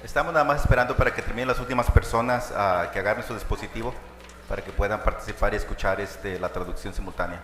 Estamos nada más esperando para que terminen las últimas personas que agarren su dispositivo para que puedan participar y escuchar la traducción simultánea.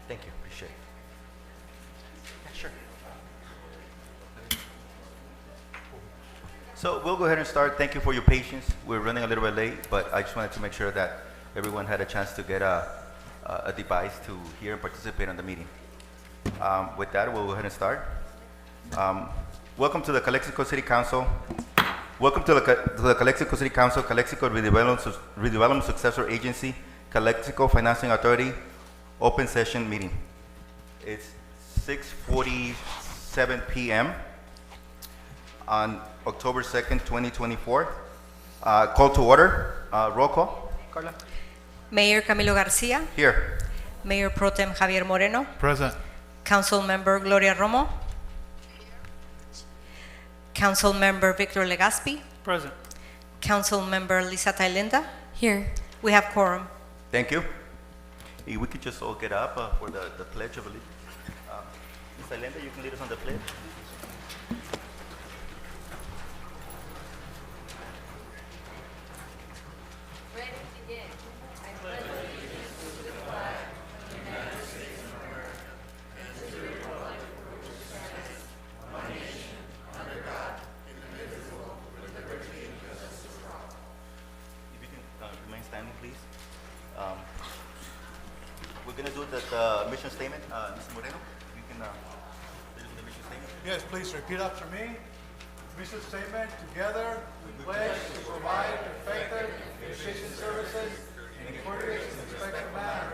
Thank you. Appreciate it. Yeah, sure. So we'll go ahead and start. Thank you for your patience. We're running a little bit late, but I just wanted to make sure that everyone had a chance to get a device to hear and participate in the meeting. With that, we'll go ahead and start. Welcome to the Calexico City Council. Welcome to the Calexico City Council, Calexico Redevelopment Successor Agency, Calexico Financing Authority, open session meeting. It's 6:47 p.m. on October 2nd, 2024. Call to order. Roll call. Carla? Mayor Camilo Garcia, Here. Mayor Pro Tem Javier Moreno, Present. Council Member Gloria Romo, Council Member Victor Legaspi, Present. Council Member Lisa Tailinda. Here. We have quorum. Thank you. If we could just all get up for the Pledge of Allegiance. Ms. Allende, you can lead us on the pledge. If you can remain standing, please. We're going to do the mission statement. Mr. Moreno, you can lead us with the mission statement. Yes, please repeat after me. Mission statement, together we pledge to provide effective nutrition services in a courteous and respectful manner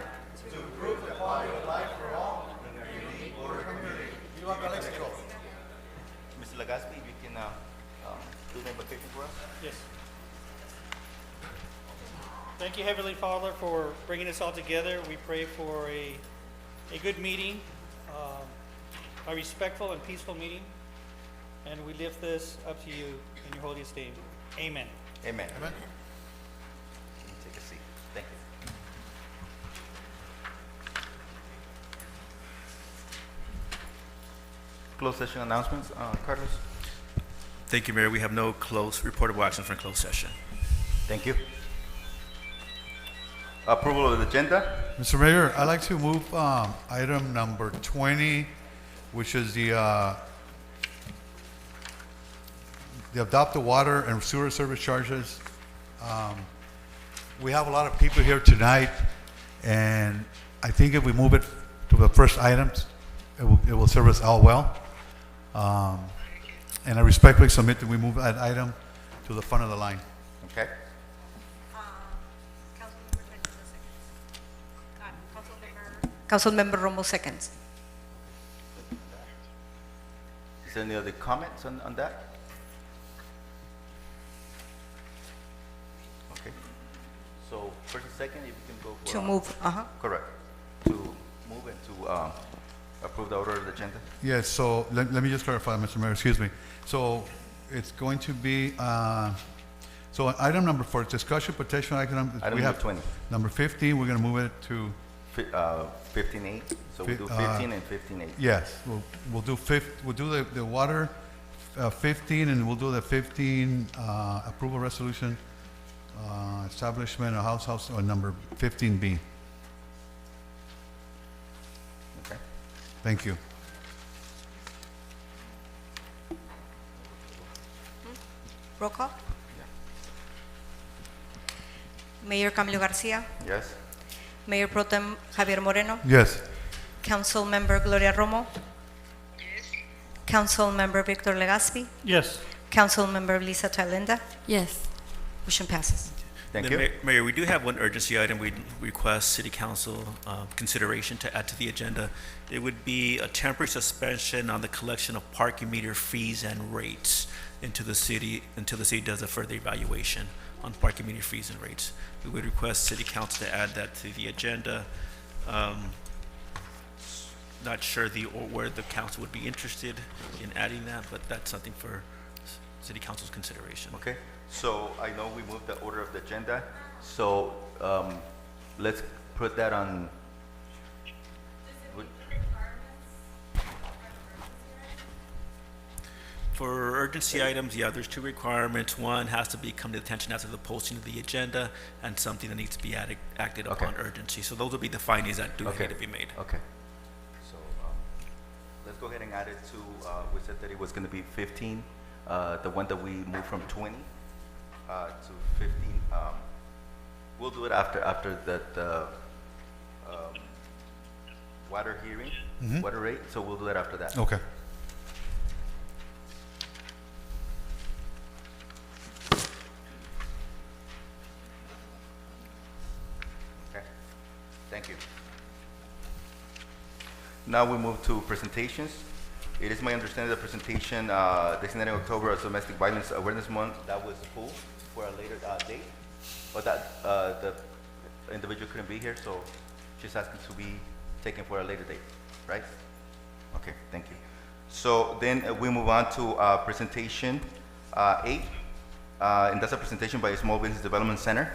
to improve the quality of life for all in our unique border community. Viva Calexico. Mr. Legaspi, if you can do the invocation for us. Yes. Thank you, Heavenly Father, for bringing us all together. We pray for a good meeting, a respectful and peaceful meeting, and we lift this up to you in your holiest name. Amen. Amen. Amen. Take a seat. Thank you. Closed session announcements. Carlos. Thank you, Mayor. We have no reportable actions from closed session. Thank you. Approval of the agenda. Mr. Mayor, I'd like to move item number 20, which is the adopt the water and sewer service charges. We have a lot of people here tonight, and I think if we move it to the first items, it will serve us all well. And I respectfully submit that we move that item to the front of the line. Okay. Councilmember Romo seconds. Is there any other comments on that? Okay. So first and second, if you can go for To move, correct. To move and to approve the order of the agenda. Yes, so let me just clarify, Mr. Mayor, excuse me. So it's going to be, so item number 4, discussion potential item. Item we number have 20. Number 15, we're going to move it to, 15-8. So we do 15 and 15-8. yes, we'll do the water 15, and we'll do the 15 approval resolution, establishment of house, or number 15B. Okay. Thank you. roll call. Mayor Camilo Garcia, Yes. Mayor Pro Tem Javier Moreno, Yes. Council Member Gloria Romo, Council Member Victor Legaspi, Yes. Council Member Lisa Tailinda. Yes. Motion passes. Thank Then, you. Mayor, we do have one urgency item we request City Council consideration to add to the agenda. It would be a temporary suspension on the collection of parking meter fees and rates until the city does a further evaluation on parking meter fees and rates. We would request City Council to add that to the agenda. Not sure where the council would be interested in adding that, but that's something for City Council's consideration. Okay, so I know we moved the order of the agenda, so let's put that on. For urgency items, yeah, there's two requirements. One has to come to the attention after the posting of the agenda, and something that needs to be acted upon Okay. urgency. So those will be the findings that do Okay. need to be made. Okay, so let's go ahead and add it to, we said that it was gonna be 15, the one that we moved from 20 to 15. We'll do it after the water hearing, water rate, so we'll do that after that. Okay. Okay, thank you. Now we move to presentations. It is my understanding that presentation designating October as Domestic Violence Awareness Month, that was pulled for a later date, but that the individual couldn't be here, so she's asking to be taken for a later date, right? Okay, thank you. So then we move on to presentation 8, and that's a presentation by Small Business Development Center.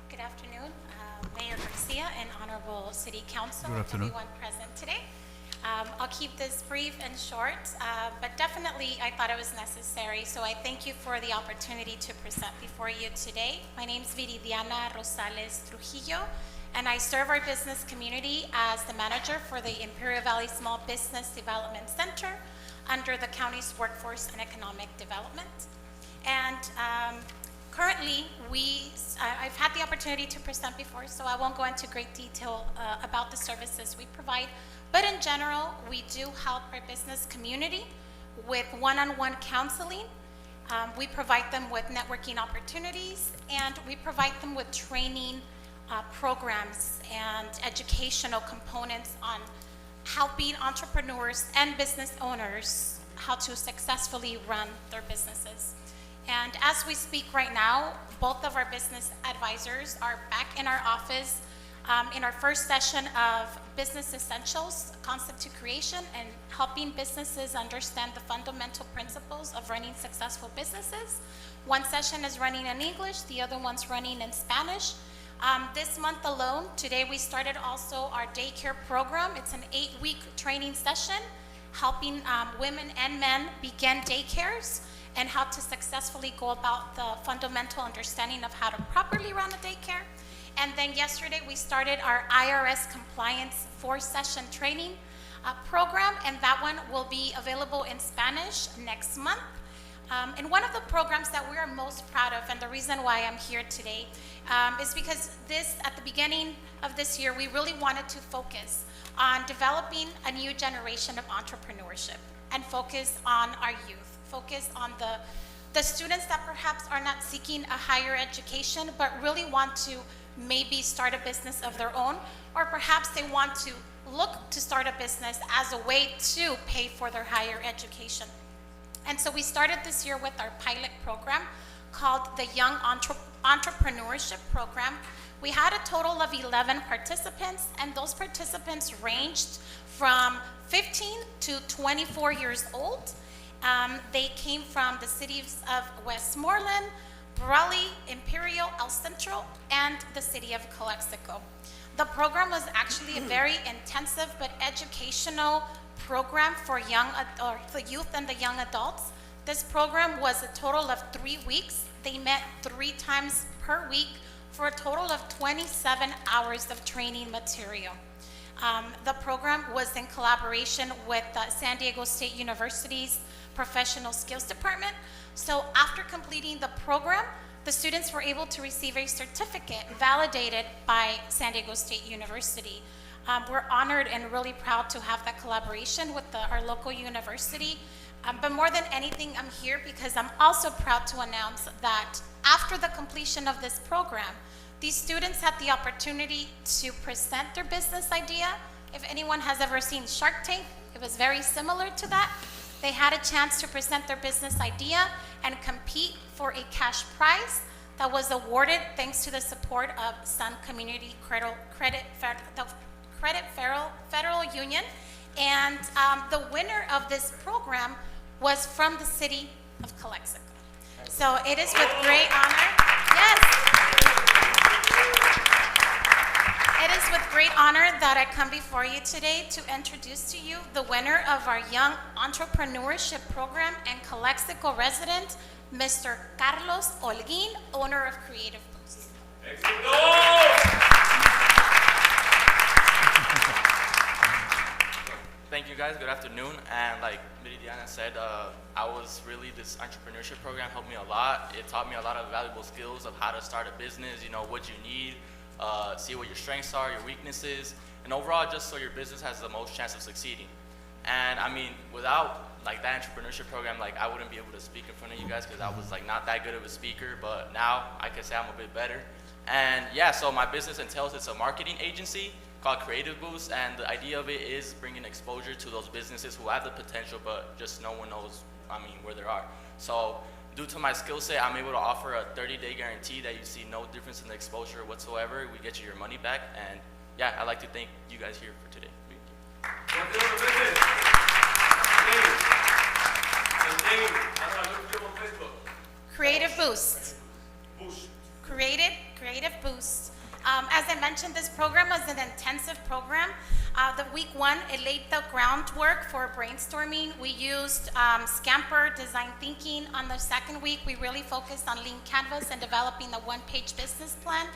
Good afternoon, Mayor Garcia and Honorable City Council, Good afternoon. everyone present today. I'll keep this brief and short, but definitely I thought it was necessary, so I thank you for the opportunity to present before you today. My name is Viridiana Rosales Trujillo, and I serve our business community as the manager for the Imperial Valley Small Business Development Center under the county's Workforce and Economic Development. And currently, I've had the opportunity to present before, so I won't go into great detail about the services we provide. But in general, we do help our business community with one-on-one counseling. We provide them with networking opportunities, and we provide them with training programs and educational components on helping entrepreneurs and business owners how to successfully run their businesses. And as we speak right now, both of our business advisors are back in our office in our first session of Business Essentials, Concept to Creation, and helping businesses understand the fundamental principles of running successful businesses. One session is running in English, the other one's running in Spanish. This month alone, today we started also our daycare program. It's an 8-week training session helping women and men begin daycares and how to successfully go about the fundamental understanding of how to properly run a daycare. And then yesterday we started our IRS compliance 4-session training program, and that one will be available in Spanish next month. And one of the programs that we are most proud of, and the reason why I'm here today, is because at the beginning of this year, we really wanted to focus on developing a new generation of entrepreneurship and focus on our youth, focus on the students that perhaps are not seeking a higher education, but really want to maybe start a business of their own, or perhaps they want to look to start a business as a way to pay for their higher education. And so we started this year with our pilot program called the Young Entrepreneurship Program. We had a total of 11 participants, and those participants ranged from 15 to 24 years old. They came from the cities of Westmoreland, Raleigh, Imperial, El Centro, and the city of Calexico. The program was actually a very intensive but educational program for the youth and the young adults. This program was a total of 3 weeks. They met 3 times per week for a total of 27 hours of training material. The program was in collaboration with San Diego State University's Professional Skills Department. So after completing the program, the students were able to receive a certificate validated by San Diego State University. We're honored and really proud to have that collaboration with our local university. But more than anything, I'm here because I'm also proud to announce that after the completion of this program, these students had the opportunity to present their business idea. If anyone has ever seen Shark Tank, it was very similar to that. They had a chance to present their business idea and compete for a cash prize that was awarded thanks to the support of Sun Community Federal Union. And the winner of this program was from the city of Calexico. So it is with great honor. Yes. It is with great honor that I come before you today to introduce to you the winner of our Young Entrepreneurship Program and Calexico resident, Mr. Carlos Holguín, owner of Creative Boost. Thank you guys, good afternoon. And like Meridiana said, this entrepreneurship program helped me a lot. It taught me a lot of valuable skills of how to start a business, what you need, see what your strengths are, your weaknesses, and overall just so your business has the most chance of succeeding. And I mean, without like that entrepreneurship program, like I wouldn't be able to speak in front of you guys because I was like not that good of a speaker, but now I can say I'm a bit better. And yeah, so my business entails, it's a marketing agency called Creative Boost, and the idea of it is bringing exposure to those businesses who have the potential, but just no one knows, where they are. So due to my skill set, I'm able to offer a 30-day guarantee that you see no difference in the exposure whatsoever. We get you your money back, and yeah, I'd like to thank you guys here for today. Thank you. Creative Boost. Creative Boost. As I mentioned, this program was an intensive program. The week one, it laid the groundwork for brainstorming. We used Scamper design thinking. On the second week, we really focused on Lean Canvas and developing a one-page business plan.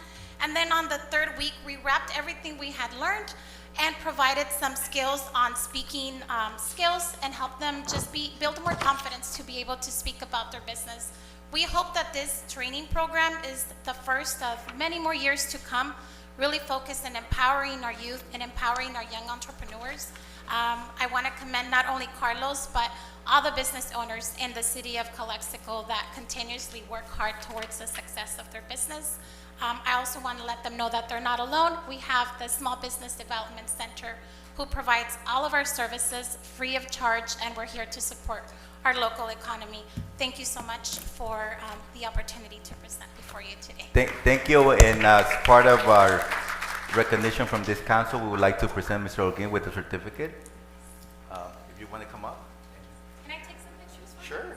And then on the third week, we wrapped everything we had learned and provided some skills on speaking skills and helped them just build more confidence to be able to speak about their business. We hope that this training program is the first of many more years to come, really focused on empowering our youth and empowering our young entrepreneurs. I want to commend not only Carlos, but all the business owners in the city of Calexico that continuously work hard towards the success of their business. I also want to let them know that they're not alone. We have the Small Business Development Center who provides all of our services free of charge, and we're here to support our local economy. Thank you so much for the opportunity to present before you today. Thank you, and as part of our recognition from this council, we would like to present Mr. Holguín with a certificate. If you want to come up. Can I take some pictures for you? Sure.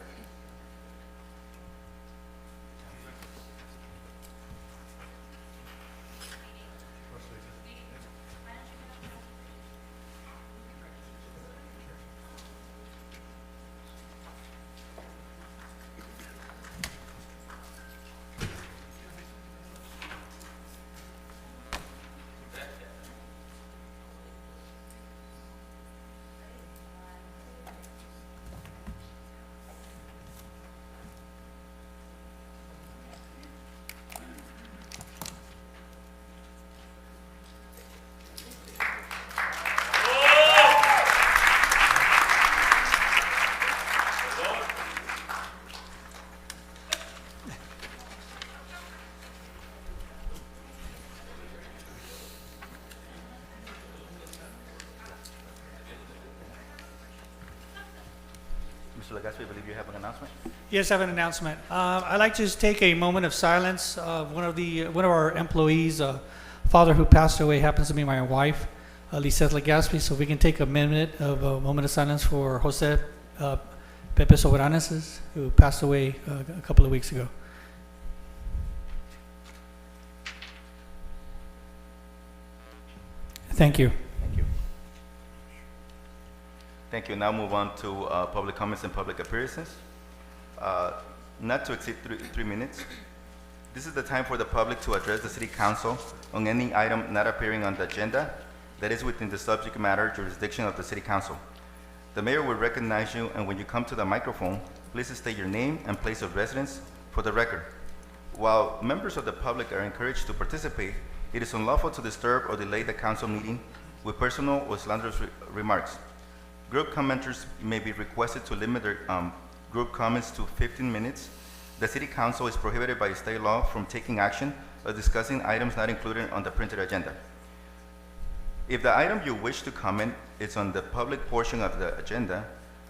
Mr. Legaspi, I believe you have an announcement. Yes, I have an announcement. I'd like to just take a moment of silence. One of our employees, father who passed away, happens to be my wife, Lisette Legaspi. So we can take a moment of silence for Jose Pepe Soberanes, who passed away a couple of weeks ago. Thank you. Thank you. Thank you. Now move on to public comments and public appearances. Not to exceed 3 minutes. This is the time for the public to address the City Council on any item not appearing on the agenda that is within the subject matter jurisdiction of the City Council. The mayor will recognize you, and when you come to the microphone, please state your name and place of residence for the record. While members of the public are encouraged to participate, it is unlawful to disturb or delay the council meeting with personal or slanderous remarks. Group commenters may be requested to limit their group comments to 15 minutes. The City Council is prohibited by state law from taking action or discussing items not included on the printed agenda. If the item you wish to comment is on the public portion of the agenda,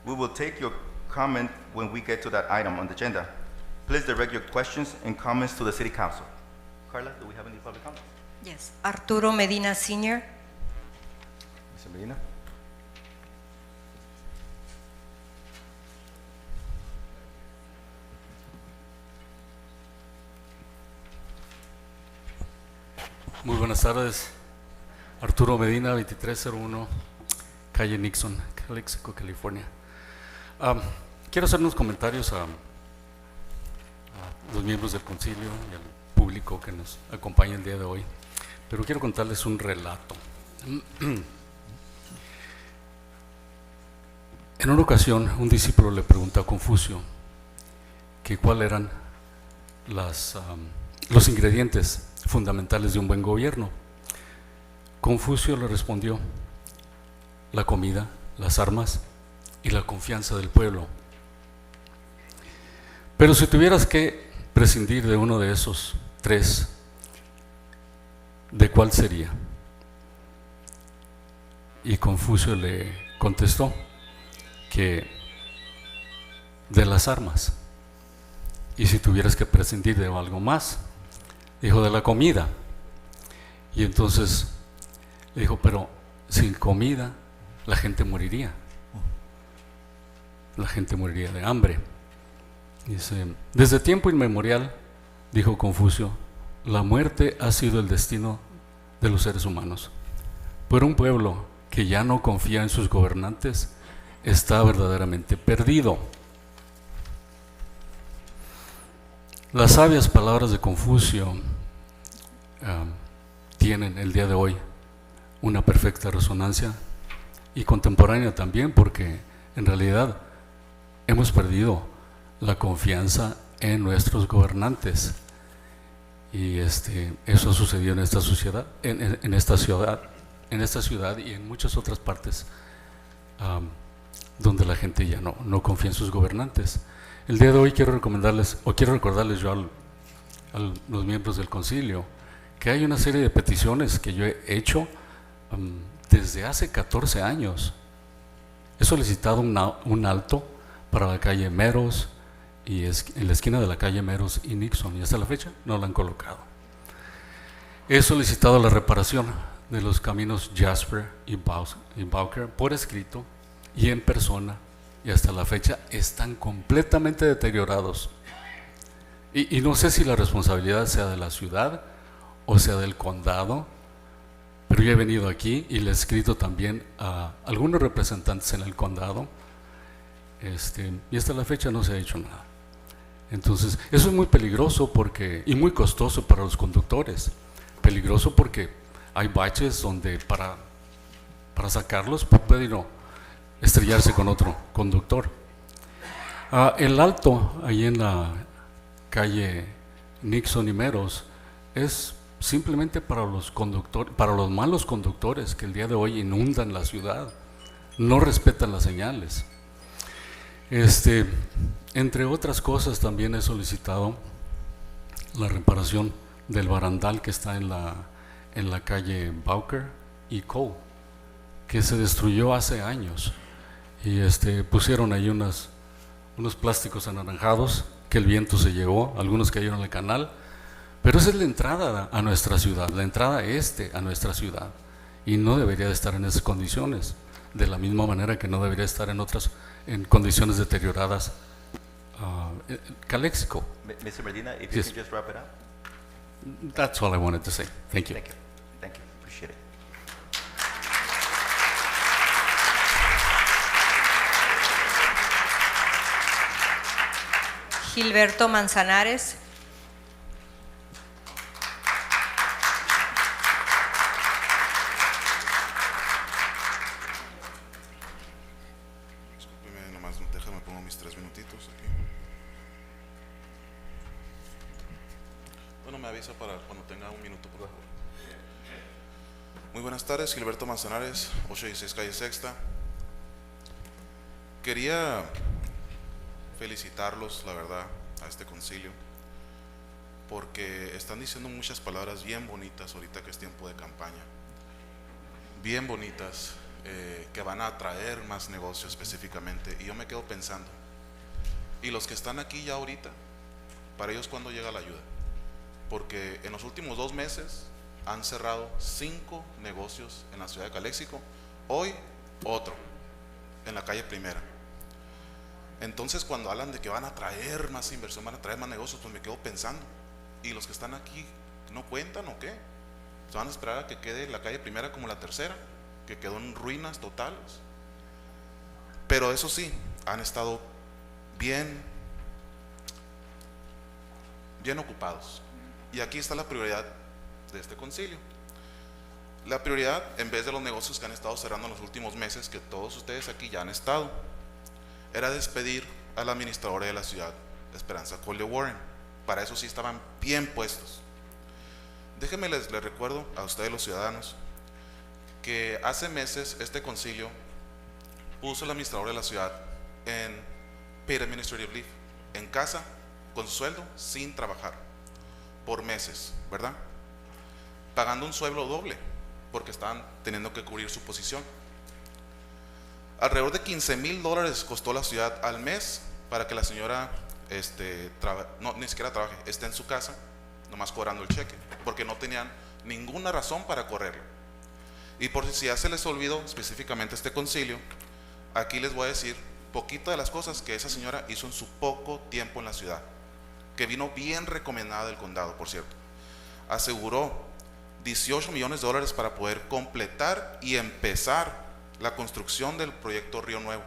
we will take your comment when we get to that item on the agenda. Please direct your questions and comments to the City Council. Carla, do we have any public comments? Yes. Arturo Medina Sr. Mr. Medina? Muy buenas tardes. Arturo Medina, 2301, calle Nixon, Calexico, California. Quiero hacer unos comentarios a los miembros del concilio y al público que nos acompaña el día de hoy, pero quiero contarles un relato. En una ocasión, un discípulo le preguntó a Confucio que cuáles eran los ingredientes fundamentales de un buen gobierno. Confucio le respondió: la comida, las armas y la confianza del pueblo. Pero si tuvieras que prescindir de uno de esos tres, ¿de cuál sería? Y Confucio le contestó que de las armas. Y si tuvieras que prescindir de algo más, dijo de la comida. Y entonces le dijo: pero sin comida la gente moriría. La gente moriría de hambre. Dice: desde tiempo inmemorial, dijo Confucio, la muerte ha sido el destino de los seres humanos. Pero un pueblo que ya no confía en sus gobernantes está verdaderamente perdido. Las sabias palabras de Confucio tienen el día de hoy una perfecta resonancia y contemporánea también, porque en realidad hemos perdido la confianza en nuestros gobernantes, y eso sucedió en esta sociedad, en esta ciudad y en muchas otras partes donde la gente ya no confía en sus gobernantes. El día de hoy quiero recordarles yo a los miembros del concilio que hay una serie de peticiones que yo he hecho desde hace 14 años. He solicitado un alto para la calle Meros y en la esquina de la calle Meros y Nixon, y hasta la fecha no la han colocado. He solicitado la reparación de los caminos Jasper y Bowker por escrito y en persona, y hasta la fecha están completamente deteriorados. Y no sé si la responsabilidad sea de la ciudad o sea del condado, pero yo he venido aquí y le he escrito también a algunos representantes en el condado, y hasta la fecha no se ha hecho nada. Entonces, eso es muy peligroso y muy costoso para los conductores. Peligroso porque hay baches donde para sacarlos puede estrellarse con otro conductor. El alto ahí en la calle Nixon y Meros es simplemente para los conductores, para los malos conductores que el día de hoy inundan la ciudad, no respetan las señales. Entre otras cosas, también he solicitado la reparación del barandal que está en la calle Bowker y Cole, que se destruyó hace años, y pusieron ahí unos plásticos anaranjados que el viento se llevó, algunos cayeron al canal, pero esa es la entrada a nuestra ciudad, la entrada a nuestra ciudad, y no debería de estar en esas condiciones, de la misma manera que no debería estar en condiciones deterioradas Calexico. Mr. Medina, if Yes. you can just wrap it up. That's all I wanted to say. Thank you. Thank you. Thank you. Appreciate it. Gilberto Manzanares. Discúlpeme, nomás déjame pongo mis 3 minutitos aquí. Bueno, me avisa para cuando tenga un minuto, por favor. Muy buenas tardes, Gilberto Manzanares, 816 Calle Sexta. Quería felicitarlos, la verdad, a este concilio, porque están diciendo muchas palabras bien bonitas ahorita que es tiempo de campaña, bien bonitas, que van a atraer más negocios específicamente, y yo me quedo pensando, y los que están aquí ya ahorita, para ellos ¿cuándo llega la ayuda? Porque en los últimos 2 meses han cerrado 5 negocios en la ciudad de Calexico, hoy otro en la calle Primera. Entonces cuando hablan de que van a traer más inversión, van a traer más negocios, pues me quedo pensando, ¿y los que están aquí no cuentan o qué? ¿Se van a esperar a que quede la calle Primera como la tercera, que quedó en ruinas totales? Pero eso sí, han estado bien ocupados, y aquí está la prioridad de este concilio. La prioridad, en vez de los negocios que han estado cerrando en los últimos meses, que todos ustedes aquí ya han estado, era despedir a la administradora de la ciudad, Esperanza Cole Warren. Para eso sí estaban bien puestos. Déjenme les recuerdo a ustedes los ciudadanos que hace meses este concilio puso a la administradora de la ciudad en paid administrative leave, en casa, con su sueldo, sin trabajar, por meses, ¿verdad? Pagando un sueldo doble, porque estaban teniendo que cubrir su posición. Alrededor de $15,000 costó la ciudad al mes para que la señora no, ni siquiera trabaje, esté en su casa, nomás cobrando el cheque, porque no tenían ninguna razón para correrlo. Y por si ya se les olvidó específicamente este concilio, aquí les voy a decir poquito de las cosas que esa señora hizo en su poco tiempo en la ciudad, que vino bien recomendada del condado, por cierto. Aseguró $18 millones para poder completar y empezar la construcción del proyecto Río Nuevo.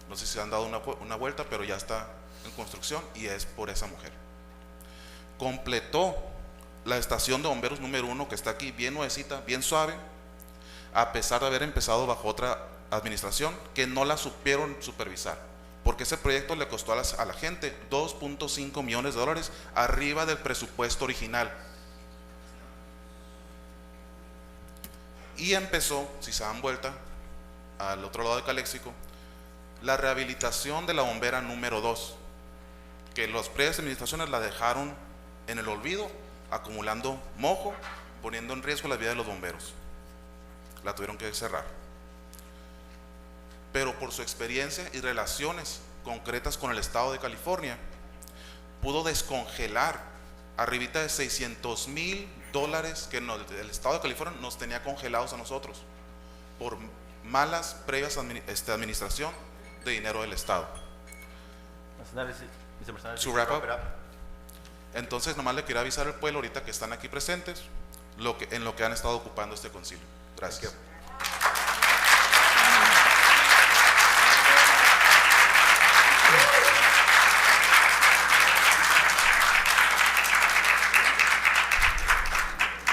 No sé si han dado una vuelta, pero ya está en construcción, y es por esa mujer. Completó la estación de bomberos número 1, que está aquí bien nuevecita, bien suave, a pesar de haber empezado bajo otra administración que no la supieron supervisar, porque ese proyecto le costó a la gente $2.5 millones arriba del presupuesto original. Y empezó, si se dan vuelta al otro lado de Calexico, la rehabilitación de la bombera número 2, que las previas administraciones la dejaron en el olvido, acumulando mojo, poniendo en riesgo la vida de los bomberos. La tuvieron que cerrar. Pero por su experiencia y relaciones concretas con el estado de California, pudo descongelar arribita de $600,000 que el estado de California nos tenía congelados a nosotros por malas previas administración de dinero del estado. To wrap up, entonces nomás le quería avisar al pueblo ahorita que están aquí presentes en lo que han estado ocupando este concilio. Gracias.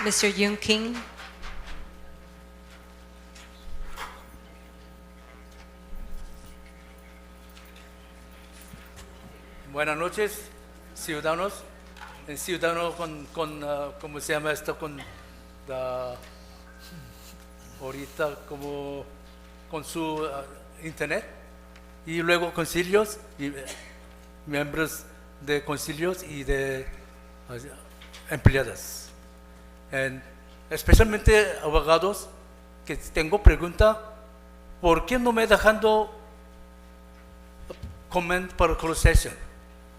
Mr. Yoon King. Buenas noches, ciudadanos. Ciudadano ¿cómo se llama esto? Ahorita con su internet, y luego concilios y miembros de concilios y de empleadas. Especialmente abogados, que tengo pregunta, ¿por qué no me dejando comment para closed session?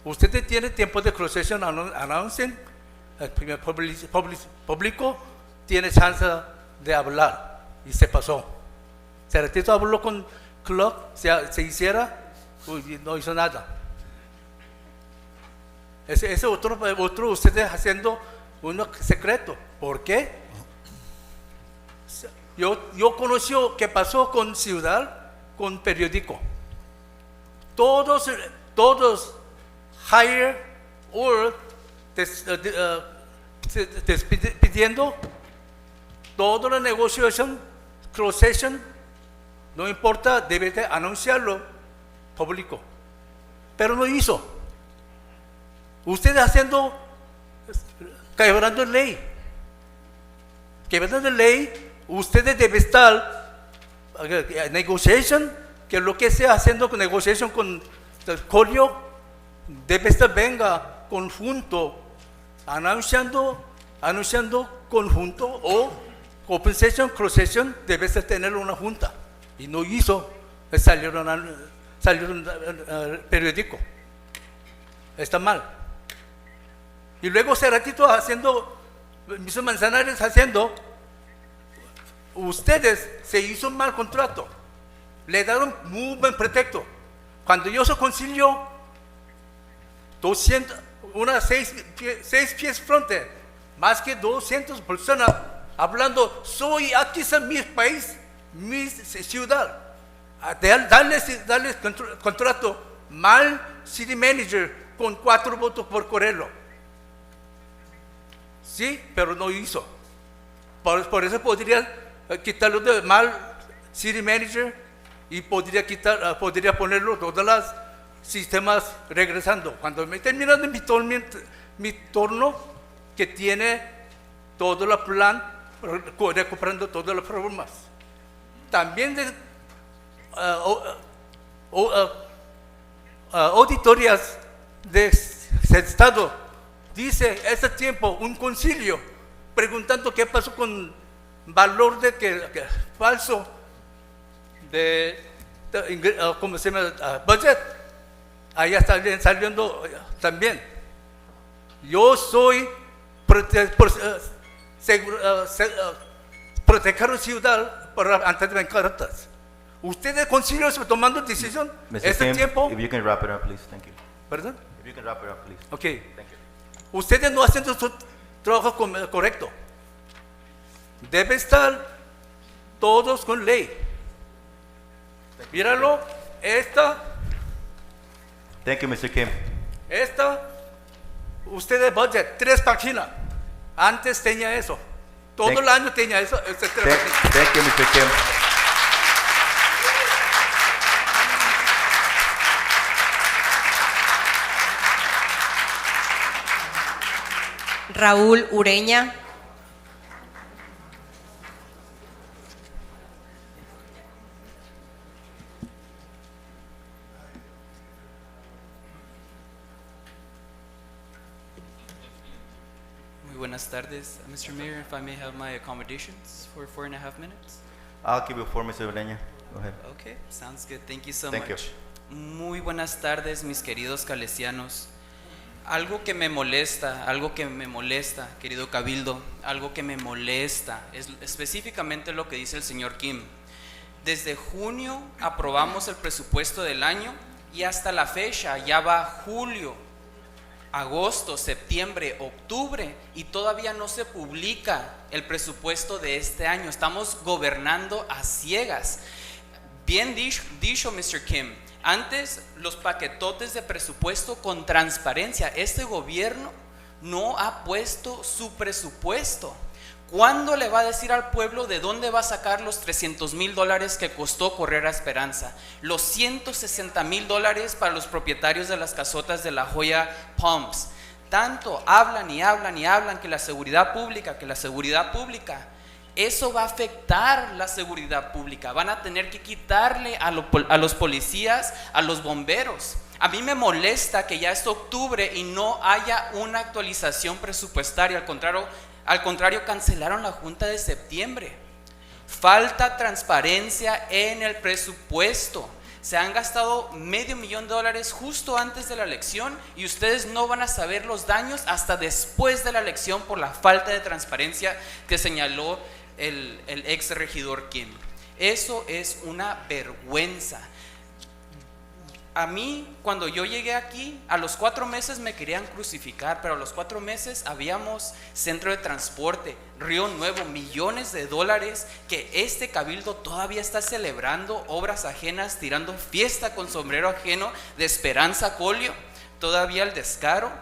Usted tiene tiempo de closed session announcing, el primer público tiene chance de hablar, y se pasó. Si ratito habló con Clark, se hiciera, no hizo nada. Ese otro ustedes haciendo uno secreto. ¿Por qué? Yo conocí qué pasó con Ciudad, con periódico. Todos hire or pidiendo toda la negociación, closed session, no importa, debe de anunciarlo público. Pero no hizo. Ustedes quebrando ley. Quebrando ley, ustedes deben estar negotiation, que lo que sea haciendo con negotiation con el Colio, debe estar venga conjunto, anunciando conjunto o open session, closed session, debe ser tener una junta. Y no hizo, salieron periódico. Está mal. Y luego ese ratito haciendo, mis Manzanares haciendo, ustedes se hizo un mal contrato. Le dieron muy buen pretexto. Cuando yo se concilio, 6 pies frente, más que 200 personas hablando, soy aquí en mi país, mi ciudad. Darles contrato mal city manager con 4 votos por correrlo. Sí, pero no hizo. Por eso podría quitarlo de mal city manager y podría ponerlo todos los sistemas regresando. Cuando me terminando mi turno, que tiene todo el plan recuperando todos los problemas. También de auditorías de Estado dice ese tiempo un concilio preguntando qué pasó con valor de que falso de ¿cómo se llama? Budget. Allá está saliendo también. Yo soy proteger la ciudad antes de bancarrotas. Ustedes concilios tomando decisión ese Kim, tiempo. if you can wrap it up, please. Thank you. ¿Perdón? If you can wrap it up, please. Ok. Thank you. Ustedes no hacen su trabajo correcto. Debe estar todos con ley. Míralo, Thank you, Mr. Kim. ustedes budget, 3 páginas. Antes tenía eso. Todo el año tenía eso. Thank you, Mr. Kim. Raúl Ureña. Muy buenas tardes, Mr. Mayor. If I may have my accommodations for 4.5 minutes. I'll give you 4, Mr. Ureña. Go ahead. Okay, sounds good. Thank you so Thank you. much. Muy buenas tardes, mis queridos calesianos. Algo que me molesta, querido Cabildo, algo que me molesta es específicamente lo que dice el señor Kim. Desde junio aprobamos el presupuesto del año y hasta la fecha ya va julio, agosto, septiembre, octubre y todavía no se publica el presupuesto de este año. Estamos gobernando a ciegas. Bien dicho, Mr. Kim. Antes, los paquetotes de presupuesto con transparencia. Este gobierno no ha puesto su presupuesto. ¿Cuándo le va a decir al pueblo de dónde va a sacar los $300,000 que costó correr a Esperanza? Los $160,000 para los propietarios de las casotas de La Joya Palms. Tanto hablan y hablan y hablan que la seguridad pública, eso va a afectar la seguridad pública. Van a tener que quitarle a los policías, a los bomberos. A mí me molesta que ya es octubre y no haya una actualización presupuestaria. Al contrario, cancelaron la junta de septiembre. Falta transparencia en el presupuesto. Se han gastado $500,000 justo antes de la elección y ustedes no van a saber los daños hasta después de la elección por la falta de transparencia que señaló el ex regidor Kim. Eso es una vergüenza. A mí, cuando yo llegué aquí, a los 4 meses me querían crucificar, pero a los 4 meses habíamos centro de transporte, Río Nuevo, millones de dólares que este cabildo todavía está celebrando, obras ajenas, tirando fiesta con sombrero ajeno de Esperanza Colio, todavía el descaro.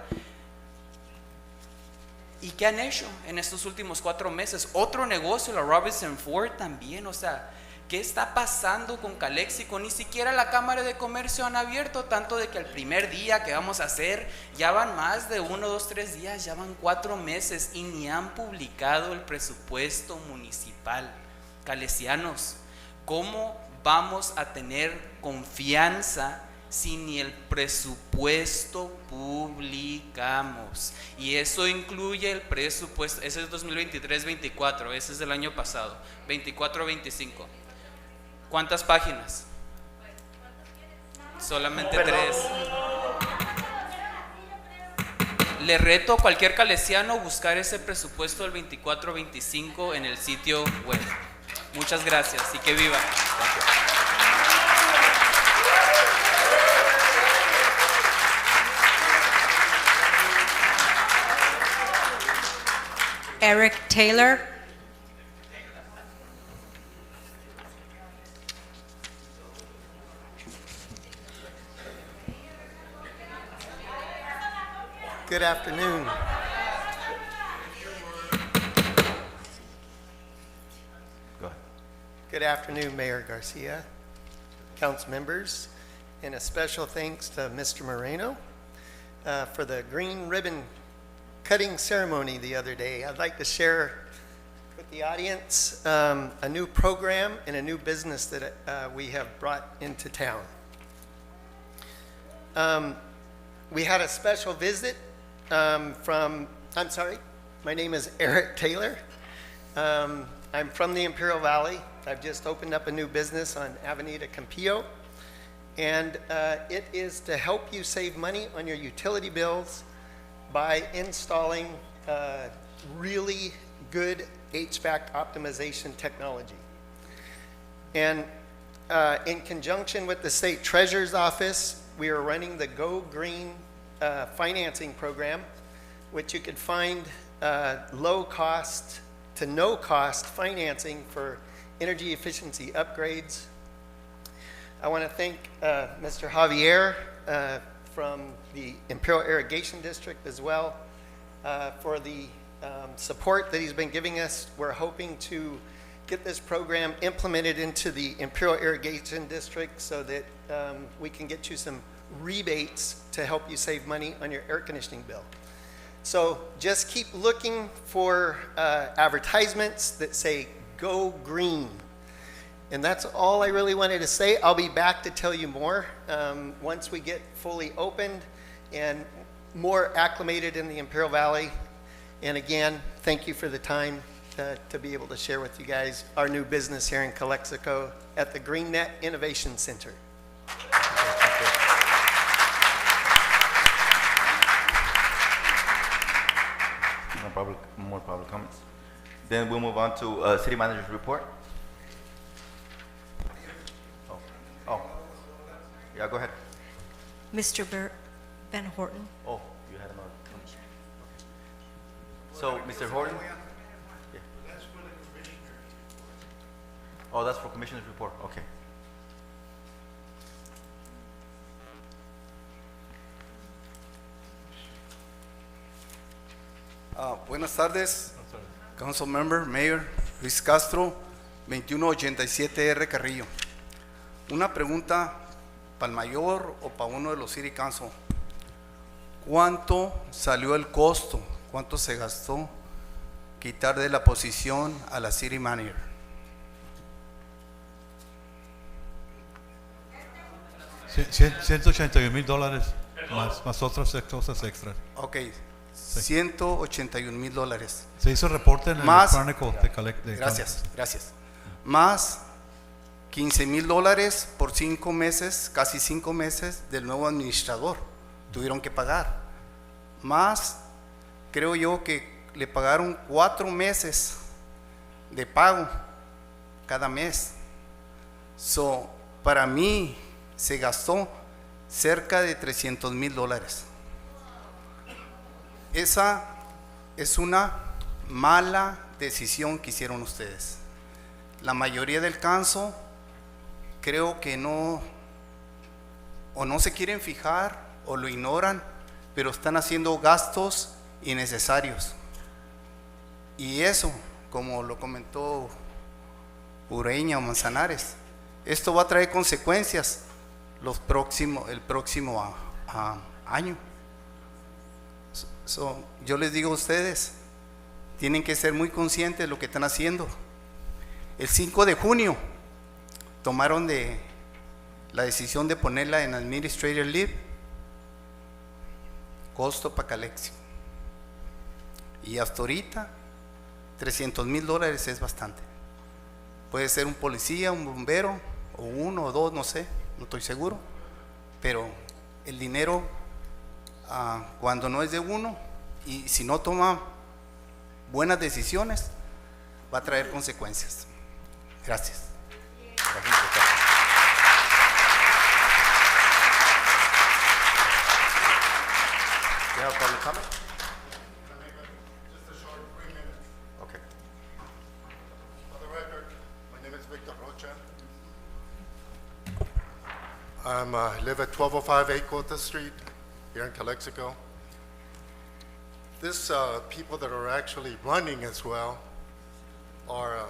¿Y qué han hecho en estos últimos 4 meses? Otro negocio, la Robinson Ford también, o sea, ¿qué está pasando con Calexico? Ni siquiera la Cámara de Comercio han abierto, tanto de que el primer día que vamos a hacer, ya van más de 1, 2, 3 días, ya van 4 meses y ni han publicado el presupuesto municipal. Calesianos, ¿cómo vamos a tener confianza si ni el presupuesto publicamos? Y eso incluye el presupuesto, ese es 2023-24, ese es del año pasado, 24-25. ¿Cuántas páginas? Solamente 3. Le reto a cualquier calesiano buscar ese presupuesto del 24-25 en el sitio web. Muchas gracias y que viva. Eric Taylor. Good afternoon. Go ahead. Good afternoon, Mayor Garcia, council members, and a special thanks to Mr. Moreno for the green ribbon cutting ceremony the other day. I'd like to share with the audience a new program and a new business that we have brought into town. We had a special visit my name is Eric Taylor. I'm from the Imperial Valley. I've just opened up a new business on Avenida Campillo, and it is to help you save money on your utility bills by installing really good HVAC optimization technology. And in conjunction with the State Treasurer's Office, we are running the Go Green financing program, which you could find low cost to no cost financing for energy efficiency upgrades. I want to thank Mr. Javier from the Imperial Irrigation District as well for the support that he's been giving us. We're hoping to get this program implemented into the Imperial Irrigation District so that we can get you some rebates to help you save money on your air conditioning bill. So just keep looking for advertisements that say Go Green. And that's all I really wanted to say. I'll be back to tell you more once we get fully opened and more acclimated in the Imperial Valley. And again, thank you for the time to be able to share with you guys our new business here in Calexico at the GreenNet Innovation Center. More public comments. Then we'll move on to city manager's report. Oh, yeah, go ahead. Mr. Van Horton. Oh, you had another. So, Mr. Horton? Yeah. Oh, that's for commissioner's report, okay. Buenas tardes, Council Member, Mayor, Luis Castro, 2187R Carrillo. Una pregunta para el mayor o para uno de los City Council. ¿Cuánto salió el costo? ¿Cuánto se gastó quitar de la posición a la City Manager? $181,000 más otras cosas extras. Ok, $181,000. Se hizo reporte en Más- el Chronicle de Gracias, gracias. Más $15,000 por 5 meses, casi 5 meses del nuevo administrador. Tuvieron que pagar. Más, creo yo que le pagaron 4 meses de pago cada mes. So, para mí se gastó cerca de $300,000. Esa es una mala decisión que hicieron ustedes. La mayoría del council creo que no se quieren fijar o lo ignoran, pero están haciendo gastos innecesarios. Y eso, como lo comentó Ureña o Manzanares, esto va a traer consecuencias el próximo año. Yo les digo a ustedes, tienen que ser muy conscientes de lo que están haciendo. El 5 de junio tomaron la decisión de ponerla en Administrative Leave, costo para Calexico. Y hasta ahorita, $300,000 es bastante. Puede ser un policía, un bombero, o uno o dos, no sé, no estoy seguro. Pero el dinero, cuando no es de uno, y si no toma buenas decisiones, va a traer consecuencias. Gracias. You have public comment? Just a short 3 minutes. Okay. For the record, my name is Victor Rocha. I live at 1205 Acota Street here in Calexico. This people that are actually running as well are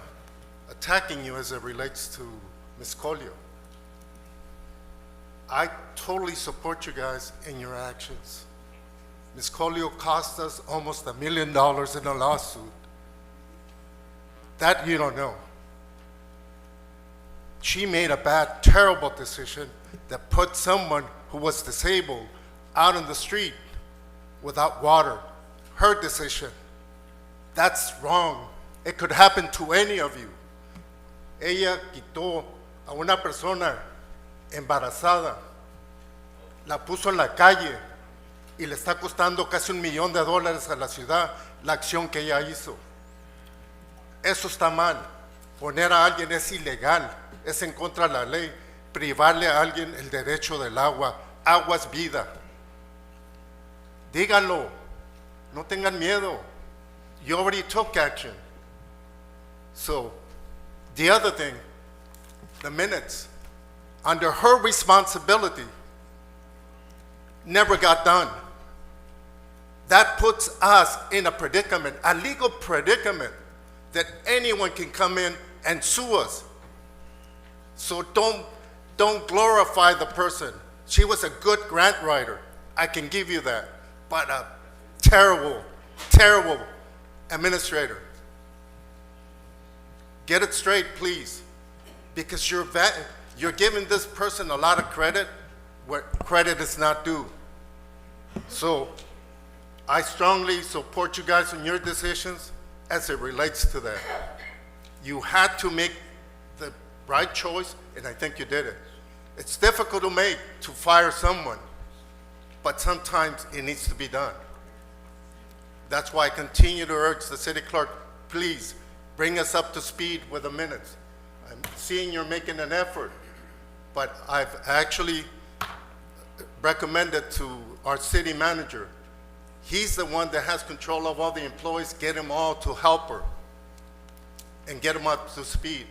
attacking you as it relates to Ms. Colio. I totally support you guys in your actions. Ms. Colio cost us almost $1 million in a lawsuit. That you don't know. She made a bad, terrible decision that put someone who was disabled out on the street without water. Her decision. That's wrong. It could happen to any of you. Ella quitó a una persona embarazada, la puso en la calle y le está costando casi $1 millón a la ciudad la acción que ella hizo. Eso está mal. Poner a alguien es ilegal, es en contra de la ley. Privarle a alguien el derecho del agua. Agua es vida. Díganlo. No tengan miedo. You already took action. So, the other thing, the minutes, under her responsibility, never got done. That puts us in a predicament, a legal predicament, that anyone can come in and sue us. So don't glorify the person. She was a good grant writer. I can give you that. But a terrible, terrible administrator. Get it straight, please. Because you're giving this person a lot of credit where credit is not due. So I strongly support you guys in your decisions as it relates to that. You had to make the right choice, and I think you did it. It's difficult to make, to fire someone, but sometimes it needs to be done. That's why I continue to urge the city clerk, please bring us up to speed with the minutes. I'm seeing you're making an effort, but I've actually recommended to our city manager. He's the one that has control of all the employees, get them all to help her and get them up to speed.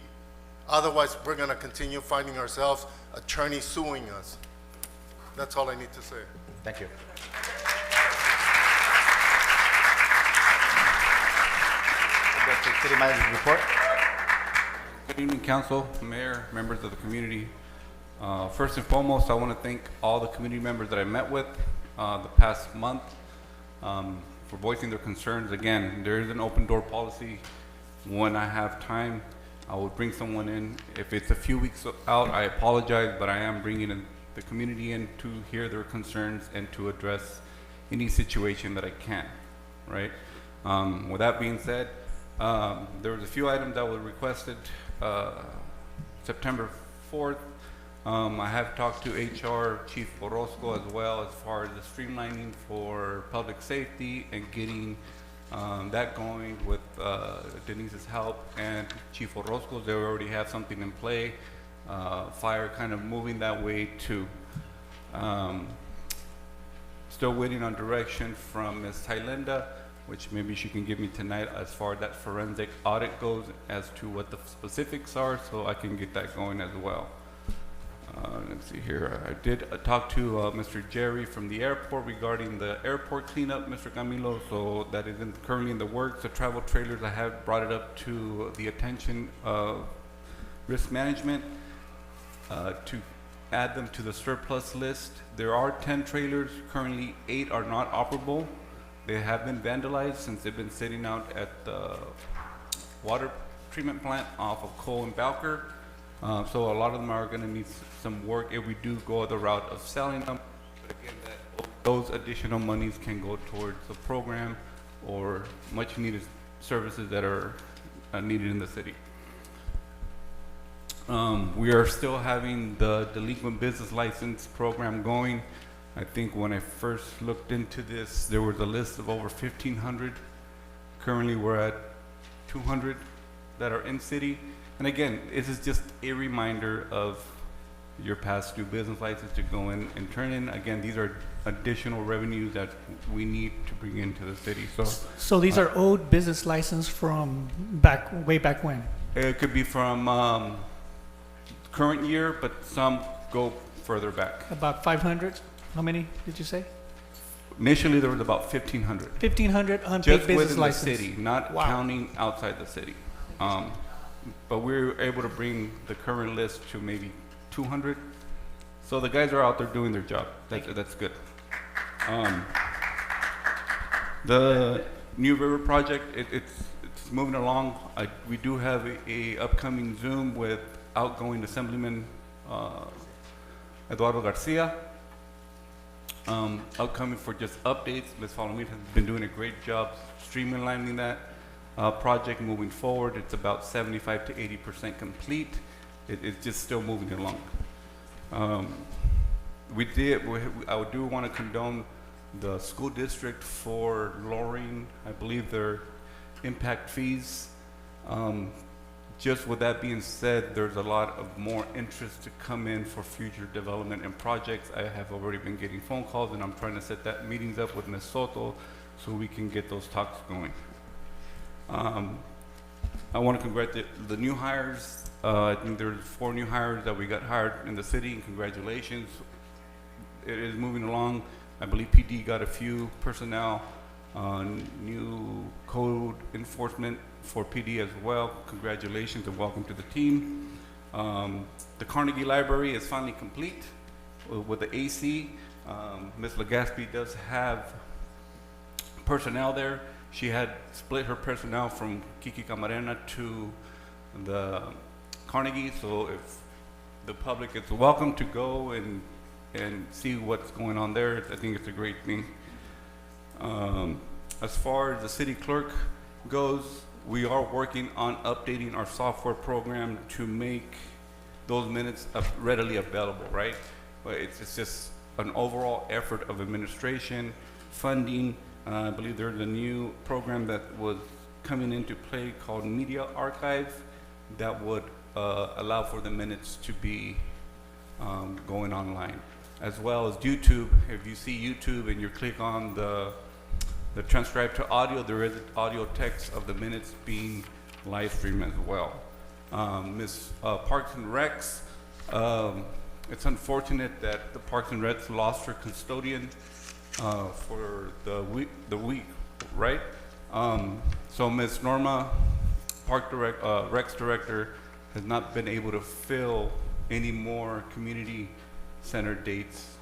Otherwise, we're going to continue finding ourselves attorneys suing us. That's all I need to say. Thank you. City manager's report. Good evening, council, mayor, members of the community. First and foremost, I want to thank all the community members that I met with the past month for voicing their concerns. Again, there is an open door policy. When I have time, I will bring someone in. If it's a few weeks out, I apologize, but I am bringing in the community in to hear their concerns and to address any situation that I can, right? With that being said, there was a few items that were requested September 4th. I have talked to HR Chief Orozco as well as far as the streamlining for public safety and getting that going with Denise's help and Chief Orozco's. They already have something in play. Fire kind of moving that way too. Still waiting on direction from Ms. Thailinda, which maybe she can give me tonight as far as that forensic audit goes as to what the specifics are, so I can get that going as well. Let's see here. I did talk to Mr. Jerry from the airport regarding the airport cleanup, Mr. Camilo, so that is currently in the works. The travel trailers, I have brought it up to the attention of risk management to add them to the surplus list. There are 10 trailers, currently 8 are not operable. They have been vandalized since they've been sitting out at the water treatment plant off of Cole and Bowker. So a lot of them are gonna need some work if we do go the route of selling them. But again, those additional monies can go towards the program or much needed services that are needed in the city. We are still having the delinquent business license program going. I think when I first looked into this, there was a list of over 1,500. Currently, we're at 200 that are in city. And again, this is just a reminder of your past due business license to go in and turn in. Again, these are additional revenues that we need to bring into the city. So these are old business license from way back when? It could be from current year, but some go further back. About 500? How many did you say? Initially, there was about 1,500. 1,500 unpaid Just business within license? the city, not Wow. counting outside the city. But we were able to bring the current list to maybe 200. So the guys are out there doing their job. That's good. The New River project, it's moving along. We do have a upcoming Zoom with outgoing Assemblyman Eduardo Garcia. Upcoming for just updates. Ms. Falomir has been doing a great job streamlining that project moving forward. It's about 75 to 80% complete. It's just still moving along. I do want to condone the school district for lowering, I believe, their impact fees. Just with that being said, there's a lot of more interest to come in for future development and projects. I have already been getting phone calls, and I'm trying to set that meetings up with Ms. Soto so we can get those talks going. I want to congratulate the new hires. I think there's 4 new hires that we got hired in the city, and congratulations. It is moving along. I believe PD got a few personnel, new code enforcement for PD as well. Congratulations and welcome to the team. The Carnegie Library is finally complete with the AC. Ms. Legaspi does have personnel there. She had split her personnel from Kiki Camarena to the Carnegie, so if the public is welcome to go and see what's going on there, I think it's a great thing. As far as the city clerk goes, we are working on updating our software program to make those minutes readily available, right? But it's just an overall effort of administration, funding. I believe there's a new program that was coming into play called Media Archive that would allow for the minutes to be going online. As well as YouTube. If you see YouTube and you click on the transcribe to audio, there is audio text of the minutes being live streamed as well. Ms. Parks and Recs, it's unfortunate that the Parks and Recs lost her custodian for the week, right? So Ms. Norma, Recs Director, has not been able to fill any more community center dates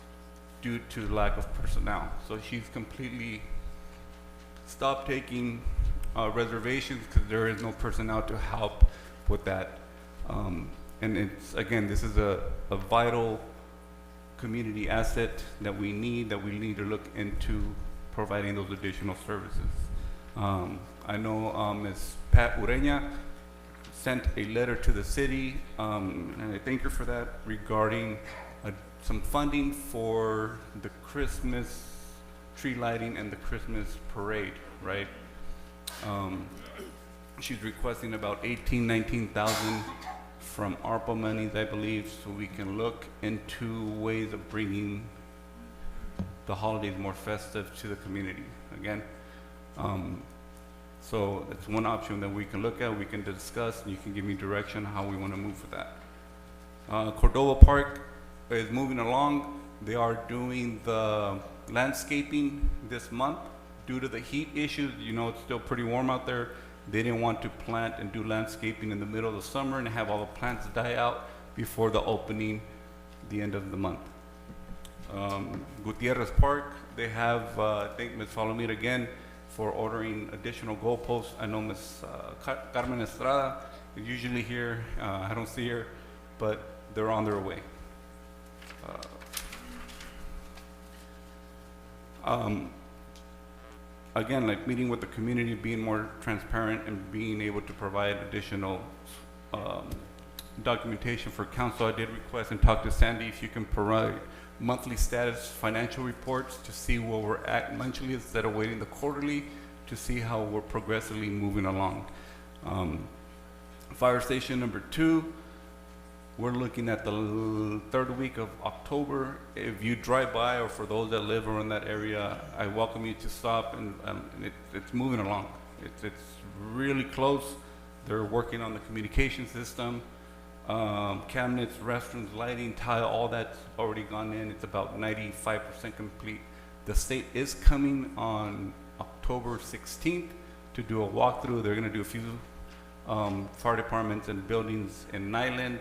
due to lack of personnel. So she's completely stopped taking reservations because there is no personnel to help with that. And it's, again, this is a vital community asset that we need to look into providing those additional services. I know Ms. Pat Ureña sent a letter to the city, and I thank her for that, regarding some funding for the Christmas tree lighting and the Christmas parade, right? She's requesting about 19,000 from ARPA monies, I believe, so we can look into ways of bringing the holidays more festive to the community. Again, so it's one option that we can look at, we can discuss, and you can give me direction how we want to move with that. Cordova Park is moving along. They are doing the landscaping this month due to the heat issues. You know, it's still pretty warm out there. They didn't want to plant and do landscaping in the middle of the summer and have all the plants die out before the opening, the end of the month. Gutierrez Park, they have, I think Ms. Falomir again for ordering additional goalposts. I know Ms. Carmen Estrada is usually here. I don't see her, but they're on their way. Again, like meeting with the community, being more transparent and being able to provide additional documentation for council. I did request and talk to Sandy if you can provide monthly status financial reports to see where we're at monthly instead of waiting the quarterly to see how we're progressively moving along. Fire station number 2, we're looking at the third week of October. If you drive by, or for those that live around that area, I welcome you to stop, and it's moving along. It's really close. They're working on the communication system, cabinets, restrooms, lighting, tile, all that's already gone in. It's about 95% complete. The state is coming on October 16th to do a walkthrough. They're gonna do a few fire departments and buildings in Nyland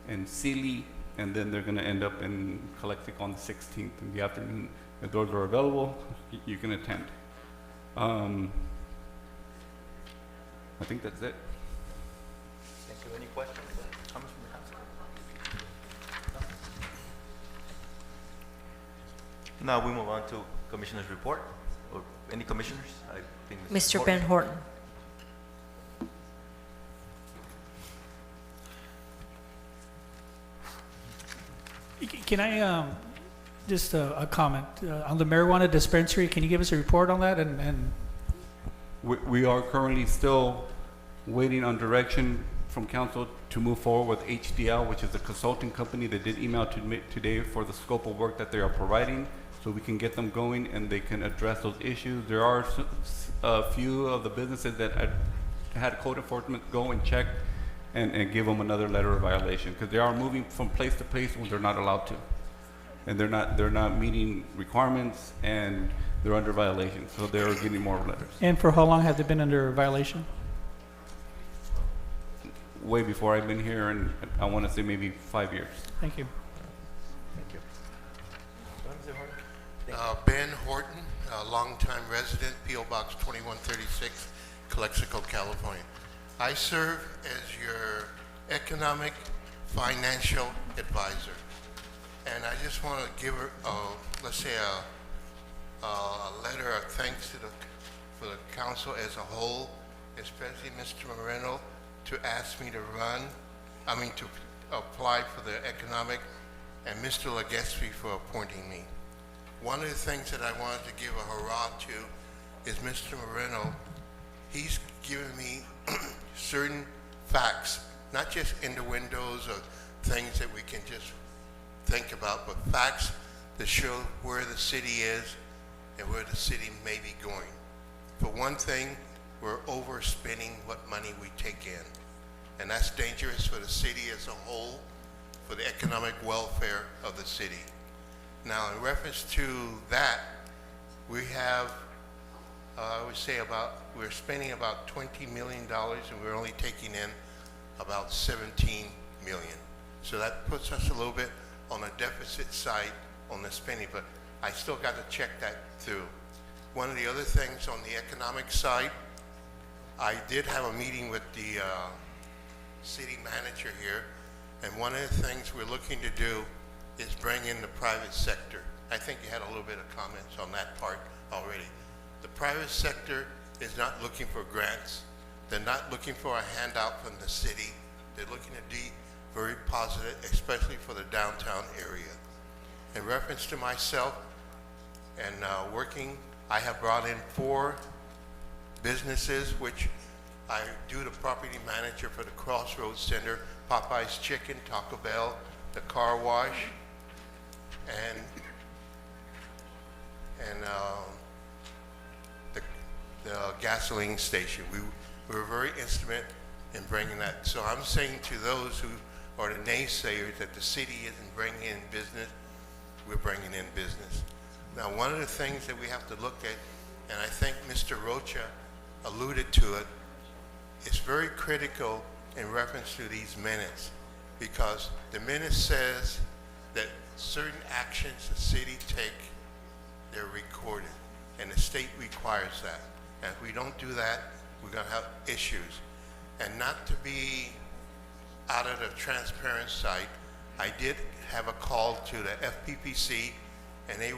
and Sealy, and then they're gonna end up in Calexico on the 16th in the afternoon. If those are available, you can attend. I think that's it. Thank you. Any questions? Comments from the council? No? Now we move on to commissioner's report. Or any commissioners? I think Mr. Van Horten. Can I, just a comment, on the marijuana dispensary, can you give us a report on that? And We are currently still waiting on direction from council to move forward with HDL, which is a consulting company that did email to me today for the scope of work that they are providing, so we can get them going and they can address those issues. There are a few of the businesses that had code enforcement go and check and give them another letter of violation, because they are moving from place to place when they're not allowed to, and they're not meeting requirements, and they're under violation, so they're getting more letters. and for how long have they been under violation? Way before I've been here, and I want to say maybe 5 years. Thank you. Thank you. Ben Horton, a longtime resident, P.O. Box 2136, Calexico, California. I serve as your economic financial advisor, and I just want to give her, let's say, a letter of thanks to for the council as a whole, especially Mr. Moreno, to ask me to to apply for the economic, and Mr. Legespi for appointing me. One of the things that I wanted to give a hurrah to is Mr. Moreno. He's given me certain facts, not just innuendos or things that we can just think about, but facts that show where the city is and where the city may be going. For one thing, we're overspending what money we take in, and that's dangerous for the city as a whole, for the economic welfare of the city. Now, in reference to that, we have, I would say we're spending about $20 million, and we're only taking in about 17 million. So that puts us a little bit on a deficit side on the spending, but I still got to check that through. One of the other things on the economic side, I did have a meeting with the city manager here, and one of the things we're looking to do is bring in the private sector. I think you had a little bit of comments on that part already. The private sector is not looking for grants. They're not looking for a handout from the city. They're looking to be very positive, especially for the downtown area. In reference to myself and working, I have brought in 4 businesses, which I do the property manager for the Crossroads Center, Popeye's Chicken, Taco Bell, the car wash, and the gasoline station. We were very instrumental in bringing that. So I'm saying to those who are the naysayers that the city isn't bringing in business, we're bringing in business. Now, one of the things that we have to look at, and I think Mr. Rocha alluded to it, it's very critical in reference to these minutes, because the minute says that certain actions the city take, they're recorded, and the state requires that. And if we don't do that, we're going to have issues. And not to be out of the transparent side, I did have a call to the FPPC, and they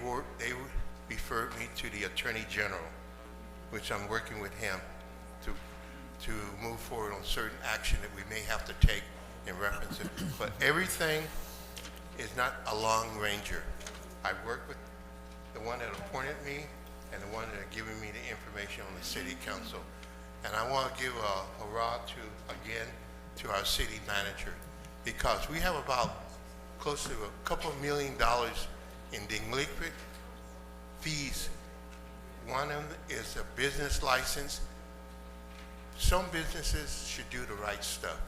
referred me to the Attorney General, which I'm working with him to move forward on certain action that we may have to take in reference to. But everything is not a long ranger. I work with the one that appointed me and the one that are giving me the information on the city council. And I want to give a hurrah to our city manager, because we have about close to a couple $1 million in delinquent fees. One of them is a business license. Some businesses should do the right stuff.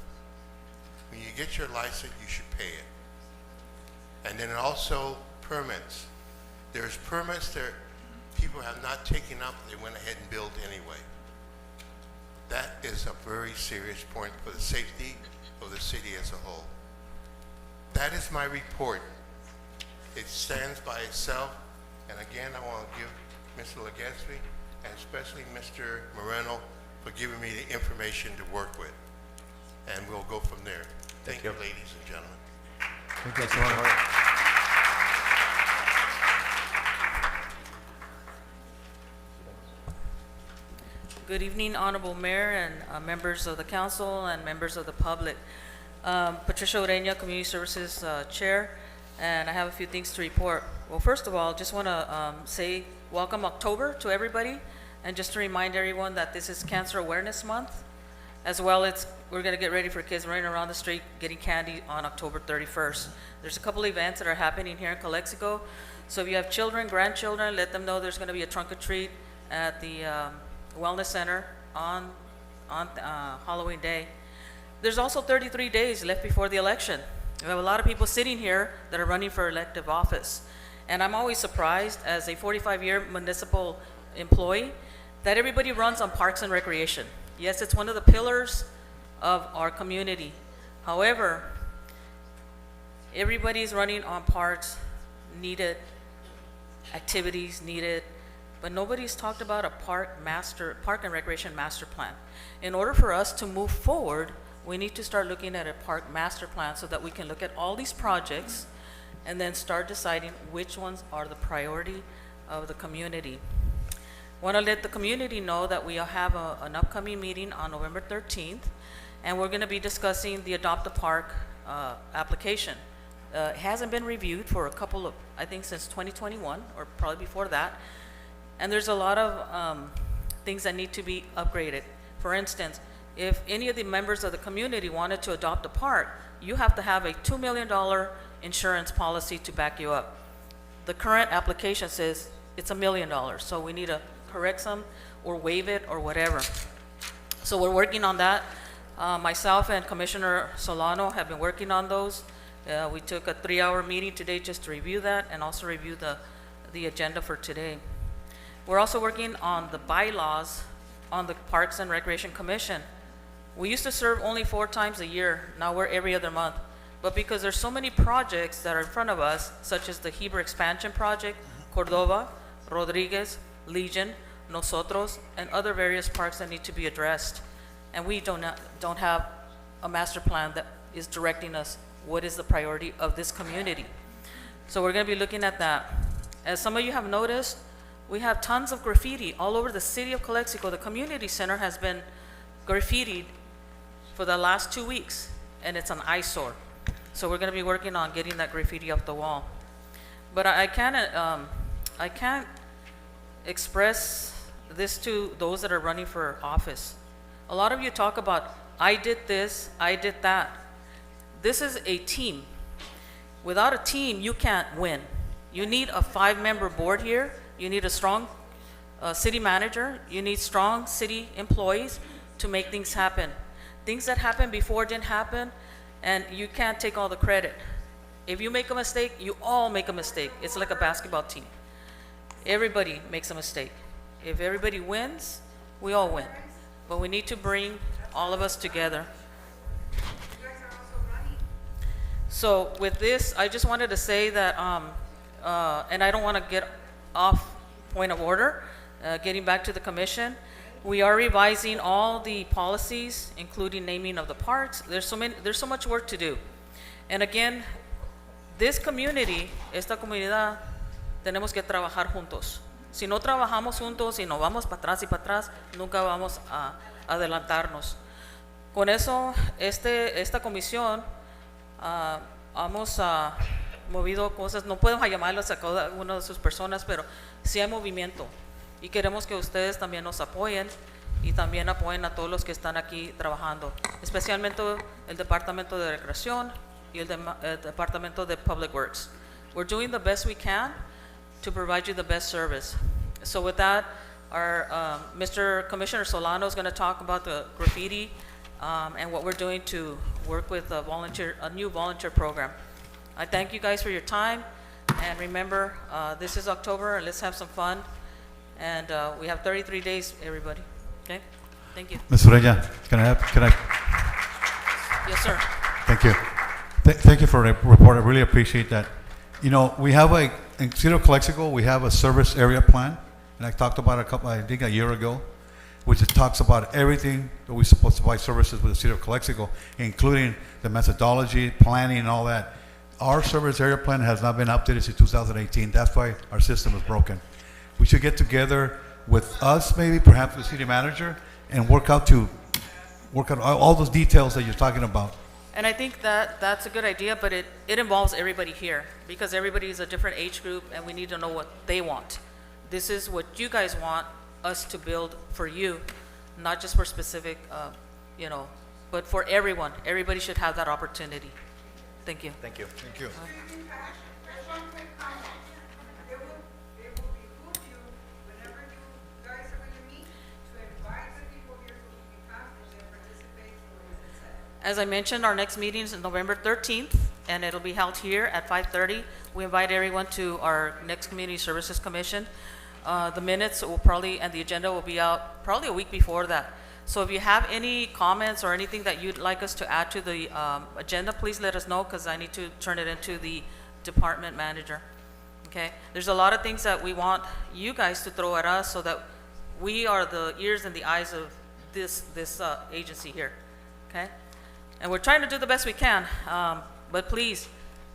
When you get your license, you should pay it. And then also permits. There's permits that people have not taken up, they went ahead and built anyway. That is a very serious point for the safety of the city as a whole. That is my report. It stands by itself. And again, I want to give Mr. Legaspi and especially Mr. Moreno for giving me the information to work with. And we'll go from there. Thank you, ladies and gentlemen. Thank you, Councilman. Good evening, Honorable Mayor and members of the council and members of the public. Patricia Ureña, Community Services Chair, and I have a few things to report. Well, first of all, just want to say welcome October to everybody, and just to remind everyone that this is Cancer Awareness Month, as well as we're going to get ready for kids running around the street getting candy on October 31st. There's a couple events that are happening here in Calexico, so if you have children, grandchildren, let them know there's going to be a trunk or treat at the Wellness Center on Halloween Day. There's also 33 days left before the election. We have a lot of people sitting here that are running for elective office. And I'm always surprised, as a 45-year municipal employee, that everybody runs on parks and recreation. Yes, it's one of the pillars of our community. However, everybody's running on parks, needed activities, needed, but nobody's talked about a park and recreation master plan. In order for us to move forward, we need to start looking at a park master plan so that we can look at all these projects and then start deciding which ones are the priority of the community. Want to let the community know that we have an upcoming meeting on November 13th, and we're going to be discussing the Adopt a Park application. It hasn't been reviewed for a couple of, I think since 2021, or probably before that. And there's a lot of things that need to be upgraded. For instance, if any of the members of the community wanted to adopt a park, you have to have a $2 million insurance policy to back you up. The current application says it's $1 million, so we need to correct some or waive it or whatever. So we're working on that. Myself and Commissioner Solano have been working on those. We took a 3-hour meeting today just to review that and also review the agenda for today. We're also working on the bylaws on the Parks and Recreation Commission. We used to serve only 4 times a year. Now we're every other month. But because there's so many projects that are in front of us, such as the Heber Expansion Project, Cordova, Rodriguez, Legion, Nosotros, and other various parks that need to be addressed. And we don't have a master plan that is directing us what is the priority of this community. So we're going to be looking at that. As some of you have noticed, we have tons of graffiti all over the city of Calexico. The community center has been graffitied for the last 2 weeks, and it's an eyesore. So we're going to be working on getting that graffiti off the wall. But I can't express this to those that are running for office. A lot of you talk about, I did this, I did that. This is a team. Without a team, you can't win. You need a 5-member board here. You need a strong city manager. You need strong city employees to make things happen. Things that happened before didn't happen, and you can't take all the credit. If you make a mistake, you all make a mistake. It's like a basketball team. Everybody makes a mistake. If everybody wins, we all win. But we need to bring all of us together. So with this, I just wanted to say that, and I don't want to get off point of order, getting back to the commission, We are revising all the policies, including naming of the parks. There's so much work to do. And again, this community, esta comunidad, tenemos que trabajar juntos. Si no trabajamos juntos y nos vamos para atrás y para atrás, nunca vamos a adelantarnos. Con eso, esta comisión, hemos movido cosas, no podemos llamarlas a cada una de sus personas, pero sí hay movimiento. Y queremos que ustedes también nos apoyen y también apoyen a todos los que están aquí trabajando, especialmente el Departamento de Recreación y el Departamento de Public Works. We're doing the best we can to provide you the best service. So with that, our Mr. Commissioner Solano is going to talk about the graffiti and what we're doing to work with a new volunteer program. I thank you guys for your time, and remember, this is October, and let's have some fun. And we have 33 days, everybody. Okay? Thank you. Ms. Ureña, can I? Yes, sir. Thank you. Thank you for the report. I really appreciate that. You know, we have in City of Calexico, we have a service area plan, and I talked about I think a year ago, which it talks about everything that we're supposed to provide services with the City of Calexico, including the methodology, planning, and all that. Our service area plan has not been updated since 2018. That's why our system is broken. We should get together with us, maybe perhaps the city manager, and work out all those details that you're talking about. And I think that's a good idea, but it involves everybody here, because everybody is a different age group, and we need to know what they want. This is what you guys want us to build for you, not just for specific, but for everyone. Everybody should have that opportunity. Thank you. Thank you. Thank you. As I mentioned, our next meeting is November 13th, and it'll be held here at 5:30. We invite everyone to our next Community Services Commission. The minutes will and the agenda will be out probably a week before that. So if you have any comments or anything that you'd like us to add to the agenda, please let us know, because I need to turn it into the department manager. Okay? There's a lot of things that we want you guys to throw at us so that we are the ears and the eyes of this agency here. Okay? And we're trying to do the best we can, but please,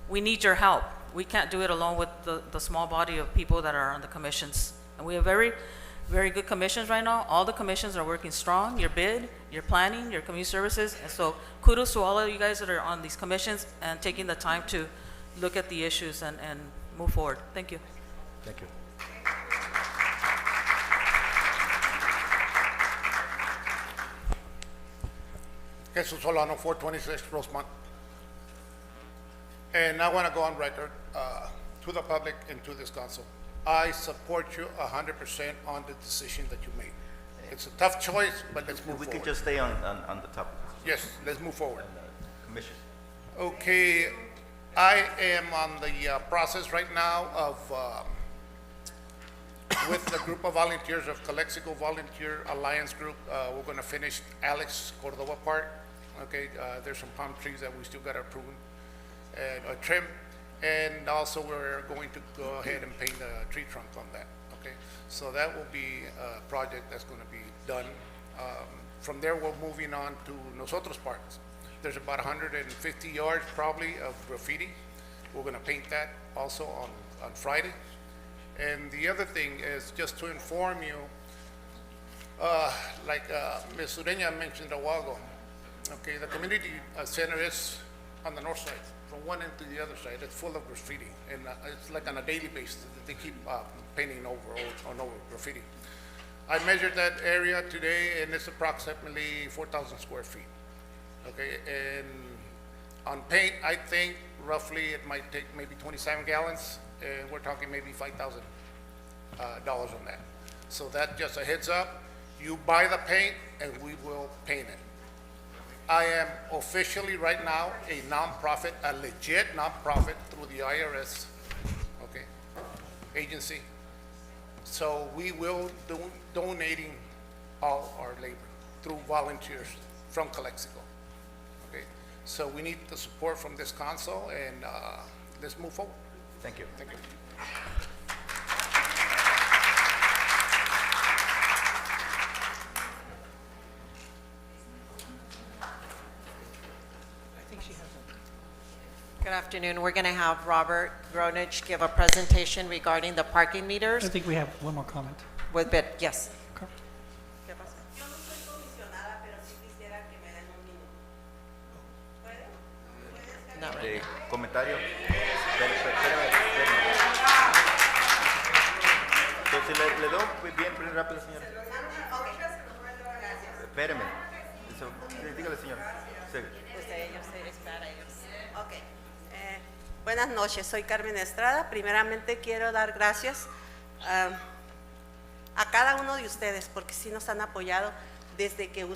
we need your help. We can't do it alone with the small body of people that are on the commissions. And we have very, very good commissions right now. All the commissions are working strong. Your bid, your planning, your community services. And so kudos to all of you guys that are on these commissions and taking the time to look at the issues and move forward. Thank you. Thank you. Jesus Solano, 426 Rosemont. And I want to go on record to the public and to this council. I support you 100% on the decision that you made. It's a tough choice, but let's move We forward. can just stay on the topic. Yes, let's move forward. Commission. Okay, I am on the process right now of, with the group of volunteers of Calexico Volunteer Alliance Group, we're going to finish Alex Cordova Park. Okay, there's some palm trees that we still got to prune and trim, and also we're going to go ahead and paint a tree trunk on that. Okay, so that will be a project that's going to be done. From there, we're moving on to Nosotros Parks. There's about 150 yards probably of graffiti. We're going to paint that also on Friday. And the other thing is just to inform you, like Ms. Ureña mentioned a while ago, okay, the community center is on the north side, from one end to the other side. It's full of graffiti, and it's like on a daily basis that they keep painting over graffiti. I measured that area today, and it's approximately 4,000 square feet. Okay, and on paint, I think roughly it might take maybe 27 gallons, and we're talking maybe $5,000 on that. So that just a heads up. You buy the paint, and we will paint it. I am officially right now a nonprofit, a legit nonprofit through the IRS, okay, agency. So we will do donating all our labor through volunteers from Calexico. Okay, so we need the support from this council, and let's move forward. Thank you. Thank you. Good afternoon. We're going to have Robert Gronich give a presentation regarding the parking I meters think we have one more comment. with bid. Yes. Not right. Comentario. Espérame. Entonces le doy bien rápido, señora. Espérame. Dígale, señora. Sí. Ok. Buenas noches, soy Carmen Estrada. Primeramente quiero dar gracias a cada uno de ustedes porque sí nos han apoyado desde que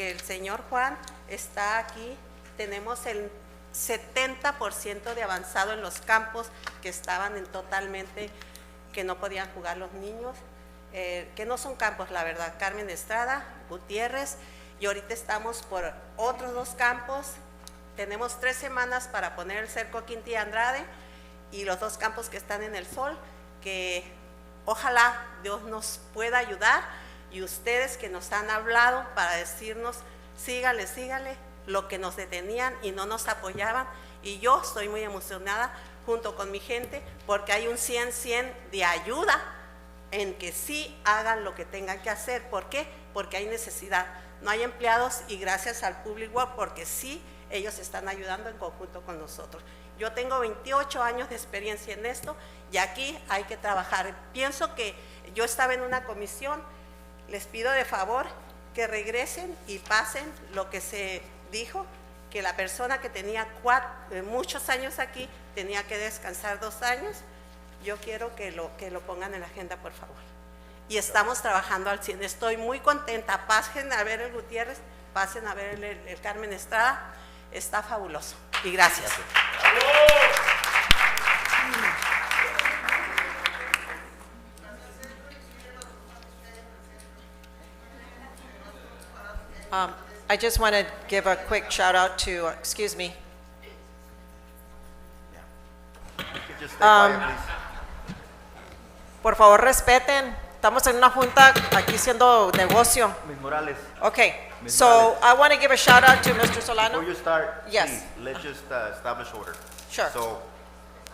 el señor Juan está aquí. Tenemos el 70% de avanzado en los campos que estaban totalmente, que no podían jugar los niños, que no son campos, la verdad. Carmen Estrada, Gutiérrez, y ahorita estamos por otros 2 campos. Tenemos 3 semanas para poner el cerco Quinti y Andrade y los 2 campos que están en el sol, que ojalá Dios nos pueda ayudar, y ustedes que nos han hablado para decirnos sígale lo que nos detenían y no nos apoyaban, y yo estoy muy emocionada junto con mi gente porque hay un 100% de ayuda en que sí hagan lo que tengan que hacer. ¿Por qué? Porque hay necesidad, no hay empleados, y gracias al Public Work porque sí ellos están ayudando en conjunto con nosotros. Yo tengo 28 años de experiencia en esto y aquí hay que trabajar. Pienso que yo estaba en una comisión, les pido de favor que regresen y pasen lo que se dijo, que la persona que tenía muchos años aquí tenía que descansar 2 años. Yo quiero que lo pongan en la agenda, por favor. Y estamos trabajando al 100. Estoy muy contenta. Pasen a ver el Gutiérrez, pasen a ver el Carmen Estrada. Está fabuloso. Y gracias. I just want to give a quick shout out to, excuse me. Just stay quiet, please. Por favor, respeten. Estamos en una junta aquí haciendo negocio. Ms. Morales. Okay, Ms. so Morales. I want to give a shout out to Mr. Solano. Before you start, Yes. please, let's just establish order. Sure. So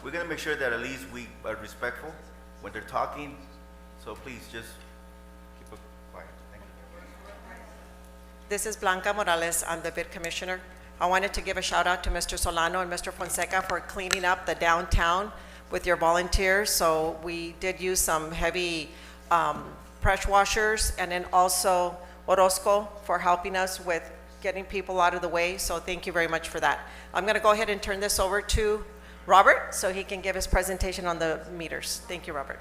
we're going to make sure that at least we are respectful when they're talking. So please just keep it quiet. Thank you. This is Blanca Morales. I'm the bid commissioner. I wanted to give a shout out to Mr. Solano and Mr. Fonseca for cleaning up the downtown with your volunteers. So we did use some heavy pressure washers, and then also Orozco for helping us with getting people out of the way. So thank you very much for that. I'm going to go ahead and turn this over to Robert so he can give his presentation on the meters. Thank you, Robert.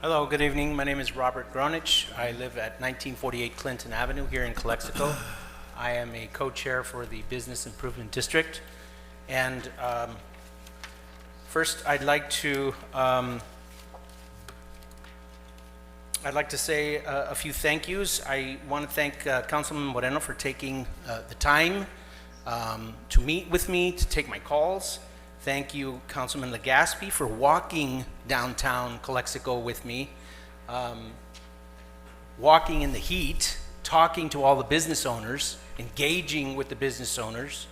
Hello, good evening. My name is Robert Gronich. I live at 1948 Clinton Avenue here in Calexico. I am a co-chair for the Business Improvement District. And first, I'd like to say a few thank yous. I want to thank Councilman Moreno for taking the time to meet with me, to take my calls. Thank you, Councilman Legaspi, for walking downtown Calexico with me, walking in the heat, talking to all the business owners, engaging with the business owners.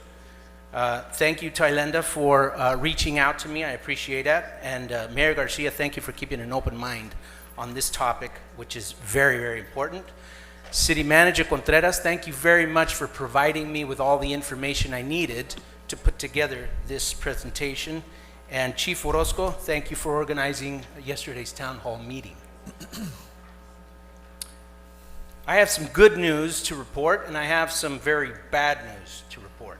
Thank you, Tylenda, for reaching out to me. I appreciate that. And Mayor Garcia, thank you for keeping an open mind on this topic, which is very, very important. City Manager Contreras, thank you very much for providing me with all the information I needed to put together this presentation. And Chief Orozco, thank you for organizing yesterday's town hall meeting. I have some good news to report, and I have some very bad news to report.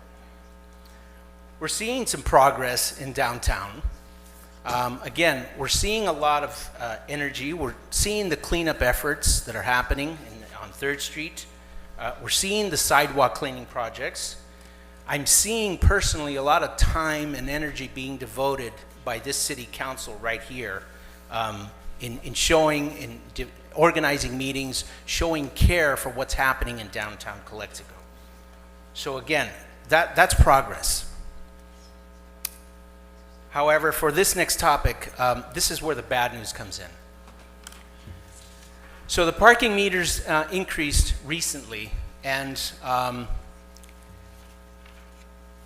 We're seeing some progress in downtown. Again, we're seeing a lot of energy. We're seeing the cleanup efforts that are happening on 3rd Street. We're seeing the sidewalk cleaning projects. I'm seeing personally a lot of time and energy being devoted by this city council right here in showing, in organizing meetings, showing care for what's happening in downtown Calexico. So again, that's progress. However, for this next topic, this is where the bad news comes in. So the parking meters increased recently, and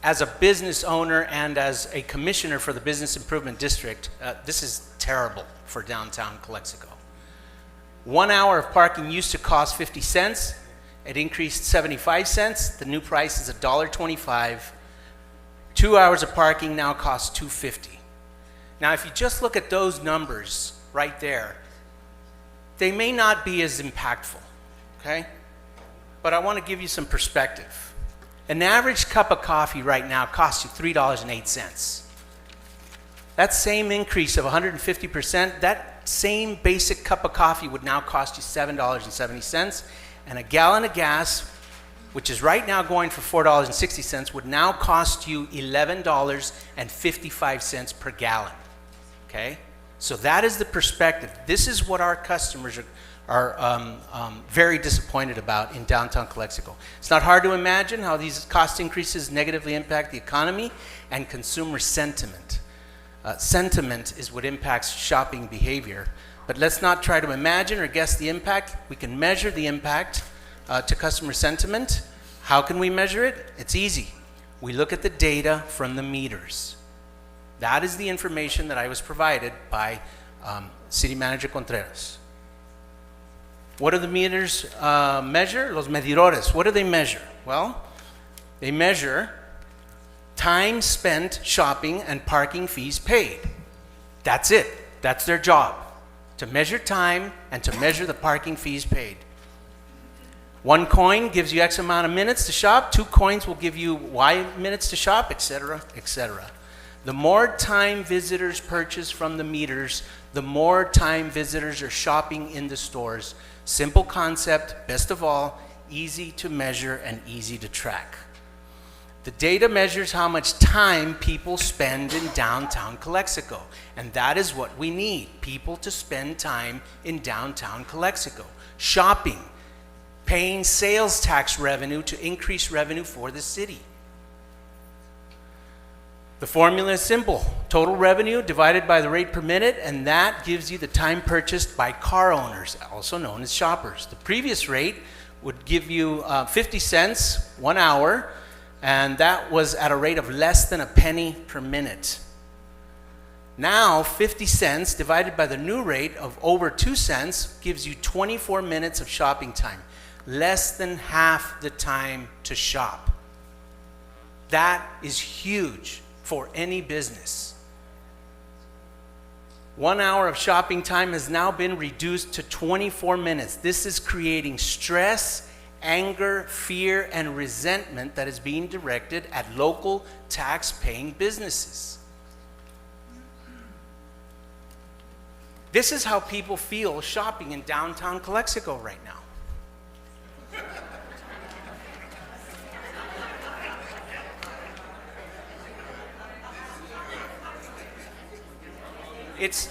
as a business owner and as a commissioner for the Business Improvement District, this is terrible for downtown Calexico. 1 hour of parking used to cost 50 cents. It increased 75 cents. The new price is $1.25. 2 hours of parking now costs $2.50. Now, if you just look at those numbers right there, they may not be as impactful, okay? But I want to give you some perspective. An average cup of coffee right now costs you $3.08. That same increase of 150%, that same basic cup of coffee would now cost you $7.70, and a gallon of gas, which is right now going for $4.60, would now cost you $11.55 per gallon, okay? So that is the perspective. This is what our customers are very disappointed about in downtown Calexico. It's not hard to imagine how these cost increases negatively impact the economy and consumer sentiment. Sentiment is what impacts shopping behavior. But let's not try to imagine or guess the impact. We can measure the impact to customer sentiment. How can we measure it? It's easy. We look at the data from the meters. That is the information that I was provided by City Manager Contreras. What do the meters measure? Los medidores. What do they measure? Well, they measure time spent shopping and parking fees paid. That's it. That's their job, to measure time and to measure the parking fees paid. 1 coin gives you X amount of minutes to shop. 2 coins will give you Y minutes to shop, etc., etc. The more time visitors purchase from the meters, the more time visitors are shopping in the stores. Simple concept, best of all, easy to measure and easy to track. The data measures how much time people spend in downtown Calexico, and that is what we need, people to spend time in downtown Calexico, shopping, paying sales tax revenue to increase revenue for the city. The formula is simple. Total revenue divided by the rate per minute, and that gives you the time purchased by car owners, also known as shoppers. The previous rate would give you 50 cents 1 hour, and that was at a rate of less than a penny per minute. Now, 50 cents divided by the new rate of over 2 cents gives you 24 minutes of shopping time, less than half the time to shop. That is huge for any business. 1 hour of shopping time has now been reduced to 24 minutes. This is creating stress, anger, fear, and resentment that is being directed at local tax-paying businesses. This is how people feel shopping in downtown Calexico right now. It's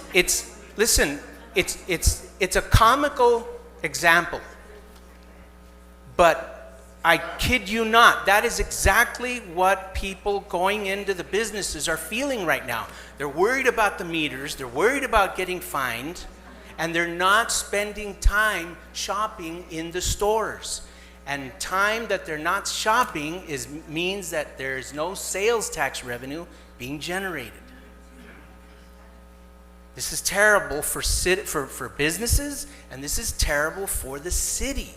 a comical example, but I kid you not, that is exactly what people going into the businesses are feeling right now. They're worried about the meters, they're worried about getting fined, and they're not spending time shopping in the stores. And time that they're not shopping means that there's no sales tax revenue being generated. This is terrible for businesses, and this is terrible for the city.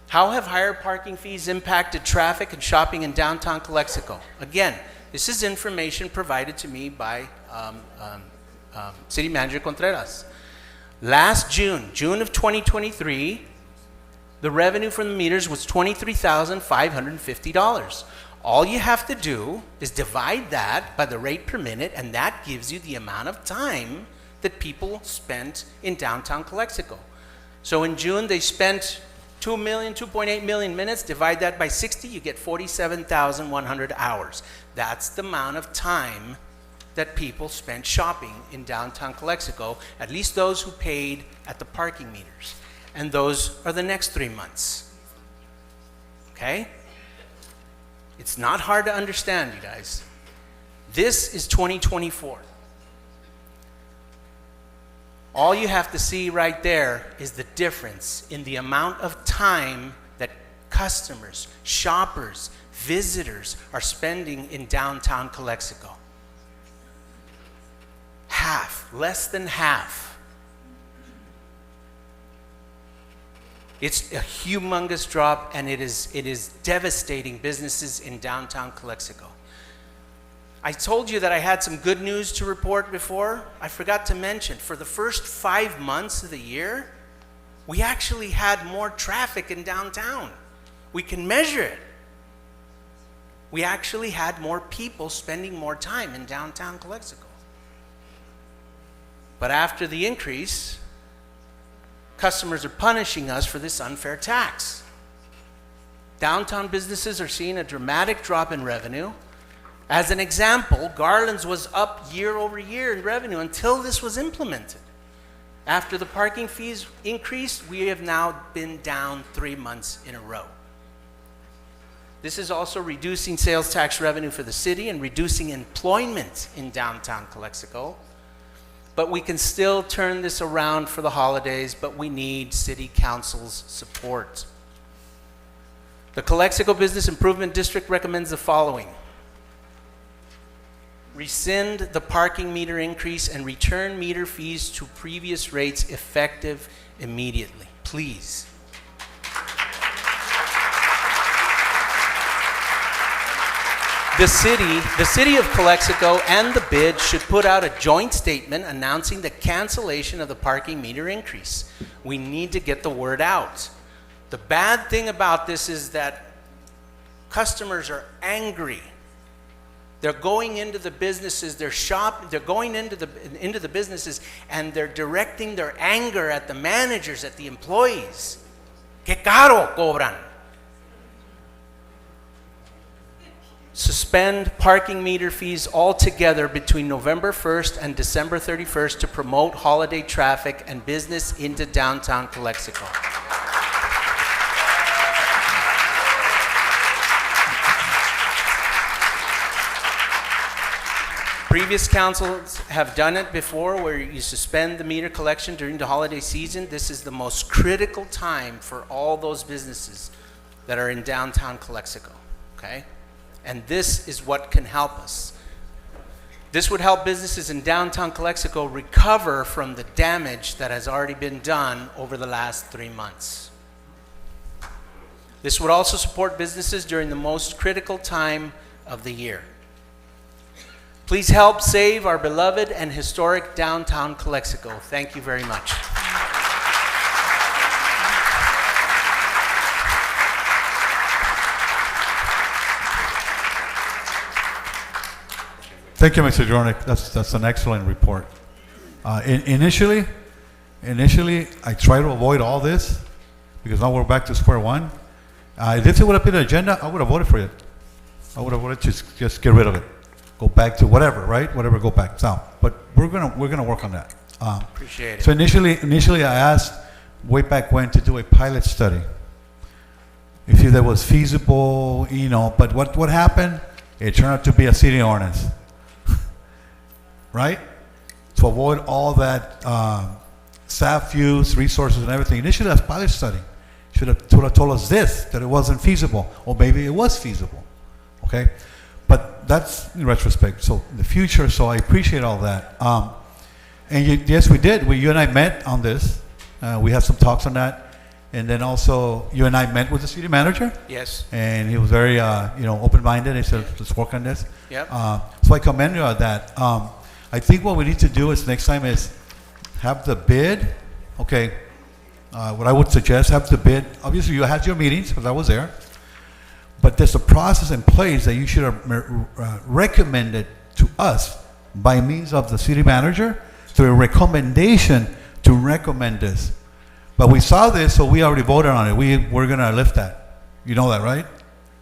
How have higher parking fees impacted traffic and shopping in downtown Calexico? Again, this is information provided to me by City Manager Contreras. Last June of 2023, the revenue from the meters was $23,550. All you have to do is divide that by the rate per minute, and that gives you the amount of time that people spent in downtown Calexico. So in June, they spent 2.8 million minutes. Divide that by 60, you get 47,100 hours. That's the amount of time that people spent shopping in downtown Calexico, at least those who paid at the parking meters. And those are the next 3 months. Okay? It's not hard to understand, you guys. This is 2024. All you have to see right there is the difference in the amount of time that customers, shoppers, visitors are spending in downtown Calexico? Half, less than half. It's a humongous drop, and it is devastating businesses in downtown Calexico. I told you that I had some good news to report before. I forgot to mention, for the first 5 months of the year, we actually had more traffic in downtown. We can measure it. We actually had more people spending more time in downtown Calexico. But after the increase, customers are punishing us for this unfair tax. Downtown businesses are seeing a dramatic drop in revenue. As an example, Garland's was up year over year in revenue until this was implemented. After the parking fees increased, we have now been down 3 months in a row. This is also reducing sales tax revenue for the city and reducing employment in downtown Calexico. But we can still turn this around for the holidays, but we need City Council's support. The Calexico Business Improvement District recommends the following. Rescind the parking meter increase and return meter fees to previous rates effective immediately. Please. The city of Calexico and the bid should put out a joint statement announcing the cancellation of the parking meter increase. We need to get the word out. The bad thing about this is that customers are angry. They're going into the businesses, they're going into the businesses, and they're directing their anger at the managers, at the employees. Que caro cobran. Suspend parking meter fees altogether between November 1st and December 31st to promote holiday traffic and business into downtown Calexico. Previous councils have done it before, where you suspend the meter collection during the holiday season. This is the most critical time for all those businesses that are in downtown Calexico, okay? And this is what can help us. This would help businesses in downtown Calexico recover from the damage that has already been done over the last 3 months. This would also support businesses during the most critical time of the year. Please help save our beloved and historic downtown Calexico. Thank you very much. Thank you, Mr. Jornik. That's an excellent report. Initially, I tried to avoid all this because now we're back to square one. If it would have been an agenda, I would have voted for it. I would have voted to just get rid of it. Go back to whatever, right? Whatever, go back. So, but we're gonna work on that. Appreciate it. So initially, I asked way back when to do a pilot study. If that was feasible, But what happened? It turned out to be a city ordinance, right? To avoid all that staff use, resources, and everything. Initially, that's pilot study. Should have told us this, that it wasn't feasible, or maybe it was feasible. Okay. But that's in retrospect, so in the future, so I appreciate all that. Yes, we did. You and I met on this. We had some talks on that. And then also, you and I met with the city manager. Yes. And he was very, open-minded. He said, let's work on this. Yep. So I commend you on that. I think what we need to do is next time is have the bid. Okay. What I would suggest, have the bid. Obviously, you had your meetings, because I was there. But there's a process in place that you should have recommended to us by means of the city manager through a recommendation to recommend this. But we saw this, so we already voted on it. We're going to lift that. You know that, right?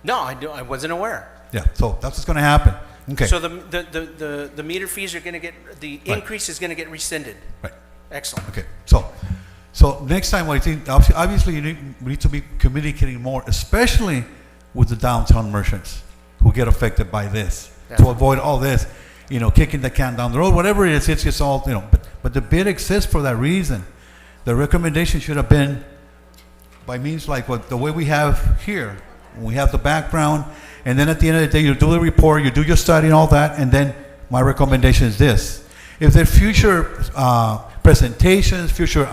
No, I wasn't aware. Yeah, so that's what's going to happen. Okay. So the meter fees are going to get, the increase is going to get rescinded. Right. Excellent. Okay, so next time, what I think, obviously we need to be communicating more, especially with the downtown merchants who get affected by this, to avoid all this, kicking the can down the road, whatever it is, it's just all, but the bid exists for that reason. The recommendation should have been by means like what the way we have here. We have the background, and then at the end of the day, you do the report, you do your study and all that, and then my recommendation is this. If there are future presentations, future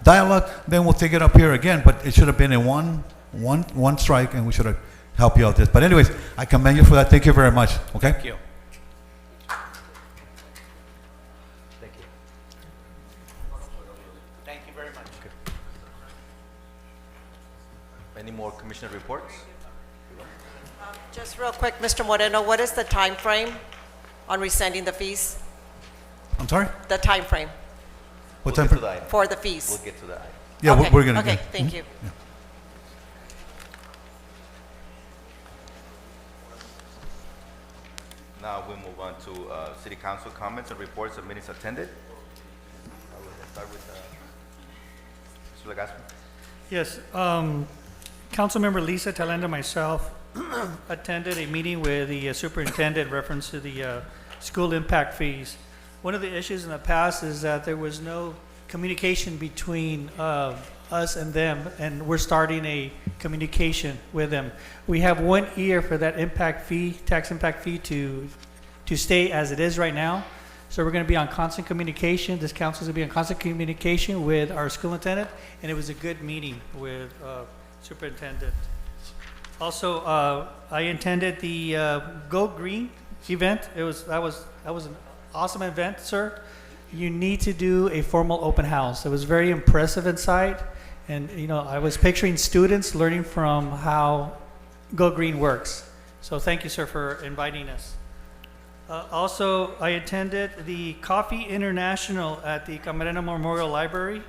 dialogue, then we'll take it up here again, but it should have been in one strike, and we should have helped you out this. But anyways, I commend you for that. Thank you very much, okay? Thank you. Thank you very much. Any more commissioner reports? Just real quick, Mr. Moreno, what is the time frame on rescinding the fees? I'm sorry? The time frame What We'll time? get to the item. for the fees? We'll get to the item. Yeah, Okay, we're gonna. Okay, yeah. thank you. Now we move on to city council comments and reports of meetings attended. I will start with Mr. Legaspi. Yes, Councilmember Lisa Talenda and myself attended a meeting with the superintendent reference to the school impact fees. One of the issues in the past is that there was no communication between us and them, and we're starting a communication with them. We have 1 year for that impact fee, tax impact fee to stay as it is right now. So we're going to be on constant communication. This council is going to be in constant communication with our school attendant, and it was a good meeting with superintendent. Also, I attended the Go Green event. That was an awesome event, sir. You need to do a formal open house. It was very impressive inside, and I was picturing students learning from how Go Green works. So thank you, sir, for inviting us. Also, I attended the Coffee International at the Camarena Memorial Library,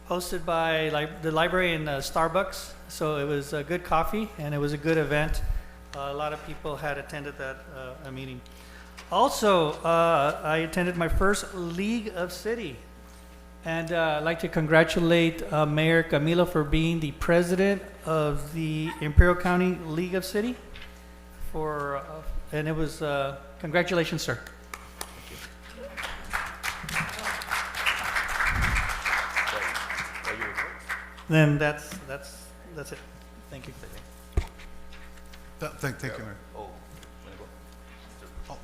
hosted by the library and Starbucks. So it was a good coffee, and it was a good event. A lot of people had attended that meeting. Also, I attended my first League of City, and I'd like to congratulate Mayor Camilo for being the president of the Imperial County League of City. And it was congratulations, sir. Then that's it. Thank you. Thank you, Mayor. Go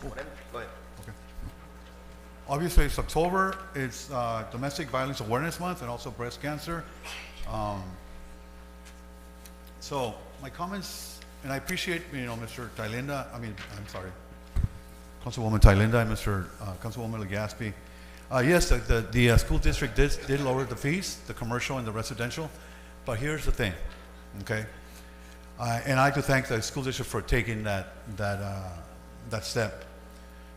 ahead. Okay. Obviously, it's October. It's Domestic Violence Awareness Month and also breast cancer. So my comments, and I appreciate, Mr. Talenda, Councilwoman Talenda and Mr. Councilwoman Legaspi. Yes, the school district did lower the fees, the commercial and the residential, but here's the thing, okay? And I like to thank the school district for taking that step.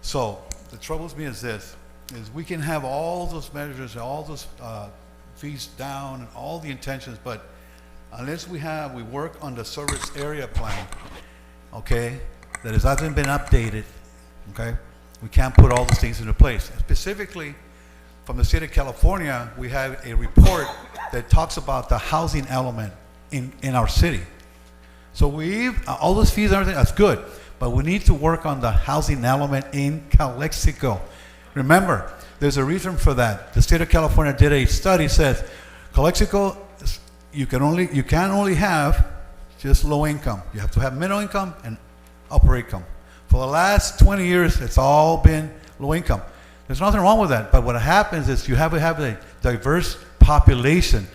So the troubles me is this, is we can have all those measures, all those fees down, and all the intentions, but unless we work on the service area plan, okay, that hasn't been updated, okay, we can't put all those things into place. Specifically, from the state of California, we have a report that talks about the housing element in our city. So all those fees and everything, that's good, but we need to work on the housing element in Calexico. Remember, there's a reason for that. The state of California did a study, says Calexico, you can only have just low income. You have to have middle income and upper income. For the last 20 years, it's all been low income. There's nothing wrong with that, but what happens is you have to have a diverse population.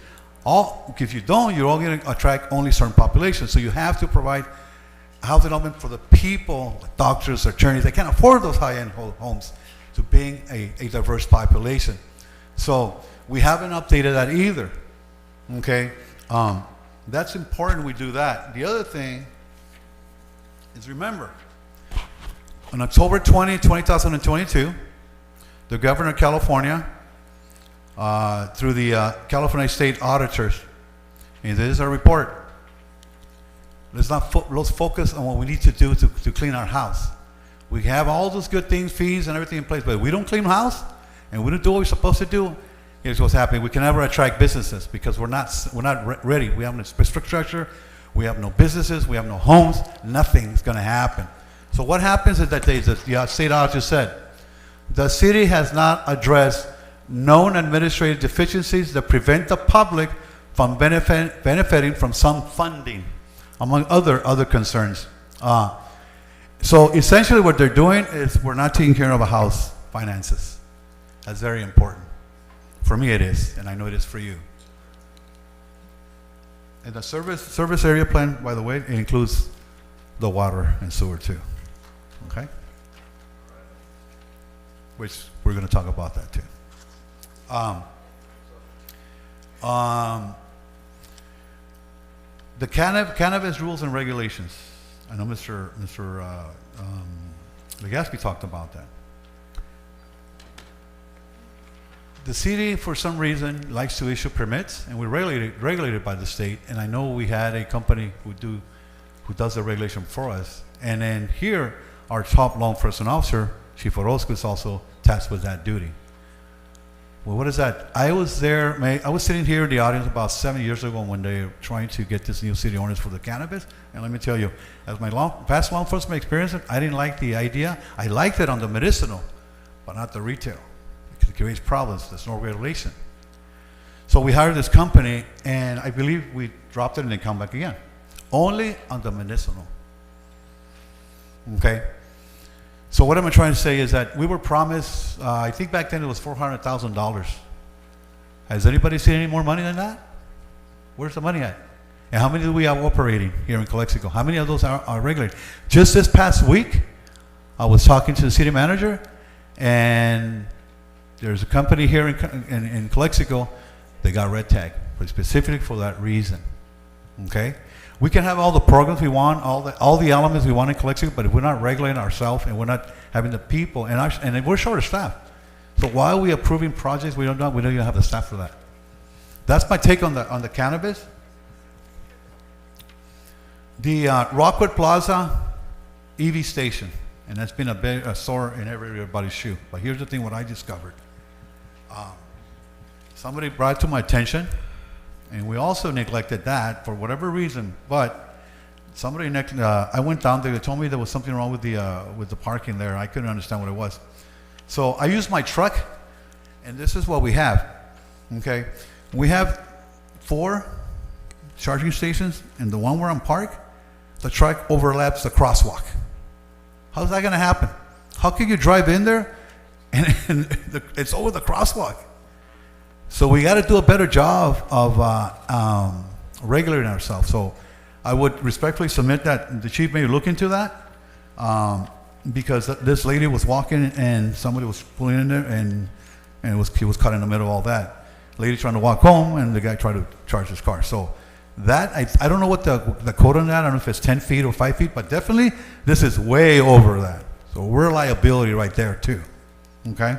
If you don't, you're only going to attract only certain populations. So you have to provide housing element for the people, doctors, attorneys, they can't afford those high-end homes, to being a diverse population. So we haven't updated that either, okay? That's important we do that. The other thing is, remember, on October 20, 2022, the governor of California, through the California State Auditors, and this is our report. Let's focus on what we need to do to clean our house. We have all those good things, fees and everything in place, but if we don't clean the house and we don't do what we're supposed to do, here's what's happening. We can never attract businesses because we're not ready. We have no infrastructure, we have no businesses, we have no homes, nothing's going to happen. So what happens is that the state auditor said, the city has not addressed known administrative deficiencies that prevent the public from benefiting from some funding, among other concerns. So essentially what they're doing is we're not taking care of a house finances. That's very important. For me it is, and I know it is for you. And the service area plan, by the way, it includes the water and sewer too. Okay? Which we're going to talk about that too. The cannabis rules and regulations. I know Mr. Legaspi talked about that. The city, for some reason, likes to issue permits, and we're regulated by the state. And I know we had a company who does the regulation for us. And then here, our top law enforcement officer, Chief Orozco, is also tasked with that duty. Well, what is that? I was sitting here in the audience about 7 years ago when they were trying to get this new city ordinance for the cannabis. And let me tell you, as my past law enforcement experience, I didn't like the idea. I liked it on the medicinal, but not the retail, because it creates problems. There's no regulation. So we hired this company, and I believe we dropped it and they come back again. Only on the medicinal. Okay? So what I'm trying to say is that we were promised, I think back then it was $400,000. Has anybody seen any more money than that? Where's the money at? And how many do we have operating here in Calexico? How many of those are regulated? Just this past week, I was talking to the city manager, and there's a company here in Calexico, they got red tag, specifically for that reason. Okay? We can have all the programs we want, all the elements we want in Calexico, but if we're not regulating ourselves and we're not having the people, and we're short of staff. So why are we approving projects we don't even have the staff for that? That's my take on the cannabis. The Rockwood Plaza EV station, and that's been a sore in everybody's shoe. But here's the thing, what I discovered. Somebody brought it to my attention, and we also neglected that for whatever reason. But somebody I went down there. They told me there was something wrong with the parking there. I couldn't understand what it was. So I used my truck, and this is what we have. Okay, we have 4 charging stations, and the one where I'm parked, the truck overlaps the crosswalk. How's that going to happen? How can you drive in there, and it's over the crosswalk? So we got to do a better job of regulating ourselves. So I would respectfully submit that the chief may look into that, because this lady was walking and somebody was pulling in there, and he was caught in the middle of all that. Lady trying to walk home, and the guy tried to charge his car. So that I don't know what the code on that. I don't know if it's 10 feet or 5 feet, but definitely this is way over that. So we're liability right there too. Okay.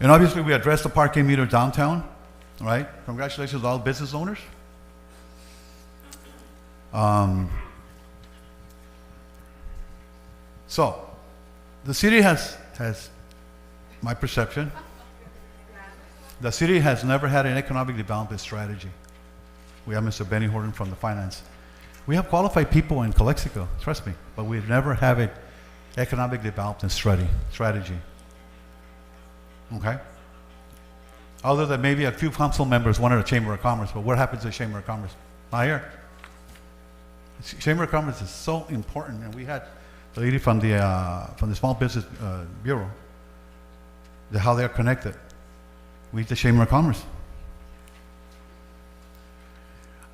And obviously we addressed the parking meter downtown, right? Congratulations to all business owners. So the city has my perception, the city has never had an economic development strategy. We have Mr. Benny Horton from the finance. We have qualified people in Calexico, trust me, but we've never had an economic development strategy. Okay? Other than maybe a few council members wanted a Chamber of Commerce, but what happens to the Chamber of Commerce? Not here. Chamber of Commerce is so important, and we had the lady from the Small Business Bureau, how they're connected. We need the Chamber of Commerce.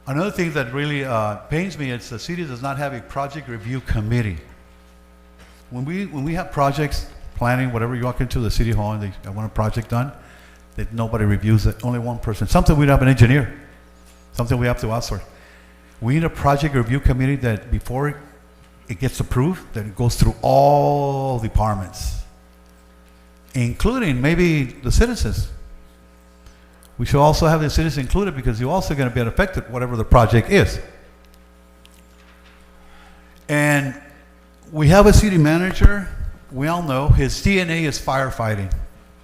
Another thing that really pains me is the city does not have a project review committee. When we have projects, planning, whatever, you walk into the city hall and they want a project done, that nobody reviews it, only one person. Something we don't have an engineer, something we have to outsource. We need a project review committee that before it gets approved, that it goes through all departments, including maybe the citizens. We should also have the citizens included, because you're also going to be affected whatever the project is. And we have a city manager. We all know his DNA is firefighting.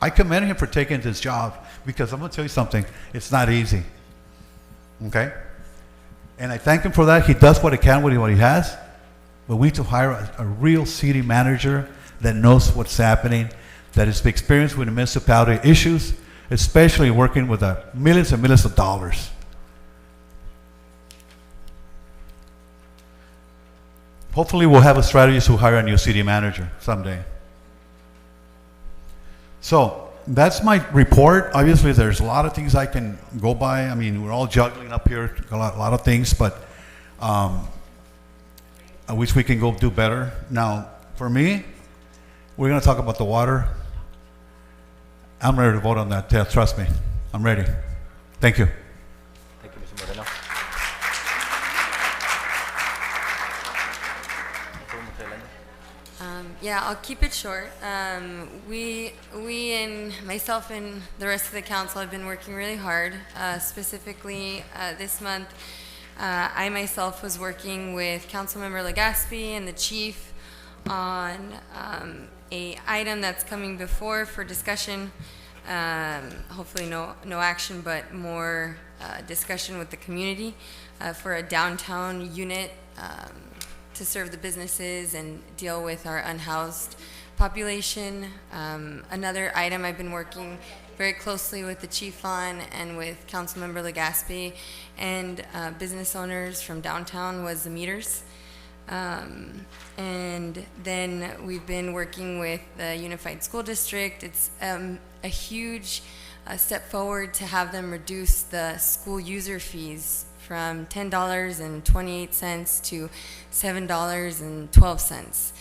I commend him for taking this job, because I'm going to tell you something, it's not easy. Okay? And I thank him for that. He does what he can with what he has, but we need to hire a real city manager that knows what's happening, that is experienced with municipality issues, especially working with millions and millions of dollars. Hopefully we'll have a strategy to hire a new city manager someday. So that's my report. Obviously there's a lot of things I can go by. I mean, we're all juggling up here, a lot of things, but I wish we can go do better. Now, for me, we're going to talk about the water. I'm ready to vote on that. Trust me, I'm ready. Thank you. Thank you, Mr. Moreno. Yeah, I'll keep it short. We and myself and the rest of the council have been working really hard. Specifically, this month, I myself was working with Councilmember Legaspi and the chief on a item that's coming before for discussion. Hopefully no action, but more discussion with the community for a downtown unit to serve the businesses and deal with our unhoused population. Another item I've been working very closely with the chief on and with Councilmember Legaspi and business owners from downtown was the meters. And then we've been working with the Unified School District. It's a huge step forward to have them reduce the school user fees from $10.28 to $7.12.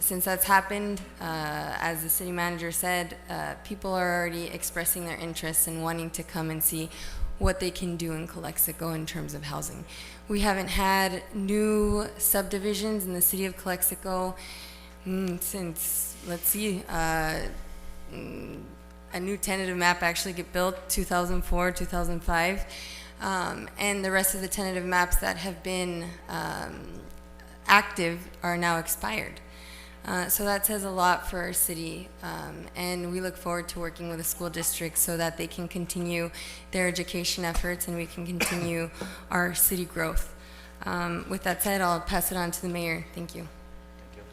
Since that's happened, as the city manager said, people are already expressing their interest in wanting to come and see what they can do in Calexico in terms of housing. We haven't had new subdivisions in the city of Calexico since, let's see, a new tentative map actually get built 2004, 2005. And the rest of the tentative maps that have been active are now expired. So that says a lot for our city, and we look forward to working with the school district so that they can continue their education efforts and we can continue our city growth. With that said, I'll pass it on to the mayor. Thank you. Thank you. Do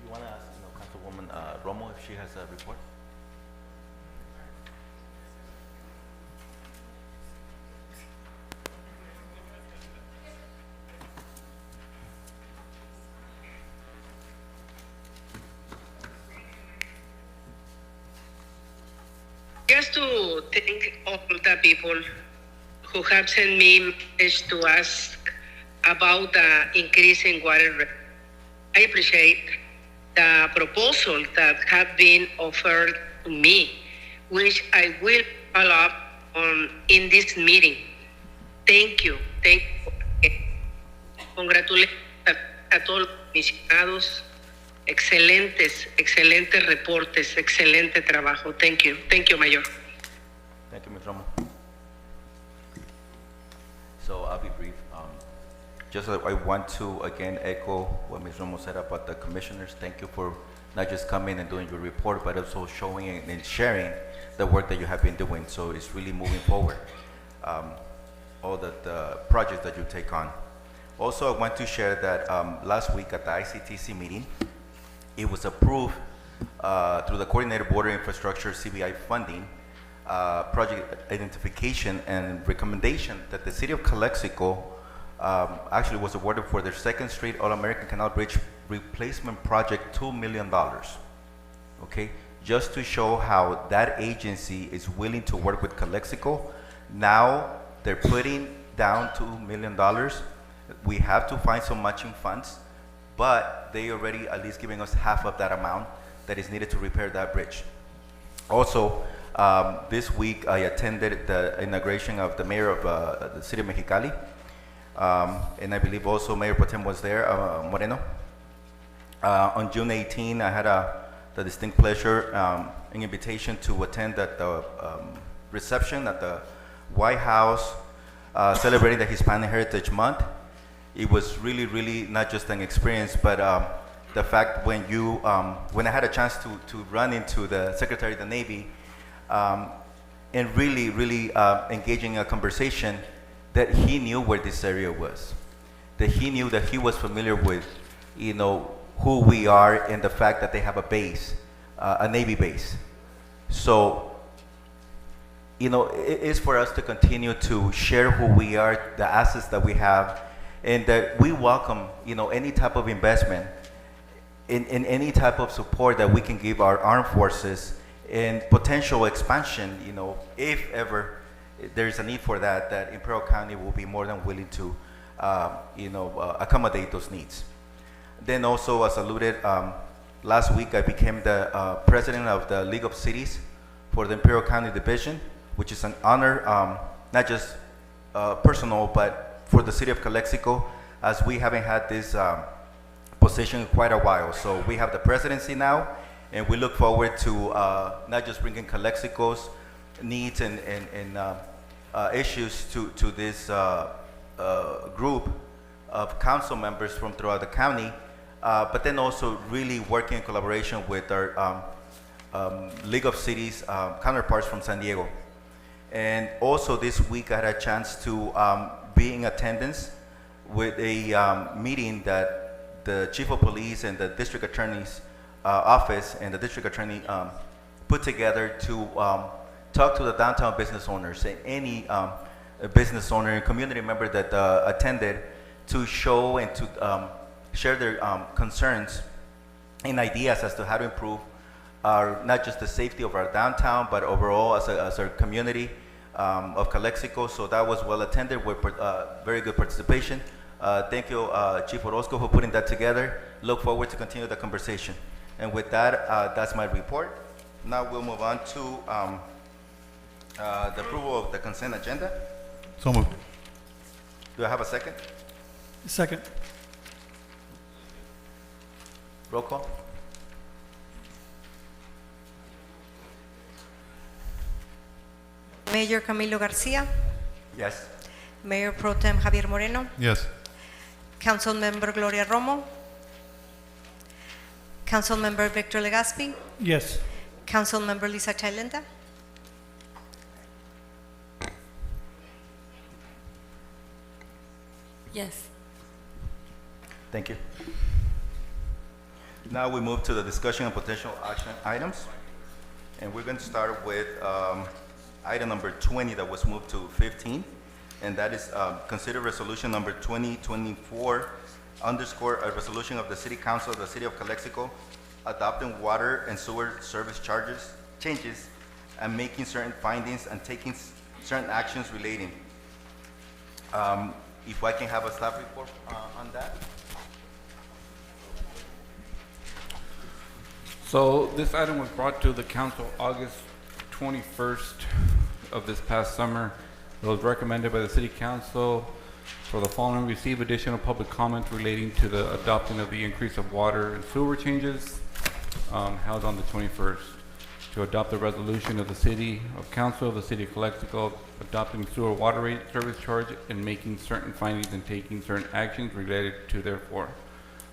you want to ask Councilwoman Romo if she has a report? Just to thank all the people who have sent me message to ask about the increase in water rate. I appreciate the proposal that have been offered to me, which I will follow up on in this meeting. Thank you. Thank you. Congratulations a todos los comisionados. Excelentes reportes, excelente trabajo. Thank you, Mayor. Thank you, Ms. Romo. So I'll be brief. Just I want to again echo what Ms. Romo said about the commissioners. Thank you for not just coming and doing your report, but also showing and sharing the work that you have been doing. So it's really moving forward. All the projects that you take on. Also, I want to share that last week at the ICTC meeting, it was approved through the Coordinated Border Infrastructure CBI funding, project identification and recommendation that the city of Calexico actually was awarded for their 2nd Street All-American Canal Bridge Replacement Project $2 million. Okay, just to show how that agency is willing to work with Calexico. Now they're putting down $2 million. We have to find some matching funds, but they already at least giving us half of that amount that is needed to repair that bridge. Also, this week I attended the inauguration of the mayor of the city of Mexicali, and I believe also Mayor Potem was there, Moreno. On June 18, I had the distinct pleasure, an invitation to attend at the reception at the White House, celebrating the Hispanic Heritage Month. It was really not just an experience, but the fact when I had a chance to run into the Secretary of the Navy and really engaging a conversation, that he knew where this area was, that he knew that he was familiar with, who we are and the fact that they have a base, a Navy base. So is for us to continue to share who we are, the assets that we have, and that we welcome, any type of investment in any type of support that we can give our armed forces and potential expansion, if ever there's a need for that, that Imperial County will be more than willing to, accommodate those needs. Then also, as alluded, last week I became the president of the League of Cities for the Imperial County Division, which is an honor, not just personal, but for the city of Calexico, as we haven't had this position in quite a while. So we have the presidency now, and we look forward to not just bringing Calexico's needs and issues to this group of council members from throughout the county, but then also really working in collaboration with our League of Cities counterparts from San Diego. And also this week I had a chance to be in attendance with a meeting that the Chief of Police and the District Attorney's Office and the District Attorney put together to talk to the downtown business owners and any business owner and community member that attended, to show and to share their concerns and ideas as to how to improve not just the safety of our downtown, but overall as our community of Calexico. So that was well attended with very good participation. Thank you, Chief Orozco, for putting that together. Look forward to continue the conversation. And with that, that's my report. Now we'll move on to the approval of the consent agenda. So moved. Do I have a second? Second. Roll call. Mayor Camilo Garcia, Yes. Mayor Pro Tem Javier Moreno, Yes. Council Member Gloria Romo, Council Member Victor Legaspi, Yes. Council Member Lisa Thailenda, Yes. Thank you. Now we move to the discussion of potential action items. And we're going to start with item number 20 that was moved to 15. And that is consider resolution number 2024 underscore a resolution of the City Council of the City of Calexico adopting water and sewer service changes and making certain findings and taking certain actions relating. If I can have a staff report on that. So this item was brought to the council August 21st of this past summer. It was recommended by the city council for the following: receive additional public comments relating to the adoption of the increase of water and sewer changes held on the 21st. To adopt the resolution of the city of council of the city of Calexico adopting sewer water rate service charge and making certain findings and taking certain actions related to therefore.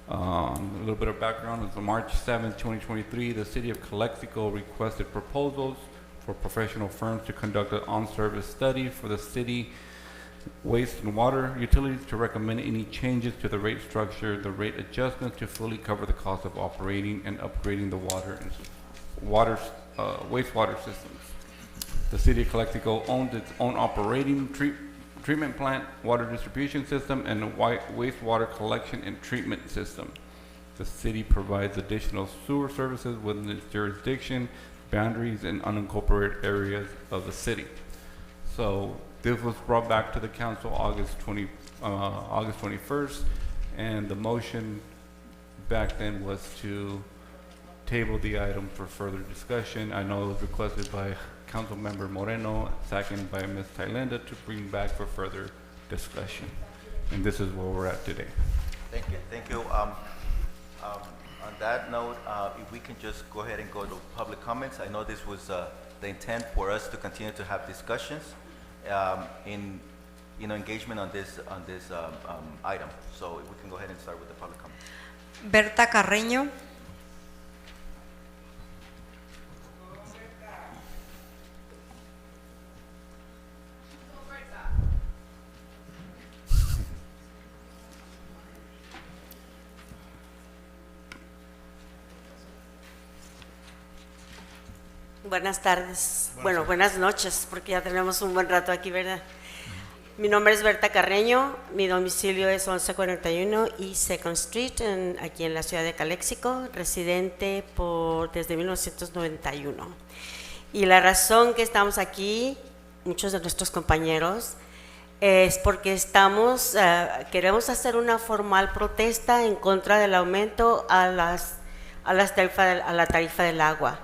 A little bit of background. On March 7, 2023, the city of Calexico requested proposals for professional firms to conduct an on-service study for the city waste and water utilities to recommend any changes to the rate structure, the rate adjustments to fully cover the cost of operating and upgrading the water and wastewater systems. The city of Calexico owns its own operating treatment plant, water distribution system, and a wastewater collection and treatment system. The city provides additional sewer services within its jurisdiction, boundaries, and unincorporated areas of the city. So this was brought back to the council August 21st, and the motion back then was to table the item for further discussion. I know it was requested by Council Member Moreno, second by Ms. Thailenda, to bring back for further discussion. And this is where we're at today. Thank you. Thank you. On that note, if we can just go ahead and go to public comments. I know this was the intent for us to continue to have discussions in engagement on this item. So if we can go ahead and start with the public comment. Berta Carreño, Buenas tardes. Bueno, buenas noches, porque ya tenemos un buen rato aquí, ¿verdad? Mi nombre es Berta Carreño, mi domicilio es 1141 y Second Street, aquí en la ciudad de Calexico, residente desde 1991. Y la razón que estamos aquí, muchos de nuestros compañeros, es porque queremos hacer una formal protesta en contra del aumento a la tarifa del agua,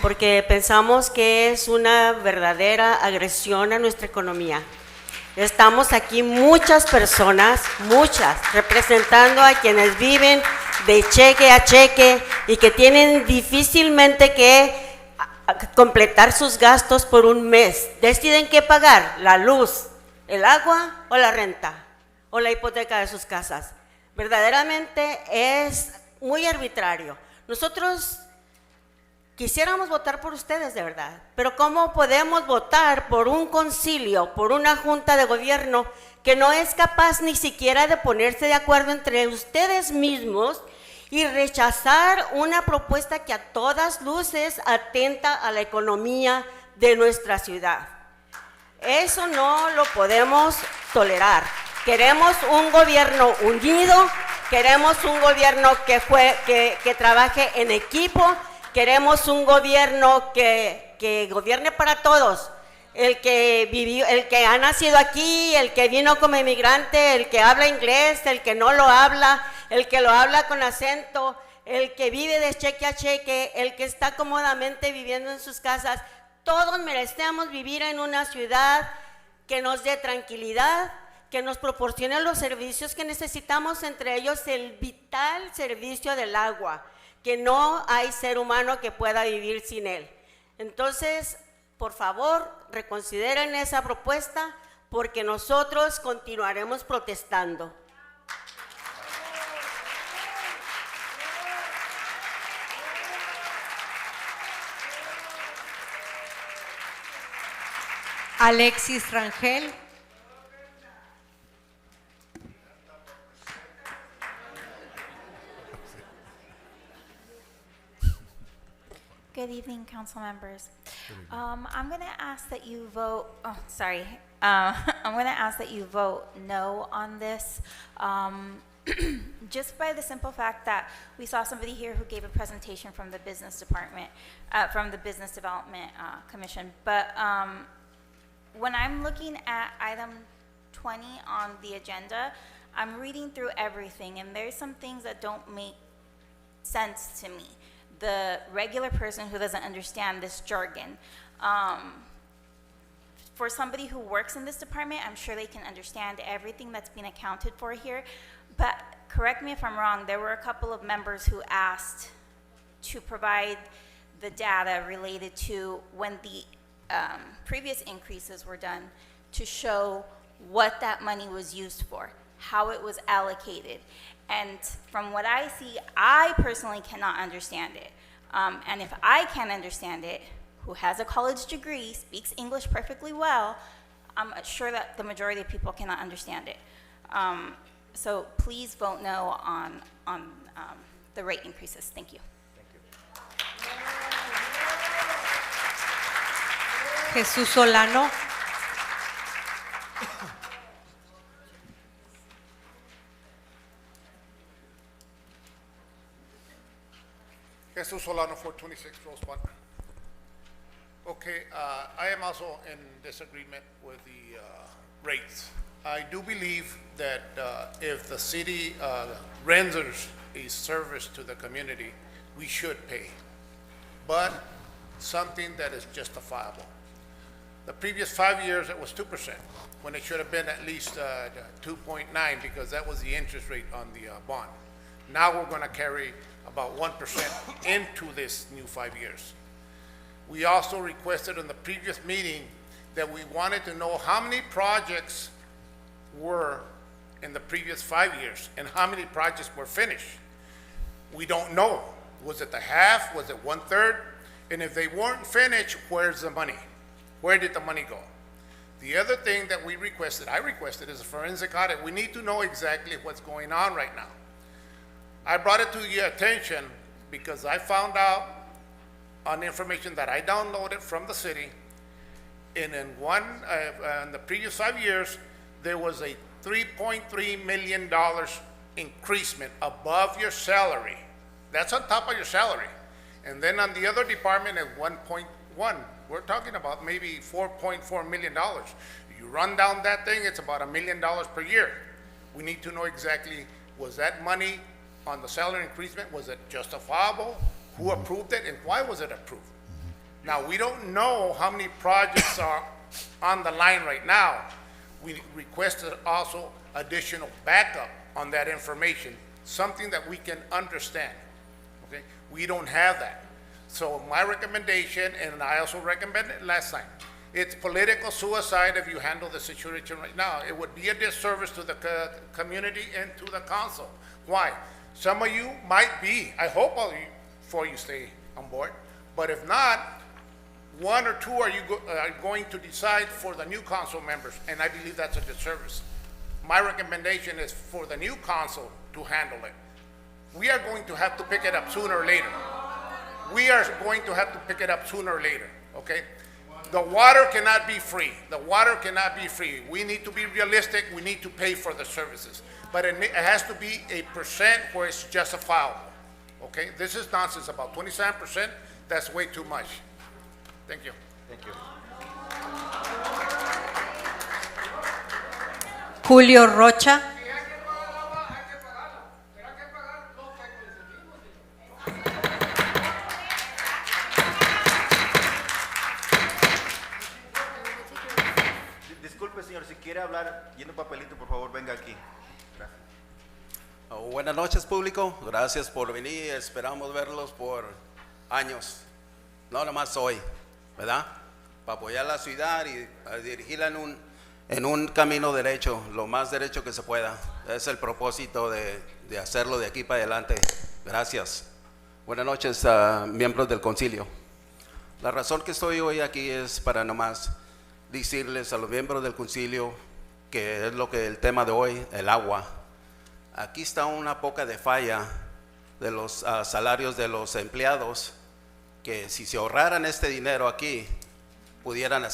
porque pensamos que es una verdadera agresión a nuestra economía. Estamos aquí muchas personas, representando a quienes viven de cheque a cheque y que tienen difícilmente que completar sus gastos por un mes. Deciden qué pagar, la luz, el agua o la renta o la hipoteca de sus casas. Verdaderamente es muy arbitrario. Nosotros quisiéramos votar por ustedes de verdad, pero ¿cómo podemos votar por un concilio, por una junta de gobierno que no es capaz ni siquiera de ponerse de acuerdo entre ustedes mismos y rechazar una propuesta que a todas luces atenta a la economía de nuestra ciudad? Eso no lo podemos tolerar. Queremos un gobierno unido, queremos un gobierno que trabaje en equipo, queremos un gobierno que gobierne para todos. El que ha nacido aquí, el que vino como inmigrante, el que habla inglés, el que no lo habla, el que lo habla con acento, el que vive de cheque a cheque, el que está cómodamente viviendo en sus casas. Todos merecemos vivir en una ciudad que nos dé tranquilidad, que nos proporcione los servicios que necesitamos, entre ellos el vital servicio del agua, que no hay ser humano que pueda vivir sin él. Entonces, por favor, reconsideren esa propuesta, porque nosotros continuaremos protestando. Alexis Rangel. Good evening, council members. I'm going to ask that you vote, I'm going to ask that you vote no on this, just by the simple fact that we saw somebody here who gave a presentation from the business department, from the Business Development Commission. But when I'm looking at item 20 on the agenda, I'm reading through everything, and there's some things that don't make sense to me. The regular person who doesn't understand this jargon. For somebody who works in this department, I'm sure they can understand everything that's being accounted for here. But correct me if I'm wrong, there were a couple of members who asked to provide the data related to when the previous increases were done, to show what that money was used for, how it was allocated. And from what I see, I personally cannot understand it. And if I can't understand it, who has a college degree, speaks English perfectly well, I'm sure that the majority of people cannot understand it. So please vote no on the rate increases. Thank you. Jesús Solano. Jesus Solano, 426 Rosebud. Okay, I am also in disagreement with the rates. I do believe that if the city renders a service to the community, we should pay, but something that is justifiable. The previous 5 years, it was 2%, when it should have been at least 2.9, because that was the interest rate on the bond. Now we're going to carry about 1% into this new 5 years. We also requested in the previous meeting that we wanted to know how many projects were in the previous 5 years and how many projects were finished. We don't know. Was it the half? Was it 1/3? And if they weren't finished, where's the money? Where did the money go? The other thing that I requested, is a forensic audit. We need to know exactly what's going on right now. I brought it to your attention because I found out on information that I downloaded from the city. And in in the previous 5 years, there was a $3.3 million increasement above your salary. That's on top of your salary. And then on the other department at 1.1, we're talking about maybe $4.4 million. You run down that thing, it's about $1 million per year. We need to know exactly, was that money on the salary increasement, was it justifiable? Who approved it and why was it approved? Now, we don't know how many projects are on the line right now. We requested also additional backup on that information, something that we can understand, okay? We don't have that. So my recommendation, and I also recommended it last time, it's political suicide if you handle the situation right now. It would be a disservice to the community and to the council. Why? Some of you might be, I hope all you, for you stay on board, but if not, one or two are going to decide for the new council members, and I believe that's a disservice. My recommendation is for the new council to handle it. We are going to have to pick it up sooner or later. We are going to have to pick it up sooner or later, okay? The water cannot be free. The water cannot be free. We need to be realistic. We need to pay for the services. But it has to be a percent where it's justifiable, okay? This is nonsense, about 27%. That's way too much. Thank you. Thank you. Julio Rocha. Disculpe, señor, si quiere hablar, llene un papelito, por favor, venga aquí. Gracias. Buenas noches, público. Gracias por venir. Esperamos verlos por años, no nomás hoy, ¿verdad? Para apoyar la ciudad y dirigirla en un camino derecho, lo más derecho que se pueda. Es el propósito de hacerlo de aquí para adelante. Gracias. Buenas noches, miembros del concilio. La razón que estoy hoy aquí es para nomás decirles a los miembros del concilio que es lo que el tema de hoy, el agua. Aquí está una poca de falla de los salarios de los empleados, que si se ahorraran este dinero aquí, pudieran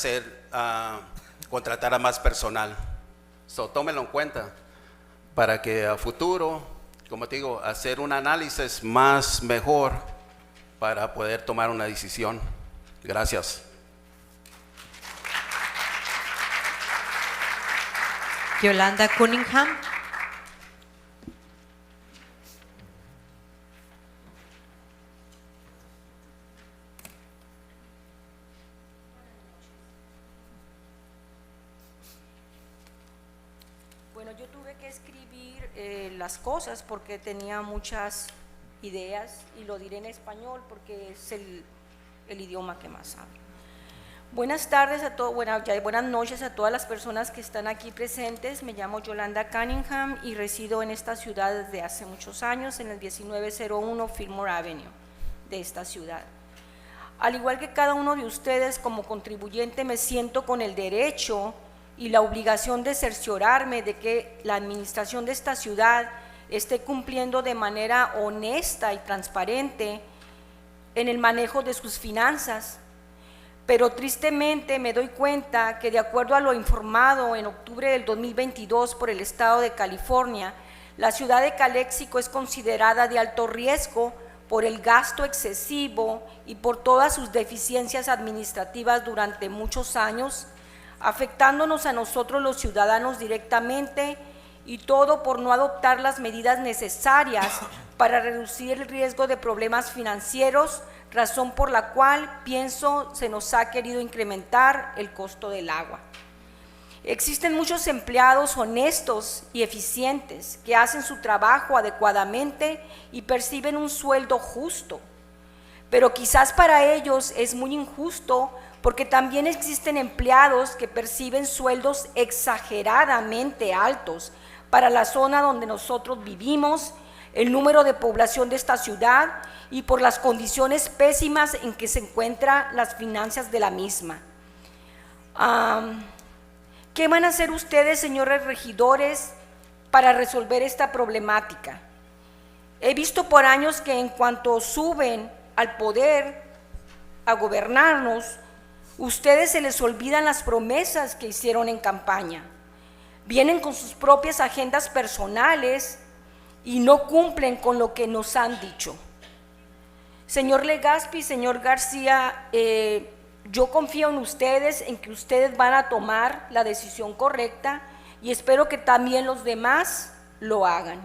contratar a más personal. So, tómenlo en cuenta para que a futuro, como te digo, hacer un análisis más mejor para poder tomar una decisión. Gracias. Yolanda Cunningham. Bueno, yo tuve que escribir las cosas porque tenía muchas ideas y lo diré en español porque es el idioma que más hablo. Buenas tardes a todos, buenas noches a todas las personas que están aquí presentes. Me llamo Yolanda Cunningham y resido en esta ciudad desde hace muchos años, en el 1901 Fillmore Avenue de esta ciudad. Al igual que cada uno de ustedes, como contribuyente me siento con el derecho y la obligación de cerciorarme de que la administración de esta ciudad esté cumpliendo de manera honesta y transparente en el manejo de sus finanzas. Pero tristemente me doy cuenta que de acuerdo a lo informado en octubre del 2022 por el Estado de California, la ciudad de Calexico es considerada de alto riesgo por el gasto excesivo y por todas sus deficiencias administrativas durante muchos años, afectándonos a nosotros los ciudadanos directamente, y todo por no adoptar las medidas necesarias para reducir el riesgo de problemas financieros, razón por la cual pienso se nos ha querido incrementar el costo del agua. Existen muchos empleados honestos y eficientes que hacen su trabajo adecuadamente y perciben un sueldo justo, pero quizás para ellos es muy injusto porque también existen empleados que perciben sueldos exageradamente altos para la zona donde nosotros vivimos, el número de población de esta ciudad y por las condiciones pésimas en que se encuentran las finanzas de la misma. ¿Qué van a hacer ustedes, señores regidores, para resolver esta problemática? He visto por años que en cuanto suben al poder, a gobernarnos, ustedes se les olvidan las promesas que hicieron en campaña. Vienen con sus propias agendas personales y no cumplen con lo que nos han dicho. Señor Legazpi, señor García, yo confío en ustedes, en que ustedes van a tomar la decisión correcta y espero que también los demás lo hagan.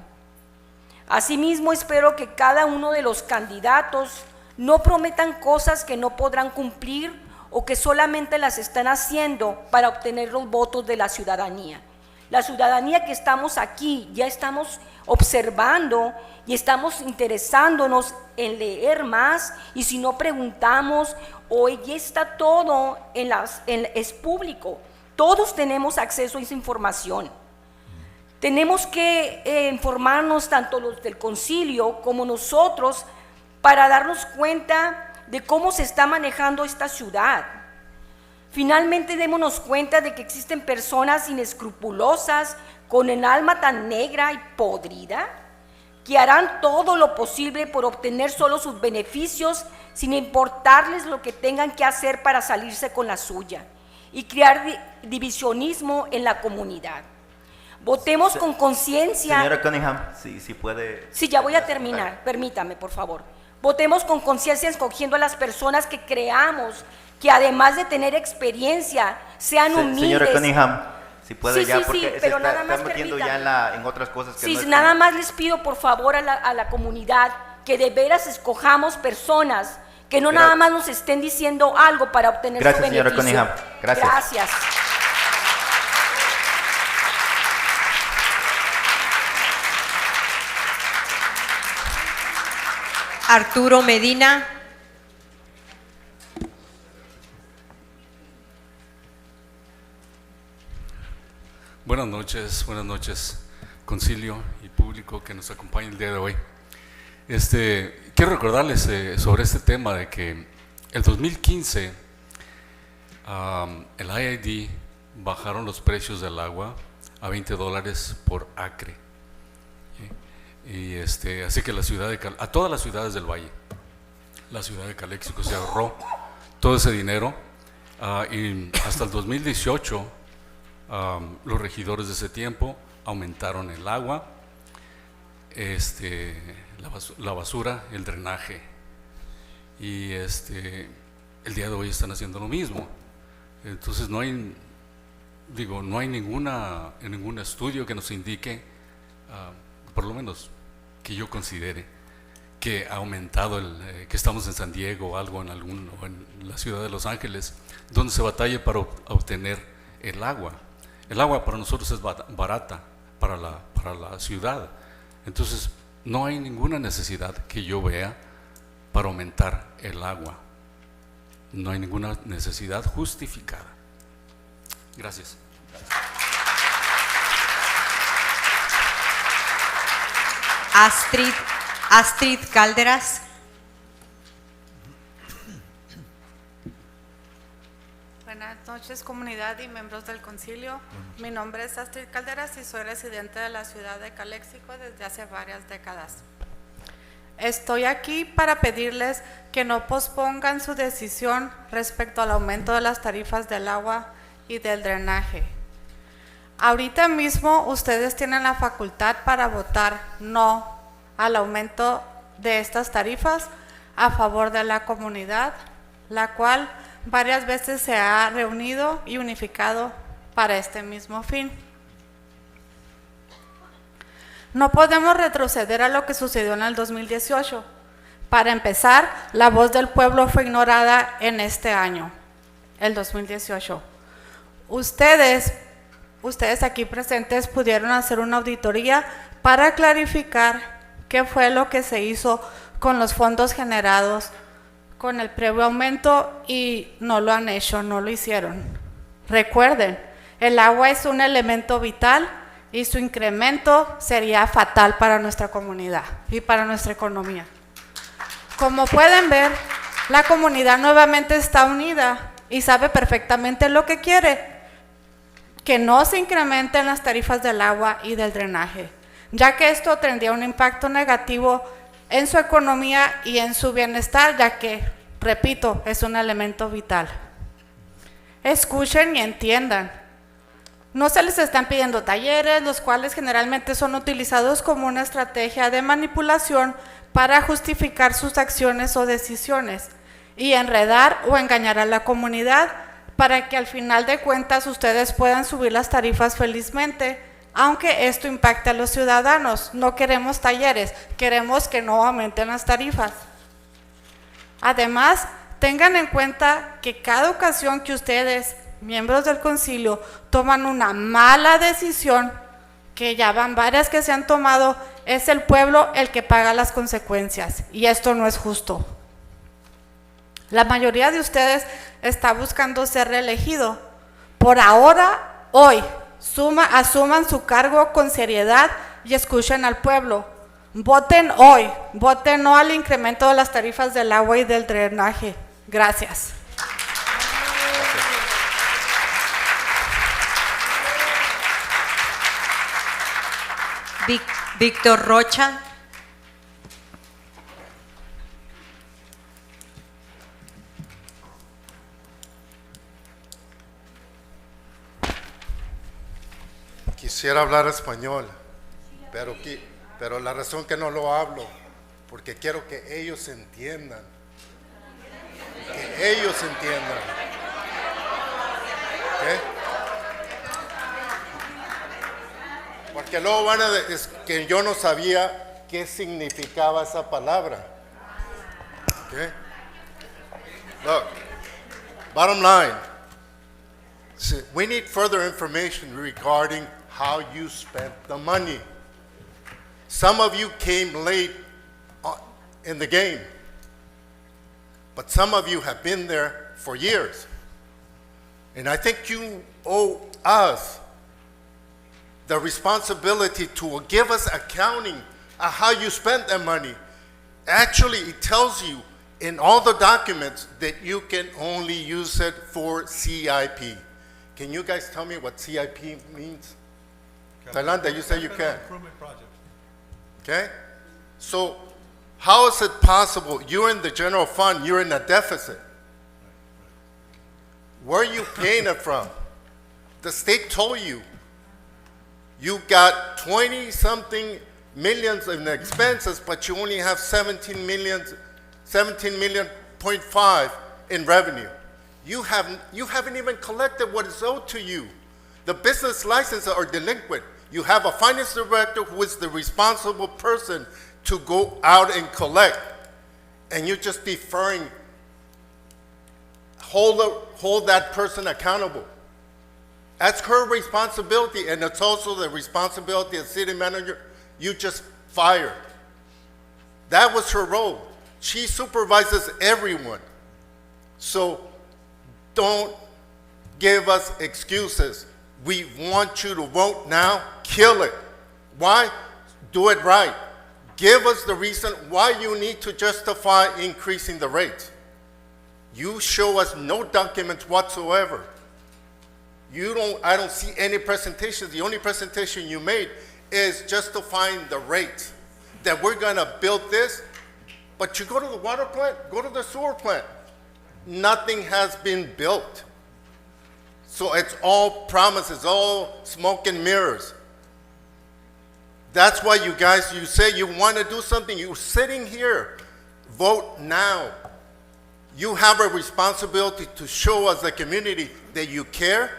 Asimismo, espero que cada uno de los candidatos no prometan cosas que no podrán cumplir o que solamente las están haciendo para obtener los votos de la ciudadanía. La ciudadanía que estamos aquí, ya estamos observando y estamos interesándonos en leer más, y si no preguntamos, hoy ya está todo es público, todos tenemos acceso a esa información. Tenemos que informarnos tanto los del concilio como nosotros para darnos cuenta de cómo se está manejando esta ciudad. Finalmente démonos cuenta de que existen personas inescrupulosas con el alma tan negra y podrida que harán todo lo posible por obtener solo sus beneficios sin importarles lo que tengan que hacer para salirse con la suya y crear divisionismo en la comunidad. Votemos con conciencia. Señora Cunningham, si puede. Sí, ya voy a terminar, permítame, por favor. Votemos con conciencia escogiendo a las personas que creamos que además de tener experiencia, sean humildes. Señora Cunningham, si puede Sí, ya, sí, porque sí, se pero está, nada más metiendo permítame. ya en otras cosas que Sí, no es nada más les pido por favor a la comunidad que de veras escojamos personas que no nada más nos estén diciendo algo para obtener Gracias, su beneficio. señora Cunningham. Gracias. Gracias. Arturo Medina. Buenas noches, concilio y público que nos acompaña el día de hoy. Quiero recordarles sobre este tema de que el 2015 el IID bajaron los precios del agua a $20 por acre. Y así que a todas las ciudades del valle, la ciudad de Calexico se ahorró todo ese dinero, y hasta el 2018 los regidores de ese tiempo aumentaron el agua, la basura, el drenaje, y el día de hoy están haciendo lo mismo. Entonces no hay ningún estudio que nos indique, por lo menos que yo considere, que ha aumentado que estamos en San Diego o algo o en la ciudad de Los Ángeles, donde se batalla para obtener el agua. El agua para nosotros es barata para la ciudad. Entonces no hay ninguna necesidad que yo vea para aumentar el agua. No hay ninguna necesidad justificada. Gracias. Astrid Calderas. Buenas noches, comunidad y miembros del concilio. Mi nombre es Astrid Calderas y soy residente de la ciudad de Calexico desde hace varias décadas. Estoy aquí para pedirles que no pospongan su decisión respecto al aumento de las tarifas del agua y del drenaje. Ahorita mismo ustedes tienen la facultad para votar no al aumento de estas tarifas a favor de la comunidad, la cual varias veces se ha reunido y unificado para este mismo fin. No podemos retroceder a lo que sucedió en el 2018. Para empezar, la voz del pueblo fue ignorada en este año, el 2018. Ustedes aquí presentes pudieron hacer una auditoría para clarificar qué fue lo que se hizo con los fondos generados con el previo aumento y no lo han hecho, no lo hicieron. Recuerden, el agua es un elemento vital y su incremento sería fatal para nuestra comunidad y para nuestra economía. Como pueden ver, la comunidad nuevamente está unida y sabe perfectamente lo que quiere, que no se incrementen las tarifas del agua y del drenaje, ya que esto tendría un impacto negativo en su economía y en su bienestar, ya que Repito, es un elemento vital. Escuchen y entiendan. No se les están pidiendo talleres, los cuales generalmente son utilizados como una estrategia de manipulación para justificar sus acciones o decisiones y enredar o engañar a la comunidad para que al final de cuentas ustedes puedan subir las tarifas felizmente, aunque esto impacte a los ciudadanos. No queremos talleres, queremos que no aumenten las tarifas. Además, tengan en cuenta que cada ocasión que ustedes, miembros del concilio, toman una mala decisión, que ya van varias que se han tomado, es el pueblo el que paga las consecuencias, y esto no es justo. La mayoría de ustedes está buscando ser reelegido. Por ahora, hoy, asuman su cargo con seriedad y escuchen al pueblo. Voten hoy, voten no al incremento de las tarifas del agua y del drenaje. Gracias. Víctor Rocha. Quisiera hablar español, pero la razón que no lo hablo, porque quiero que ellos entiendan. Que ellos entiendan. ¿Okay? Porque luego van a decir que yo no sabía qué significaba esa palabra. Okay? Look, bottom line, we need further information regarding how you spent the money. Some of you came late in the game, but some of you have been there for years. And I think you owe us the responsibility to give us accounting of how you spent that money. Actually, it tells you in all the documents that you can only use it for CIP. Can you guys tell me what CIP means? Talanda, you say you can. Improvement project. Okay? So, how is it possible you're in the general fund, you're in a deficit? Where are you paying it from? The state told you. You got 20-something millions in expenses, but you only have 17 million, 17.5 in revenue. You haven't even collected what is owed to you. The business licenses are delinquent. You have a finance director who is the responsible person to go out and collect, and you're just deferring. Hold that person accountable. That's her responsibility, and it's also the responsibility of the city manager you just fired. That was her role. She supervises everyone. So don't give us excuses. We want you to vote now, kill it. Why? Do it right. Give us the reason why you need to justify increasing the rates. You show us no documents whatsoever. I don't see any presentations. The only presentation you made is justifying the rates, that we're gonna build this, but you go to the water plant, go to the sewer plant. Nothing has been built. So it's all promises, all smoke and mirrors. That's why you guys, you say you want to do something, you're sitting here. Vote now. You have a responsibility to show us, the community, that you care.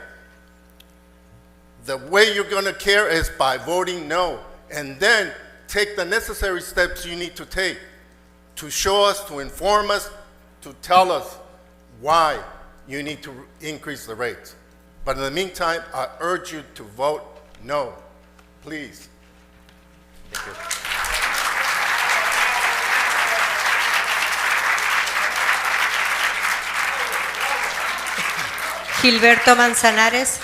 The way you're going to care is by voting no. And then take the necessary steps you need to take to show us, to inform us, to tell us why you need to increase the rates. But in the meantime, I urge you to vote no, please. Thank you. Gilberto Manzanares.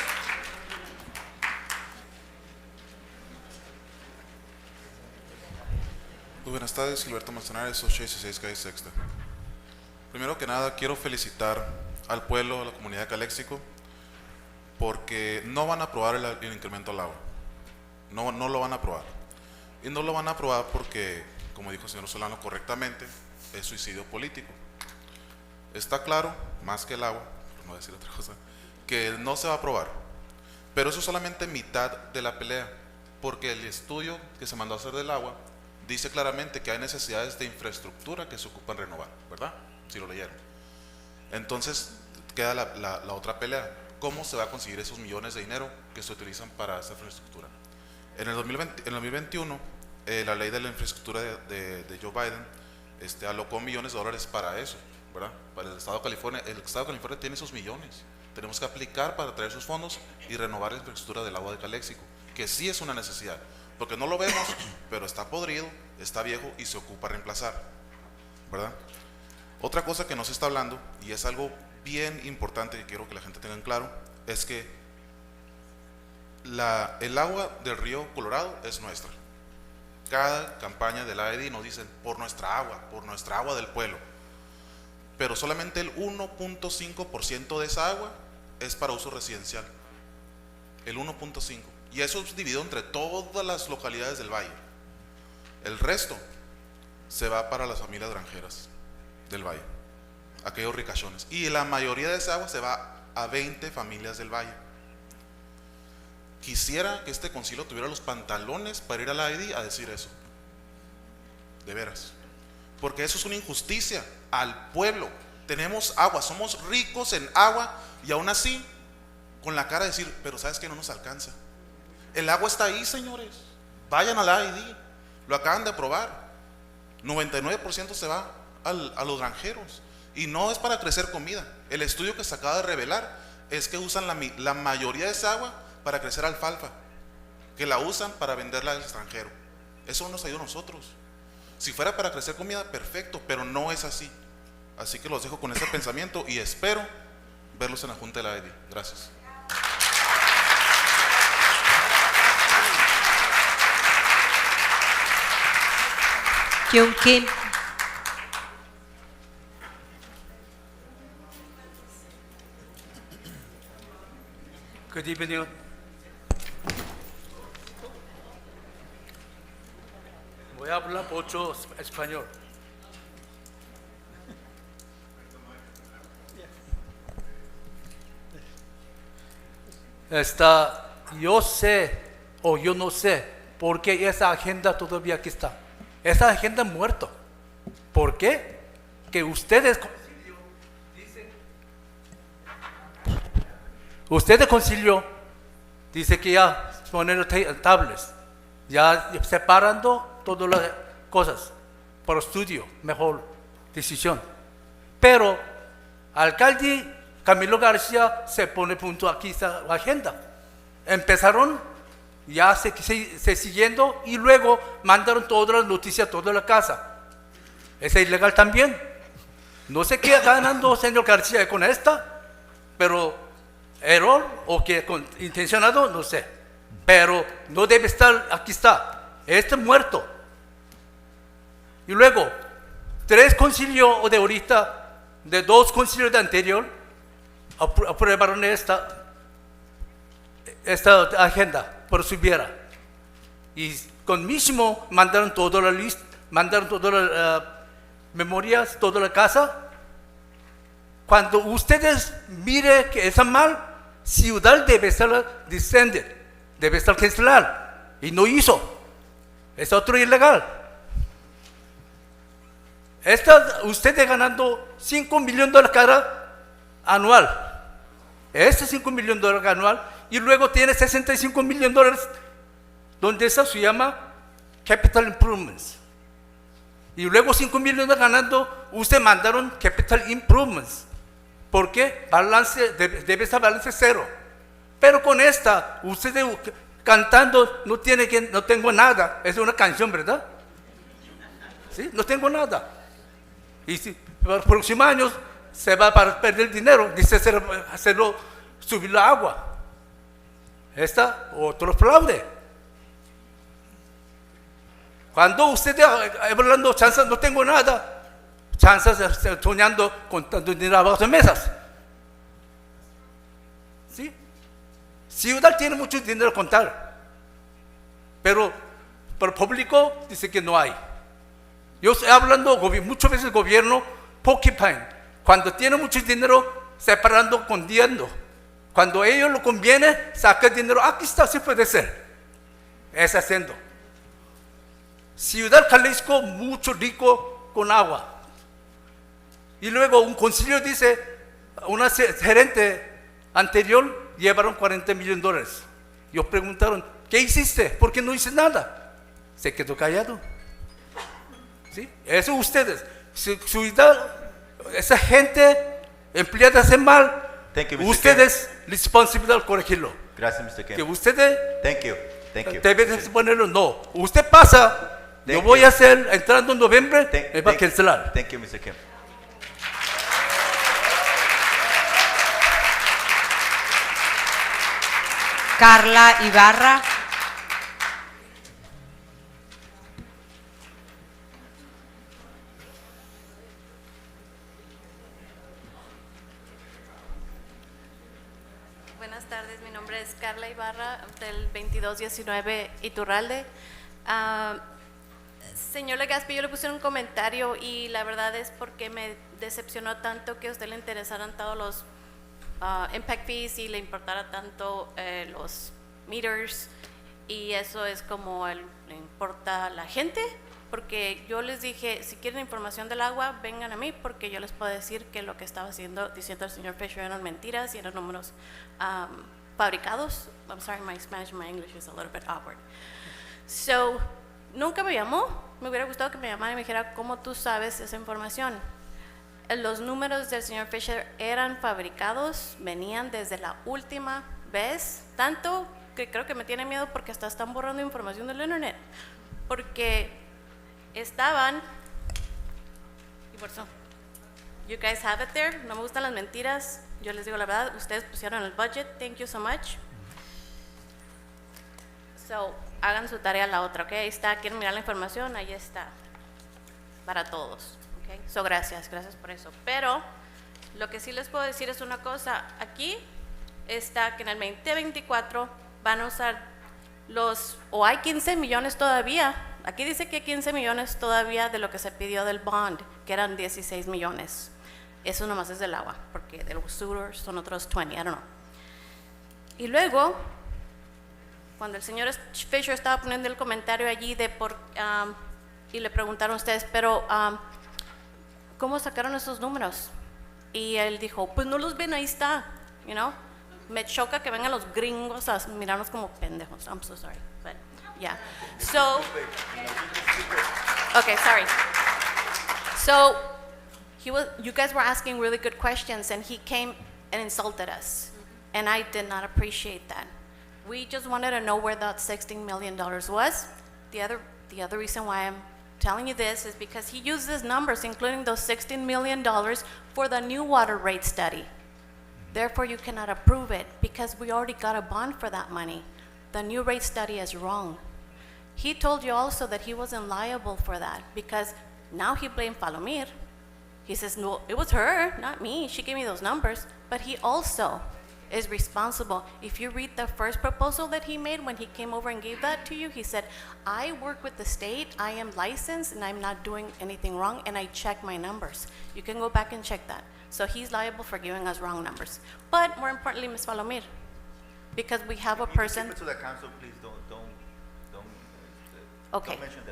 Muy buenas tardes, Gilberto Manzanares, 816 Calle Sexta. Primero que nada, quiero felicitar al pueblo, a la comunidad de Calexico, porque no van a aprobar el incremento al agua. No lo van a aprobar. Y no lo van a aprobar porque, como dijo el señor Solano correctamente, es suicidio político. Está claro, más que el agua, por no decir otra cosa, que no se va a aprobar. Pero eso es solamente mitad de la pelea, porque el estudio que se mandó a hacer del agua dice claramente que hay necesidades de infraestructura que se ocupan renovar, ¿verdad? Si lo leyeron. Entonces queda la otra pelea. ¿Cómo se va a conseguir esos millones de dinero que se utilizan para esa infraestructura? En el 2021, la ley de la infraestructura de Joe Biden alocó millones de dólares para eso, ¿verdad? Para el Estado de California. El Estado de California tiene esos millones. Tenemos que aplicar para traer esos fondos y renovar la infraestructura del agua de Calexico, que sí es una necesidad, porque no lo vemos, pero está podrido, está viejo y se ocupa reemplazar, ¿verdad? Otra cosa que no se está hablando, y es algo bien importante que quiero que la gente tenga en claro, es que el agua del río Colorado es nuestra. Cada campaña del AED nos dicen por nuestra agua del pueblo, pero solamente el 1.5% de esa agua es para uso residencial, el 1.5%, y eso es dividido entre todas las localidades del valle. El resto se va para las familias granjeras del valle, aquellos ricachones, y la mayoría de esa agua se va a 20 familias del valle. Quisiera que este concilio tuviera los pantalones para ir a la ID a decir eso, de veras, porque eso es una injusticia al pueblo. Tenemos agua, somos ricos en agua, y aún así con la cara de decir, pero sabes que no nos alcanza. El agua está ahí, señores, vayan a la ID, lo acaban de aprobar. 99% se va a los granjeros, y no es para crecer comida. El estudio que se acaba de revelar es que usan la mayoría de esa agua para crecer alfalfa, que la usan para venderla al extranjero. Eso no nos ayuda a nosotros. Si fuera para crecer comida, perfecto, pero no es así. Así que los dejo con ese pensamiento y espero verlos en la Junta de la AED. Gracias. Jung Kim. Good evening. Voy a hablar mucho español. Yo sé o yo no sé por qué esa agenda todavía aquí está. Esa agenda muerta. ¿Por qué? Que ustedes concilió, dice que ya poner tablets, ya separando todas las cosas para estudio, mejor decisión. Pero alcalde Camilo García se pone punto aquí está la agenda. Empezaron ya se siguiendo y luego mandaron todas las noticias a toda la casa. Es ilegal también. No sé qué ganando señor García con esta, pero error o que intencionado, no sé. Pero no debe estar, aquí está. Este muerto. Y luego, 3 concilios de ahorita, de 2 concilios de anterior, aprobaron esta agenda por subiera. Y con mismo mandaron toda la lista, mandaron todas las memorias, toda la casa. Cuando ustedes miren que está mal, ciudad debe estar descended, debe estar cancelar, y no hizo. Es otro ilegal. Ustedes ganando $5 millones cada anual. Este $5 millones anual, y luego tiene $65 millones, donde eso se llama Capital Improvements. Y luego $5 millones ganando, ustedes mandaron Capital Improvements. ¿Por qué? Balance, debe estar balance 0. Pero con esta, ustedes cantando, no tengo nada. Es una canción, ¿verdad? ¿Sí? No tengo nada. Y si para los próximos años se va a perder dinero, dice hacerlo subir la agua. Otro fraude. Cuando ustedes hablando chances, no tengo nada, chances soñando contando dinero abajo de mesas. ¿Sí? Ciudad tiene mucho dinero a contar, pero para el público dice que no hay. Yo estoy hablando muchas veces el gobierno, Porcupine, Cuando tiene mucho dinero, separando, escondiendo. Cuando a ellos lo conviene, saca el dinero. Aquí está, sí puede ser. Es haciendo. Ciudad Calexico, mucho rico con agua. Y luego un concilio dice, una gerente anterior llevaron $40 millones. Ellos preguntaron, ¿qué hiciste? ¿Por qué no hice nada? Se quedó callado. ¿Sí? Eso ustedes. Ciudad, esa gente empleada hace mal. Thank you, Mr. Ustedes responsabilidad corregirlo. Gracias, Mr. Kim. Que ustedes Thank you. Thank you. deben ponerlo. No, usted pasa. Yo voy a hacer entrando en noviembre. Me va a cancelar. Thank you, Mr. Kim. Carla Ibarra. Buenas tardes, mi nombre es Carla Ibarra del 2219 Iturralde. Señor Legaspi, yo le puse un comentario y la verdad es porque me decepcionó tanto que a usted le interesaran todos los impact fees y le importara tanto los meters, y eso es como le importa a la gente, porque yo les dije, si quieren información del agua, vengan a mí, porque yo les puedo decir que lo que estaba diciendo el señor Fisher eran mentiras y eran números fabricados. I'm sorry, my Spanish and my English is a little bit awkward. So, nunca me llamó. Me hubiera gustado que me llamara y me dijera, ¿cómo tú sabes esa información? Los números del señor Fisher eran fabricados, venían desde la última vez, tanto que creo que me tiene miedo porque hasta están borrando información del internet, porque estaban, y por eso, you guys have it there, no me gustan las mentiras, yo les digo la verdad, ustedes pusieron el budget, thank you so much. So, hagan su tarea la otra, ¿ok? Ahí está, quieren mirar la información, ahí está, para todos. Okay. So, gracias por eso. Pero lo que sí les puedo decir es una cosa. Aquí está que en el 2024 van a usar o hay 15 millones todavía. Aquí dice que hay 15 millones todavía de lo que se pidió del bond, que eran 16 millones. Eso nomás es del agua, porque de los sewers son otros 20, I don't know. Y luego, cuando el señor Fisher estaba poniendo el comentario allí y le preguntaron a ustedes, pero ¿cómo sacaron esos números? Y él dijo, pues no los ven, ahí está, you know. Me choca que vengan los gringos a mirarnos como pendejos. I'm so sorry, but yeah. So, okay, sorry. So, you guys were asking really good questions, and he came and insulted us, and I did not appreciate that. We just wanted to know where that $16 million was. The other reason why I'm telling you this is because he used these numbers, including those $16 million for the new water rate study. Therefore, you cannot approve it because we already got a bond for that money. The new rate study is wrong. He told you also that he wasn't liable for that because now he blamed Palomir. He says, no, it was her, not me. She gave me those numbers. But he also is responsible. If you read the first proposal that he made when he came over and gave that to you, he said, I work with the state, I am licensed, and I'm not doing anything wrong, and I check my numbers. You can go back and check that. So he's liable for giving us wrong numbers. But more importantly, Ms. Palomir, because we have a person. Keep it to the council, please. Okay. Don't mention the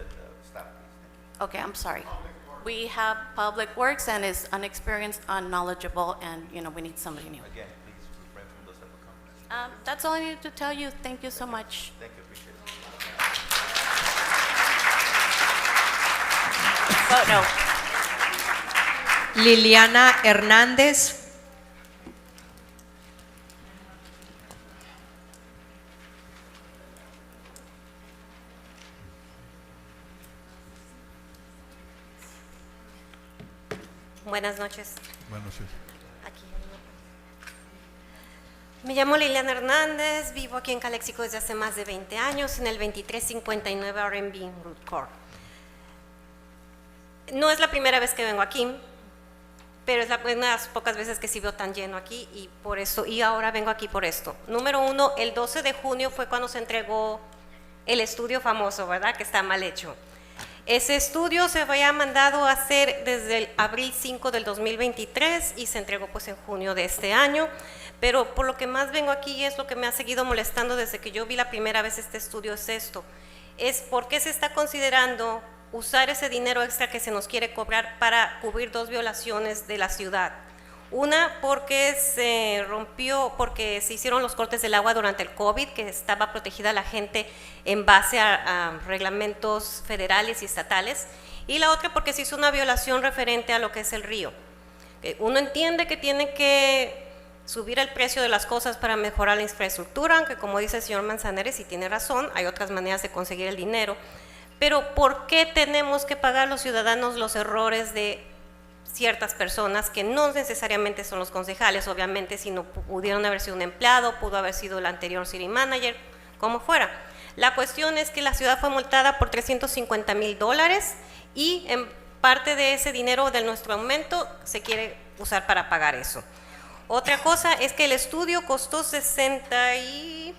staff, please. Okay, I'm sorry. We have Public Works and is unexperienced, unknowledgeable, and we need somebody new. Again, please refrain from those type of comments. That's all I needed to tell you. Thank you so much. Thank you, appreciate it. Vote no. Liliana Hernández. Buenas noches. Buenas noches. Aquí. Me llamo Liliana Hernández, vivo aquí en Calexico desde hace más de 20 años, en el 2359 R&B Route Core. No es la primera vez que vengo aquí, pero es una de las pocas veces que sí veo tan lleno aquí y ahora vengo aquí por esto. Número uno, el 12 de junio fue cuando se entregó el estudio famoso, ¿verdad? Que está mal hecho. Ese estudio se había mandado a hacer desde el abril 5 del 2023 y se entregó pues en junio de este año, pero por lo que más vengo aquí es lo que me ha seguido molestando desde que yo vi la primera vez este estudio, es esto, es por qué se está considerando usar ese dinero extra que se nos quiere cobrar para cubrir 2 violaciones de la ciudad. Una, porque se rompió, porque se hicieron los cortes del agua durante el COVID, que estaba protegida la gente en base a reglamentos federales y estatales, y la otra porque se hizo una violación referente a lo que es el río. Uno entiende que tiene que subir el precio de las cosas para mejorar la infraestructura, aunque como dice el señor Manzanares, y tiene razón, hay otras maneras de conseguir el dinero, pero ¿por qué tenemos que pagar los ciudadanos los errores de ciertas personas que no necesariamente son los concejales, obviamente, sino pudieron haber sido un empleado, pudo haber sido el anterior city manager, como fuera? La cuestión es que la ciudad fue multada por $350,000 y en parte de ese dinero de nuestro aumento se quiere usar para pagar eso. Otra cosa es que el estudio costó casi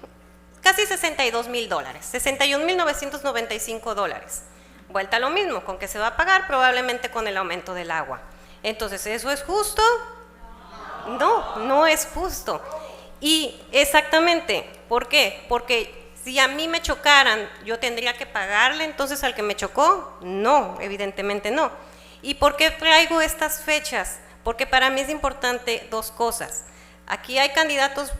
$62,000, $61,995. Vuelta a lo mismo, con que se va a pagar probablemente con el aumento del agua. Entonces, ¿eso es justo? No, no es justo. Y exactamente, ¿por qué? Porque si a mí me chocaran, ¿yo tendría que pagarle entonces al que me chocó? No, evidentemente no. ¿Y por qué traigo estas fechas? Porque para mí es importante 2 cosas. Aquí hay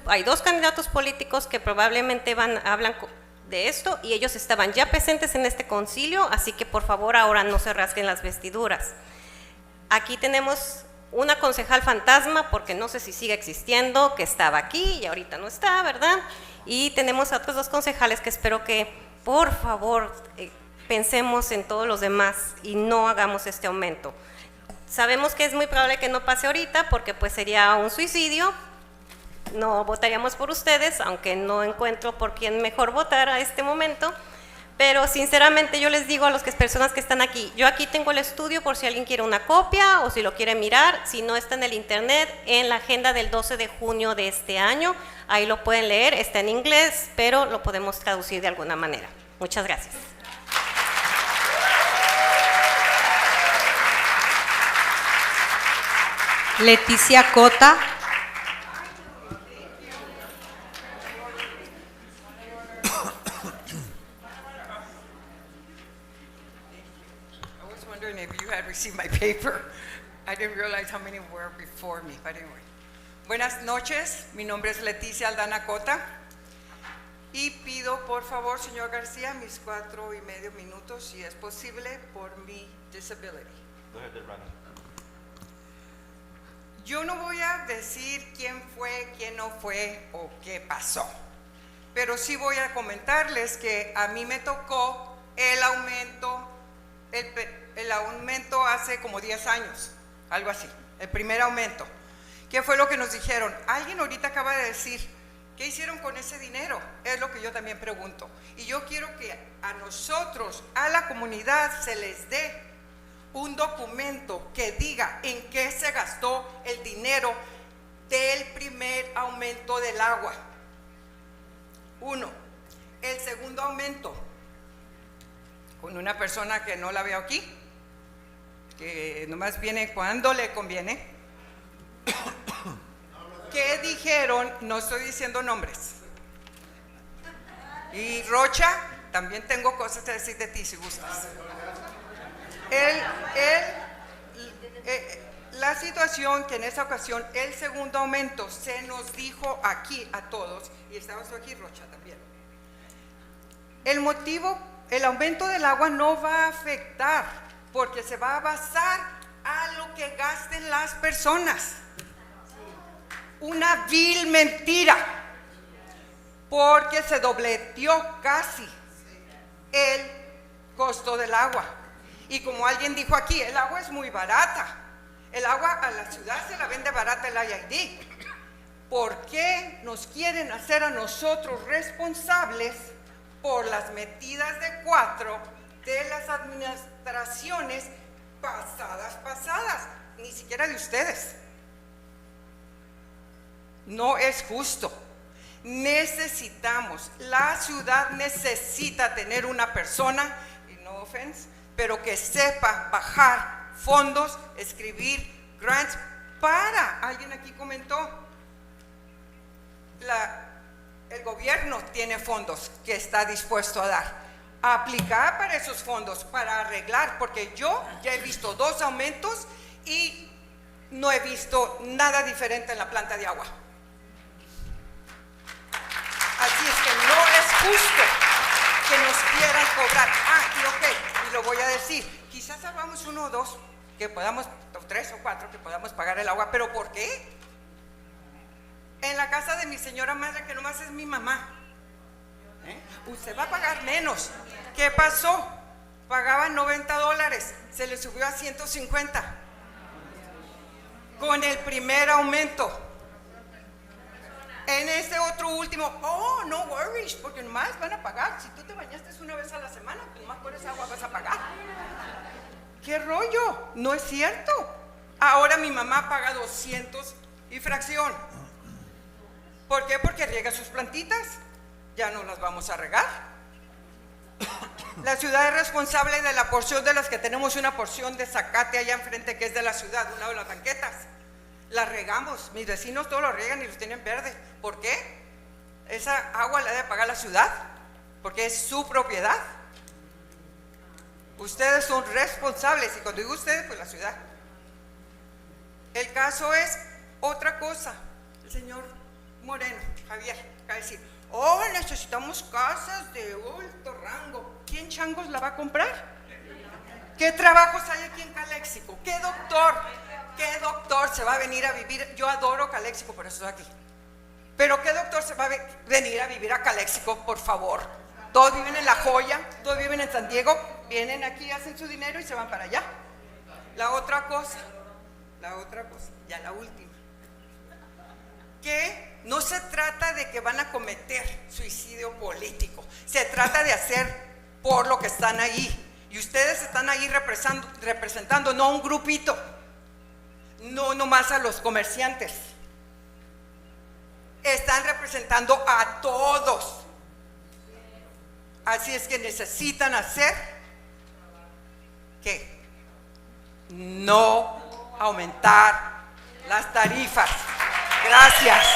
hay 2 candidatos políticos que probablemente hablan de esto y ellos estaban ya presentes en este concilio, así que por favor ahora no se rasguen las vestiduras. Aquí tenemos una concejal fantasma, porque no sé si sigue existiendo, que estaba aquí y ahorita no está, ¿verdad? Y tenemos a otros 2 concejales que espero que por favor pensemos en todos los demás y no hagamos este aumento. Sabemos que es muy probable que no pase ahorita porque pues sería un suicidio. No votaríamos por ustedes, aunque no encuentro por quién mejor votar a este momento, pero sinceramente yo les digo a las personas que están aquí, yo aquí tengo el estudio por si alguien quiere una copia o si lo quiere mirar, si no está en el internet, en la agenda del 12 de junio de este año, ahí lo pueden leer, está en inglés, pero lo podemos traducir de alguna manera. Muchas gracias. Leticia Cota. If you had received my paper, I didn't realize how many were before me, but anyway. Buenas noches, mi nombre es Leticia Aldana Cota y pido por favor, señor García, mis 4.5 minutos, si es posible, por mi disability. Yo no voy a decir quién fue, quién no fue o qué pasó, pero sí voy a comentarles que a mí me tocó el aumento hace como 10 años, algo así, el primer aumento. ¿Qué fue lo que nos dijeron? Alguien ahorita acaba de decir, ¿qué hicieron con ese dinero? Es lo que yo también pregunto. Y yo quiero que a nosotros, a la comunidad, se les dé un documento que diga en qué se gastó el dinero del primer aumento del agua. 1. El segundo aumento, con una persona que no la veo aquí, que nomás viene cuando le conviene. ¿Qué dijeron? No estoy diciendo nombres. Y Rocha, también tengo cosas que decir de ti si gustas. La situación que en esa ocasión el segundo aumento se nos dijo aquí a todos, y estabas tú aquí, Rocha, también. El motivo, el aumento del agua no va a afectar porque se va a basar a lo que gasten las personas. Una vil mentira, porque se dobleteó casi el costo del agua. Y como alguien dijo aquí, el agua es muy barata. El agua a la ciudad se la vende barata el IID. ¿Por qué nos quieren hacer a nosotros responsables por las metidas de 4 de las administraciones pasadas? Ni siquiera de ustedes. No es justo. Necesitamos, la ciudad necesita tener una persona, y no offense, pero que sepa bajar fondos, escribir grants para, alguien aquí comentó, el gobierno tiene fondos que está dispuesto a dar. Aplicar para esos fondos, para arreglar, porque yo ya he visto 2 aumentos y no he visto nada diferente en la planta de agua. Así es que no es justo que nos quieran cobrar. Y lo voy a decir, quizás hagamos 1 o 2 que podamos, 3 o 4 que podamos pagar el agua, pero ¿por qué? En la casa de mi señora madre, que nomás es mi mamá, usted va a pagar menos. ¿Qué pasó? Pagaban $90, se le subió a 150 con el primer aumento. En este otro último, no worries, porque nomás van a pagar. Si tú te bañaste 1 vez a la semana, pues nomás por esa agua vas a pagar. ¿Qué rollo? No es cierto. Ahora mi mamá paga 200 y fracción. ¿Por qué? Porque riega sus plantitas. Ya no las vamos a regar. La ciudad es responsable de la porción de las que tenemos una porción de zacate allá enfrente, que es de la ciudad, un lado de las banquetas. Las regamos, mis vecinos todos lo riegan y los tienen verde. ¿Por qué? Esa agua la debe pagar la ciudad, porque es su propiedad. Ustedes son responsables, y cuando digo ustedes, pues la ciudad. El caso es otra cosa. El señor Moreno, Javier, acaba de decir, necesitamos casas de alto rango. ¿Quién changos la va a comprar? ¿Qué trabajos hay aquí en Calexico? ¿Qué doctor se va a venir a vivir? Yo adoro Calexico, por eso estoy aquí. Pero ¿qué doctor se va a venir a vivir a Calexico, por favor? Todos viven en La Joya, todos viven en San Diego, vienen aquí, hacen su dinero y se van para allá. La otra cosa, ya la última, que no se trata de que van a cometer suicidio político, se trata de hacer por lo que están ahí. Y ustedes están ahí representando no a un grupito, no nomás a los comerciantes, están representando a todos. Así es que necesitan hacer ¿qué? No aumentar las tarifas. Gracias.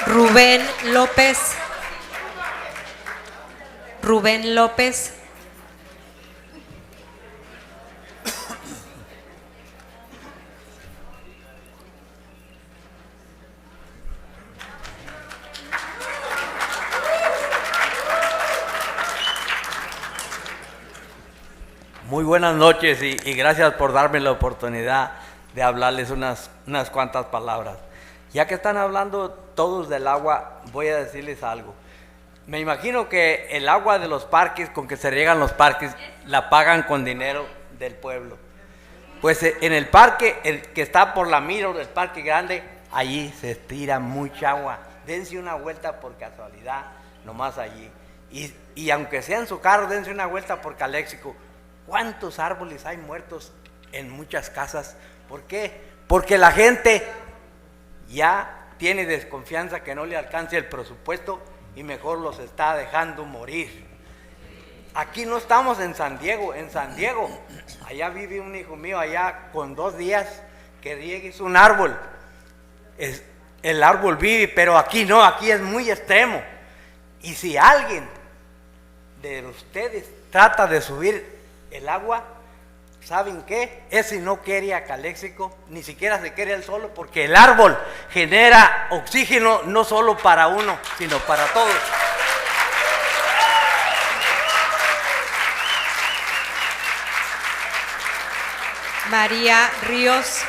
Rubén López. Rubén López. Muy buenas noches y gracias por darme la oportunidad de hablarles unas cuantas palabras. Ya que están hablando todos del agua, voy a decirles algo. Me imagino que el agua de los parques, con que se riegan los parques, la pagan con dinero del pueblo. Pues en el parque, el que está por la mira del parque grande, allí se tira mucha agua. Dense una vuelta por casualidad, nomás allí. Y aunque sea en su carro, dense una vuelta por Calexico. ¿Cuántos árboles hay muertos en muchas casas? ¿Por qué? Porque la gente ya tiene desconfianza que no le alcance el presupuesto y mejor los está dejando morir. Aquí no estamos en San Diego, allá vive un hijo mío, allá con 2 días que riegues un árbol, el árbol vive, pero aquí no, aquí es muy extremo. Y si alguien de ustedes trata de subir el agua, ¿saben qué? Ese no quiere a Calexico, ni siquiera se quiere él solo, porque el árbol genera oxígeno no solo para uno, sino para todos. María Ríos.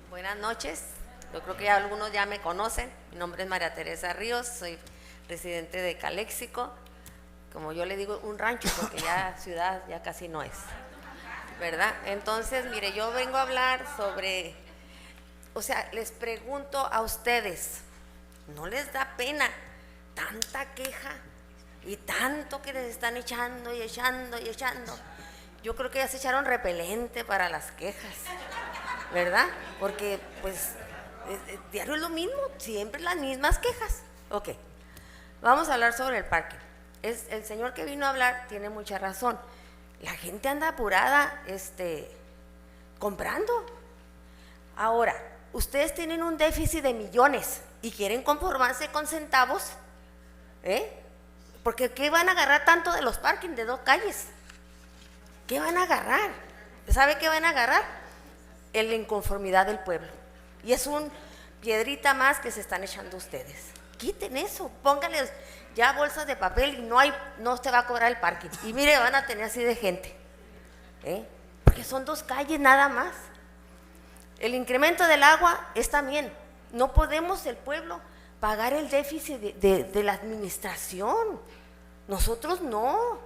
Buenas noches, yo creo que algunos ya me conocen, mi nombre es María Teresa Ríos, soy residente de Calexico, como yo le digo un rancho porque ya ciudad ya casi no es, ¿verdad? Entonces, mire, yo vengo a hablar sobre, o sea, les pregunto a ustedes, ¿no les da pena tanta queja? Y tanto que les están echando y echando y echando. Yo creo que ya se echaron repelente para las quejas, ¿verdad? Porque pues diario es lo mismo, siempre las mismas quejas. Ok, vamos a hablar sobre el parque. El señor que vino a hablar tiene mucha razón. La gente anda apurada comprando. Ahora, ustedes tienen un déficit de millones y quieren conformarse con centavos, porque ¿qué van a agarrar tanto de los parkings de 2 calles? ¿Qué van a agarrar? ¿Sabe qué van a agarrar? La inconformidad del pueblo. Y es un piedrita más que se están echando ustedes. Quiten eso, pónganles ya bolsas de papel y no se va a cobrar el parking. Y mire, van a tener así de gente, porque son 2 calles nada más. El incremento del agua es también, no podemos el pueblo pagar el déficit de la administración. Nosotros no,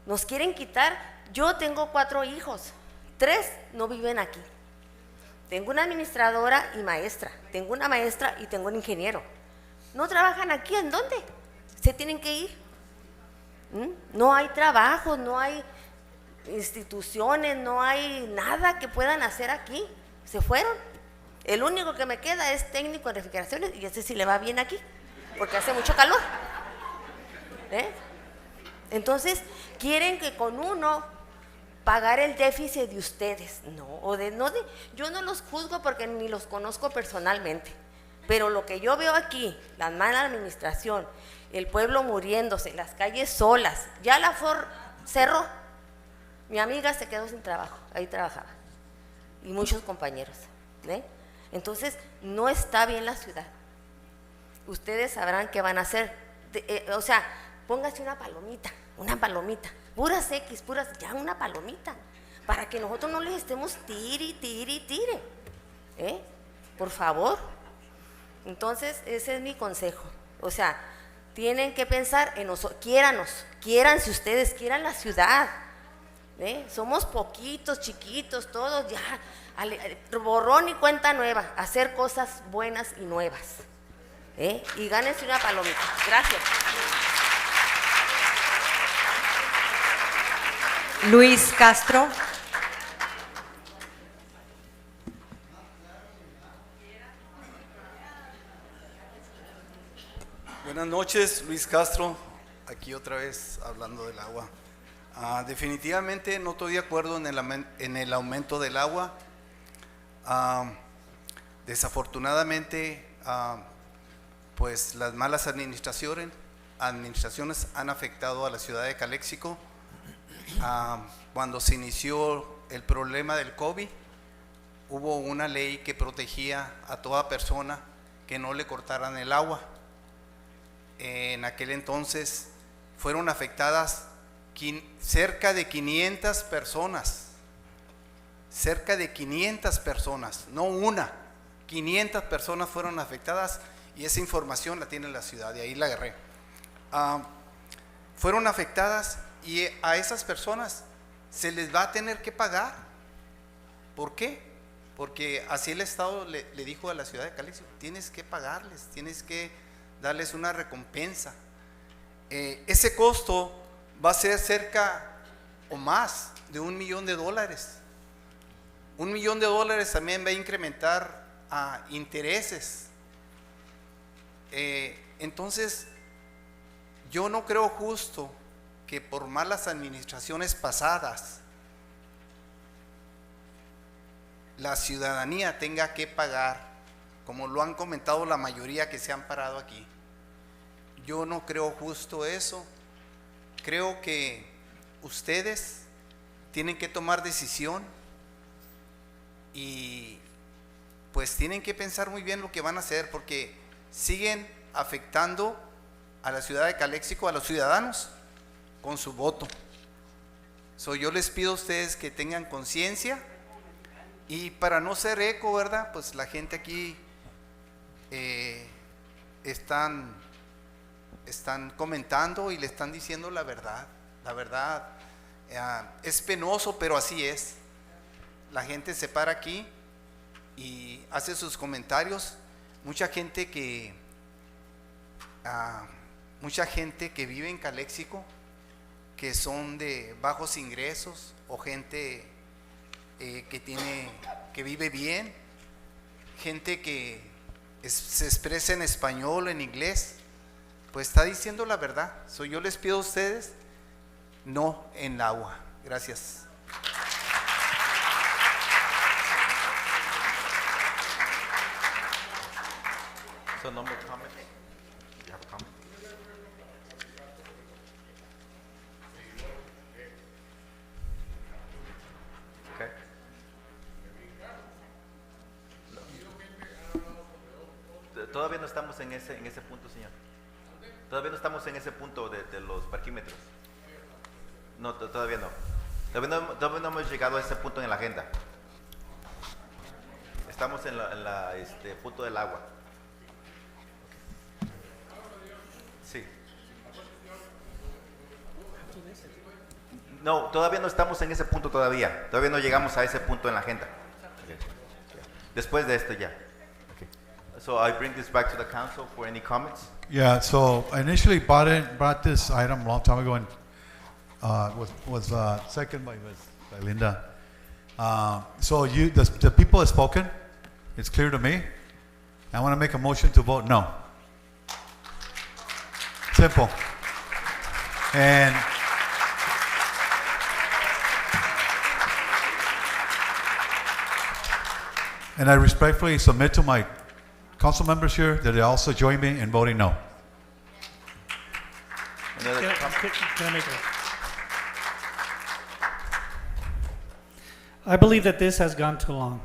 nos quieren quitar. Yo tengo 4 hijos, 3 no viven aquí. Tengo una administradora y maestra, tengo una maestra y tengo un ingeniero. ¿No trabajan aquí? ¿En dónde? Se tienen que ir. No hay trabajo, no hay instituciones, no hay nada que puedan hacer aquí. Se fueron. El único que me queda es técnico en refrigeraciones y ese sí le va bien aquí, porque hace mucho calor. Entonces, quieren que con uno pagar el déficit de ustedes. Yo no los juzgo porque ni los conozco personalmente, pero lo que yo veo aquí, la mala administración, el pueblo muriéndose, las calles solas, ya la cerró. Mi amiga se quedó sin trabajo, ahí trabajaba, y muchos compañeros. Entonces, no está bien la ciudad. Ustedes sabrán qué van a hacer. Póngase una palomita, puras X, ya una palomita, para que nosotros no les estemos tire. Por favor. Entonces, ese es mi consejo. Tienen que pensar en nosotros, quiéranse ustedes, quieran la ciudad. Somos poquitos, chiquitos, todos ya, borrón y cuenta nueva, hacer cosas buenas y nuevas. Y gánense una palomita. Gracias. Luis Castro. Buenas noches, Luis Castro, aquí otra vez hablando del agua. Definitivamente no estoy de acuerdo en el aumento del agua. Desafortunadamente, pues las malas administraciones han afectado a la ciudad de Calexico. Cuando se inició el problema del COVID, hubo una ley que protegía a toda persona que no le cortaran el agua. En aquel entonces fueron afectadas cerca de 500 personas, no una, 500 personas fueron afectadas, y esa información la tiene la ciudad, y ahí la agarré. Fueron afectadas, y a esas personas se les va a tener que pagar. ¿Por qué? Porque así el Estado le dijo a la ciudad de Calexico: tienes que pagarles, tienes que darles una recompensa. Ese costo va a ser cerca o más de $1 millón. $1 millón también va a incrementar a intereses. Entonces, yo no creo justo que por malas administraciones pasadas la ciudadanía tenga que pagar, como lo han comentado la mayoría que se han parado aquí. Yo no creo justo eso. Creo que ustedes tienen que tomar decisión y pues tienen que pensar muy bien lo que van a hacer, porque siguen afectando a la ciudad de Calexico, a los ciudadanos, con su voto. Yo les pido a ustedes que tengan conciencia, y para no ser eco, ¿verdad? Pues la gente aquí están comentando y le están diciendo la verdad. La verdad es penoso, pero así es. La gente se para aquí y hace sus comentarios. Mucha gente mucha gente que vive en Calexico, que son de bajos ingresos o gente que vive bien, gente que se expresa en español, en inglés, pues está diciendo la verdad. Yo les pido a ustedes no en el agua. Gracias. So no more comments? You have a comment? Okay. Todavía no estamos en ese punto, señor. Todavía no estamos en ese punto de los parquímetros. No, todavía no. Todavía no hemos llegado a ese punto en la agenda. Estamos en punto del agua. Sí. No, todavía no estamos en ese punto todavía. Todavía no llegamos a ese punto en la agenda. Okay. Después de esto ya. Okay. So I bring this back to the council for any comments. Yeah, so I initially brought this item a long time ago and was seconded by Linda. So the people have spoken. It's clear to me. I want to make a motion to vote no. Simple. And I respectfully submit to my council members here that they also join me in voting no. Can I make I believe that this has gone too long.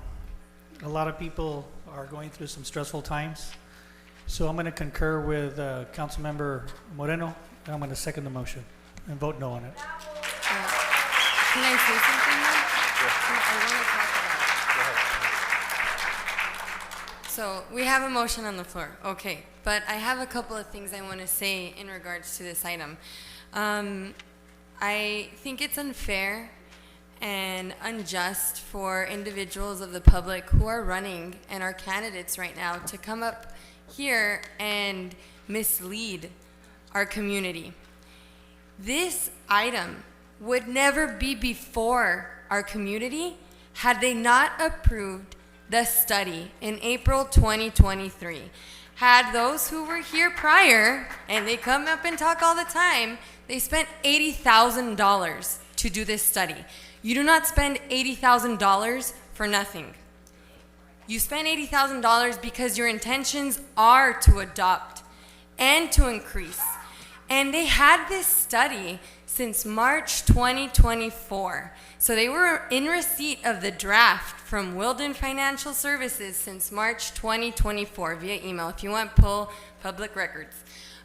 A lot of people are going through some stressful times. So I'm going to concur with Councilmember Moreno, and I'm going to second the motion and vote no on it. Can I say something now? I want to talk about. So we have a motion on the floor, okay. But I have a couple of things I want to say in regards to this item. I think it's unfair and unjust for individuals of the public who are running and are candidates right now to come up here and mislead our community. This item would never be before our community had they not approved the study in April 2023. Had those who were here prior, and they come up and talk all the time, they spent $80,000 to do this study. You do not spend $80,000 for nothing. You spend $80,000 because your intentions are to adopt and to increase. And they had this study since March 2024. So they were in receipt of the draft from Wilden Financial Services since March 2024 via email. If you want, pull public records.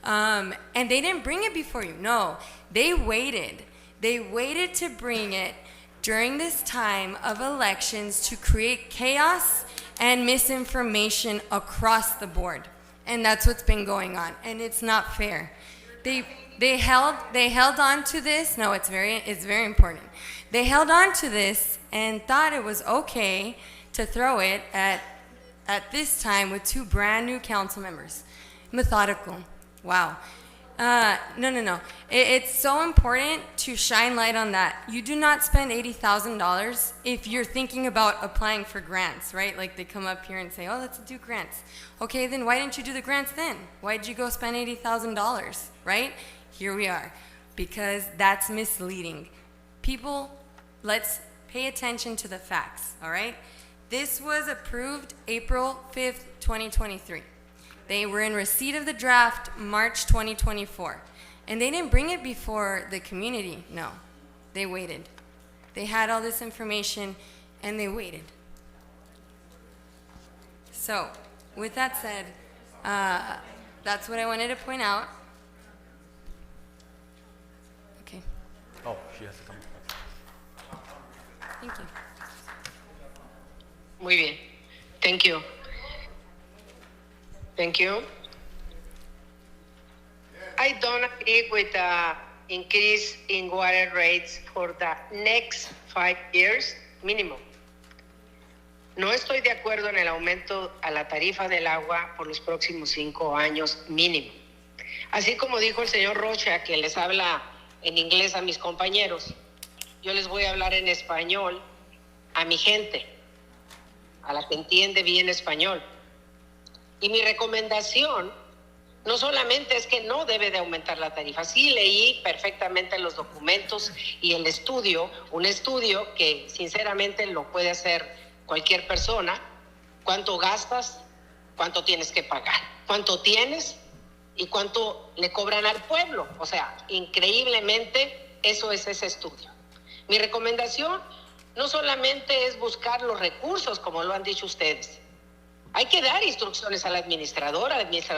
And they didn't bring it before you. No, they waited. They waited to bring it during this time of elections to create chaos and misinformation across the board. And that's what's been going on. And it's not fair. They held on to this. No, it's very important. They held on to this and thought it was okay to throw it at this time with two brand new council members. Methodical. Wow. No. It's so important to shine light on that. You do not spend $80,000 if you're thinking about applying for grants, right? Like they come up here and say, oh, let's do grants. Okay, then why didn't you do the grants then? Why did you go spend $80,000, right? Here we are, because that's misleading. People, let's pay attention to the facts, all right? This was approved April 5th, 2023. They were in receipt of the draft March 2024. And they didn't bring it before the community, no. They waited. They had all this information and they waited. So, with that said, that's what I wanted to point out. Okay. Oh, she has to come. Thank you. Muy bien. Thank you. Thank you. I don't agree with the increase in water rates for the next 5 years minimum. No estoy de acuerdo en el aumento a la tarifa del agua por los próximos 5 años mínimo. Así como dijo el señor Rocha, que les habla en inglés a mis compañeros, yo les voy a hablar en español a mi gente, a la que entiende bien español. Y mi recomendación no solamente es que no debe de aumentar la tarifa, sí leí perfectamente los documentos y el estudio, un estudio que sinceramente lo puede hacer cualquier persona, cuánto gastas, cuánto tienes que pagar, cuánto tienes y cuánto le cobran al pueblo. O sea, increíblemente eso es ese estudio. Mi recomendación no solamente es buscar los recursos, como lo han dicho ustedes. Hay que dar instrucciones al administrador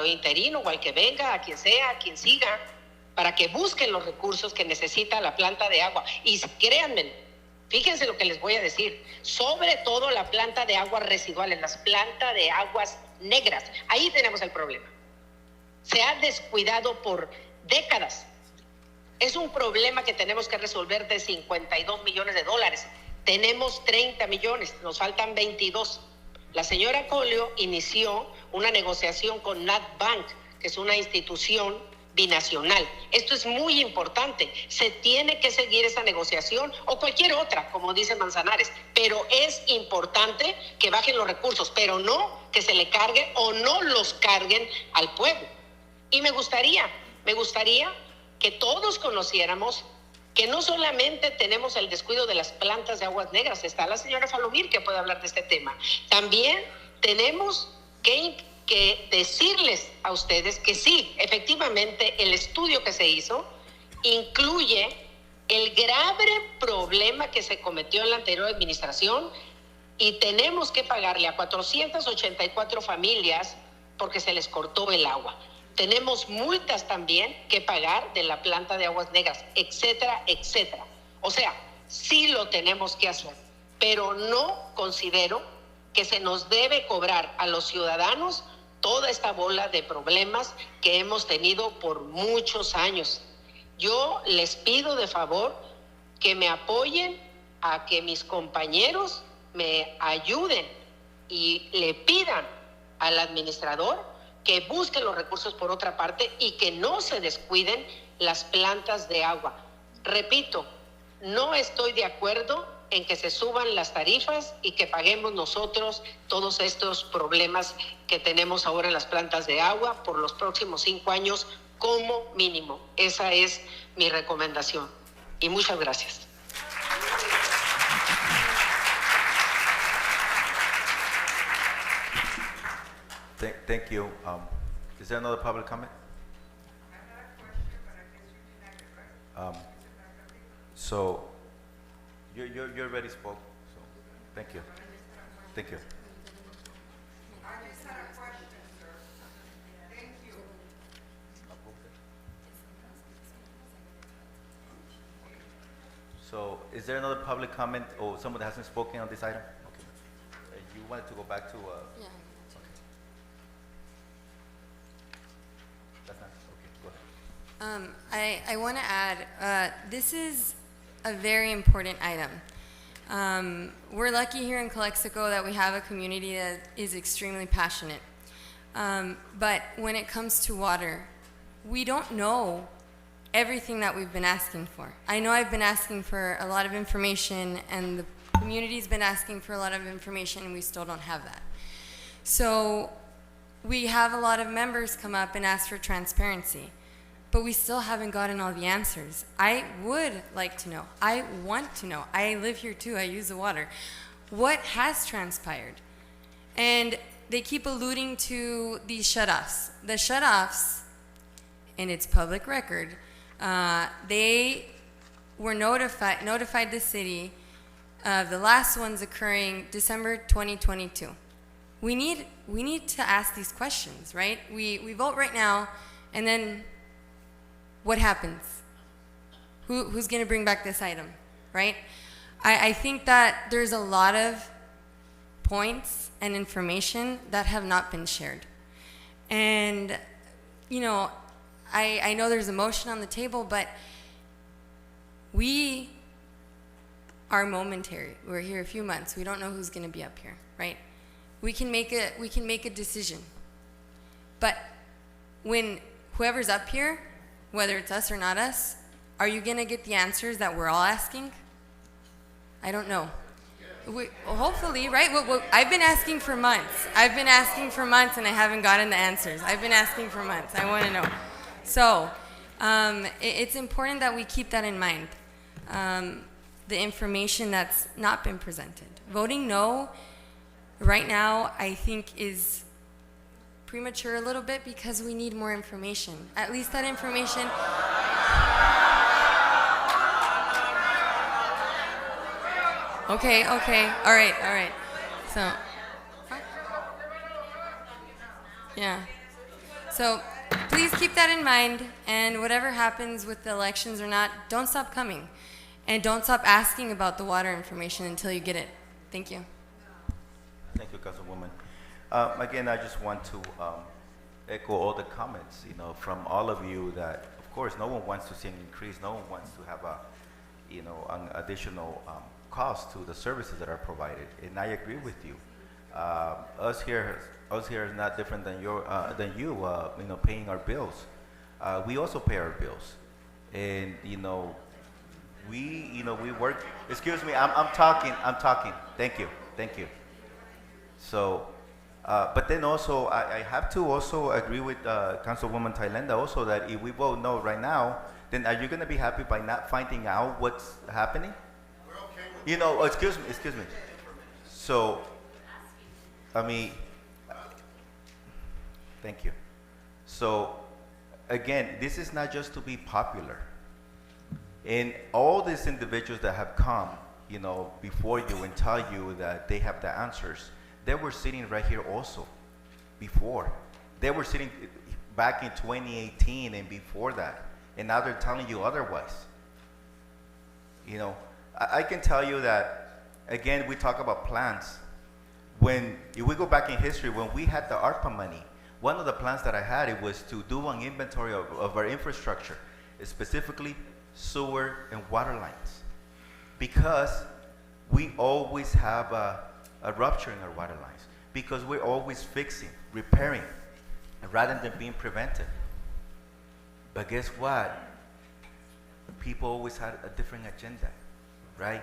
interino o al que venga, a quien sea, a quien siga, para que busquen los recursos que necesita la planta de agua. Y créanme, fíjense lo que les voy a decir, sobre todo la planta de aguas residuales, las plantas de aguas negras. Ahí tenemos el problema. Se ha descuidado por décadas. Es un problema que tenemos que resolver de 52 millones de dólares. Tenemos 30 millones, nos faltan 22. La señora Colio inició una negociación con NatBank, que es una institución binacional. Esto es muy importante. Se tiene que seguir esa negociación o cualquier otra, como dice Manzanares. Pero es importante que bajen los recursos, pero no que se le cargue o no los carguen al pueblo. Y me gustaría que todos conociéramos que no solamente tenemos el descuido de las plantas de aguas negras, está la señora Falomir que puede hablar de este tema. También tenemos que decirles a ustedes que sí, efectivamente, el estudio que se hizo incluye el grave problema que se cometió en la anterior administración y tenemos que pagarle a 484 familias porque se les cortó el agua. Tenemos multas también que pagar de la planta de aguas negras, etcétera, etcétera. O sea, sí lo tenemos que hacer, pero no considero que se nos debe cobrar a los ciudadanos toda esta bola de problemas que hemos tenido por muchos años. Yo les pido de favor que me apoyen a que mis compañeros me ayuden y le pidan al administrador que busquen los recursos por otra parte y que no se descuiden las plantas de agua. Repito, no estoy de acuerdo en que se suban las tarifas y que paguemos nosotros todos estos problemas que tenemos ahora en las plantas de agua por los próximos 5 años como mínimo. Esa es mi recomendación. Y muchas gracias. Thank you. Is there another public comment? So, you already spoke, so thank you. Thank you. I just had a question, sir. Thank you. So, is there another public comment or someone that hasn't spoken on this item? Okay. You wanted to go back to, Yeah. okay. That's not, okay, go ahead. I want to add, this is a very important item. We're lucky here in Calexico that we have a community that is extremely passionate. But when it comes to water, we don't know everything that we've been asking for. I know I've been asking for a lot of information, and the community's been asking for a lot of information, and we still don't have that. So we have a lot of members come up and ask for transparency, but we still haven't gotten all the answers. I would like to know. I want to know. I live here too. I use the water. What has transpired? And they keep alluding to these shutoffs. The shutoffs, and it's public record, they were notified the city of the last ones occurring December 2022. We need to ask these questions, right? We vote right now, and then what happens? Who's going to bring back this item, right? I think that there's a lot of points and information that have not been shared. And, you know, I know there's a motion on the table, but we are momentary. We're here a few months. We don't know who's going to be up here, right? We can make a decision. But when whoever's up here, whether it's us or not us, are you going to get the answers that we're all asking? I don't know. Hopefully, right? I've been asking for months. And I haven't gotten the answers. I've been asking for months. I want to know. So it's important that we keep that in mind. The information that's not been presented. Voting no right now, I think, is premature a little bit because we need more information. At least that information. Okay, all right. So, yeah. So, please keep that in mind, and whatever happens with the elections or not, don't stop coming. And don't stop asking about the water information until you get it. Thank you. Thank you, Councilwoman. Again, I just want to echo all the comments, from all of you that, of course, no one wants to see an increase. No one wants to have an additional cost to the services that are provided. And I agree with you. Us here is not different than you, paying our bills. We also pay our bills, and we work. Excuse me, I'm talking. Thank you. So, but then also I have to also agree with Councilwoman Thailenda also that if we vote no right now, then are you going to be happy by not finding out what's happening? Excuse me. So, thank you. So, again, this is not just to be popular. And all these individuals that have come, before you and tell you that they have the answers, they were sitting right here also before. They were sitting back in 2018 and before that. And now they're telling you otherwise. I can tell you that, again, we talk about plans. If we go back in history, when we had the ARPA money, one of the plans that I had, it was to do an inventory of our infrastructure, specifically sewer and water lines. Because we always have a rupture in our water lines. Because we're always fixing, repairing, rather than being preventive. But guess what? People always had a different agenda. Right?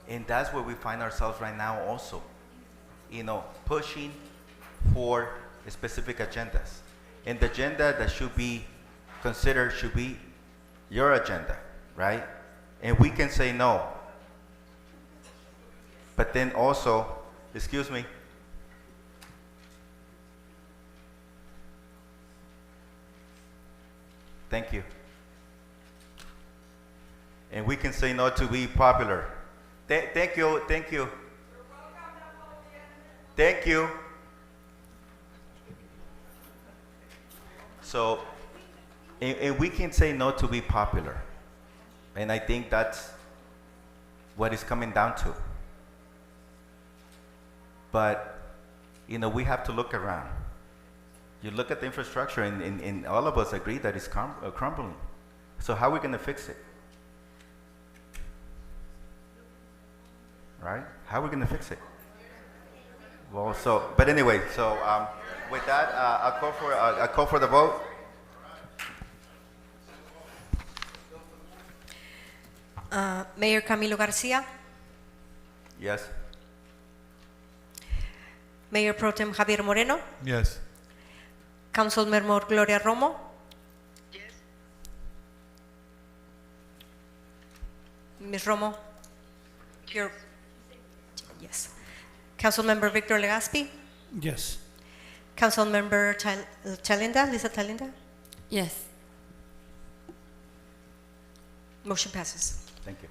And that's where we find ourselves right now also, pushing for specific agendas. And the agenda that should be considered should be your agenda, right? And we can say no. But then also, excuse me, thank you. And we can say no to be popular. Thank you. So, and we can say no to be popular. And I think that's what it's coming down to. But, we have to look around. You look at the infrastructure, and all of us agree that it's crumbling. So how are we going to fix it? Right? How are we going to fix it? Well, but anyway, with that, I'll call for the vote. Mayor Camilo Garcia, Yes. Mayor Pro Tem Javier Moreno, Yes. Councilmember Gloria Romo, Ms. Romo, yes. Councilmember Victor Legaspi, Yes. Councilmember Lisa Thailenda. Yes. Motion passes. Thank you.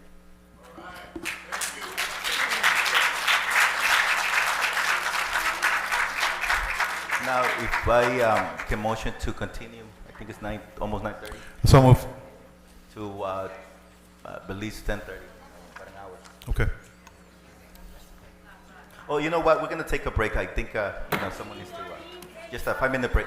Now, if I can motion to continue, I think it's almost 9:30. So move. To at least 10:30, about an hour. Okay. Oh, you know what? We're going to take a break. I think someone needs to, just a 5-minute break.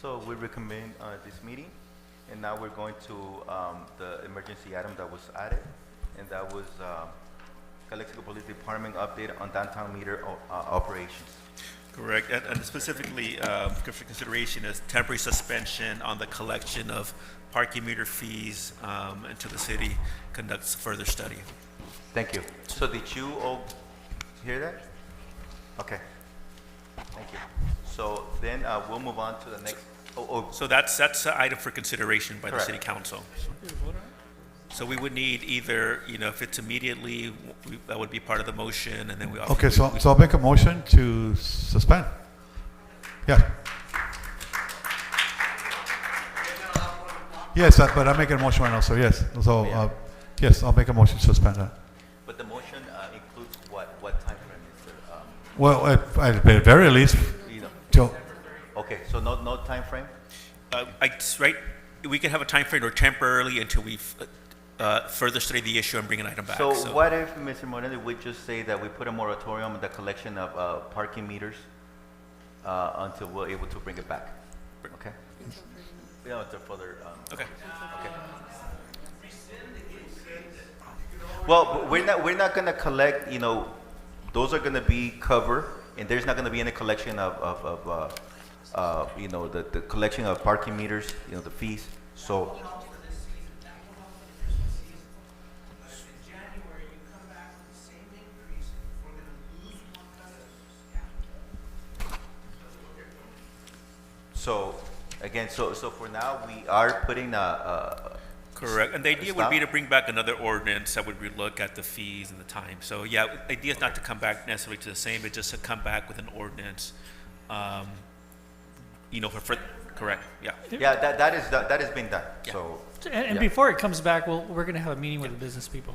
So we recommend this meeting, and now we're going to the emergency item that was added, and that was Calexico Police Department update on downtown meter operations. Correct, and specifically for consideration is temporary suspension on the collection of parking meter fees until the city conducts further study. Thank you. So did you all hear that? Okay. Thank you. So then we'll move on to the next. So that's an item for consideration by Correct. the city council. So we would need either, if it's immediately, that would be part of the motion, and then we. Okay, so I'll make a motion to suspend. Yeah. Yes, but I'm making a motion right now, so yes. So, yes, I'll make a motion to suspend that. But the motion includes what time frame is it? Well, at the very least, till, Okay, so no time frame? Right, we can have a time frame or temporarily until we further study the issue and bring an item back. So what if, Mr. Moreno, we just say that we put a moratorium on the collection of parking meters until we're able to bring it back? Okay? Yeah, until further. Okay. Okay. Well, we're not gonna collect, those are gonna be covered, and there's not gonna be any collection of the collection of parking meters, the fees, so. So, again, so for now, we are putting Correct, and the idea would be to bring back another ordinance that would relook at the fees and the time. So yeah, the idea is not to come back necessarily to the same, but just to come back with an ordinance, correct, yeah. Yeah, that has been done, Yeah. so. And yeah. before it comes back, we're going to have a meeting with the business people.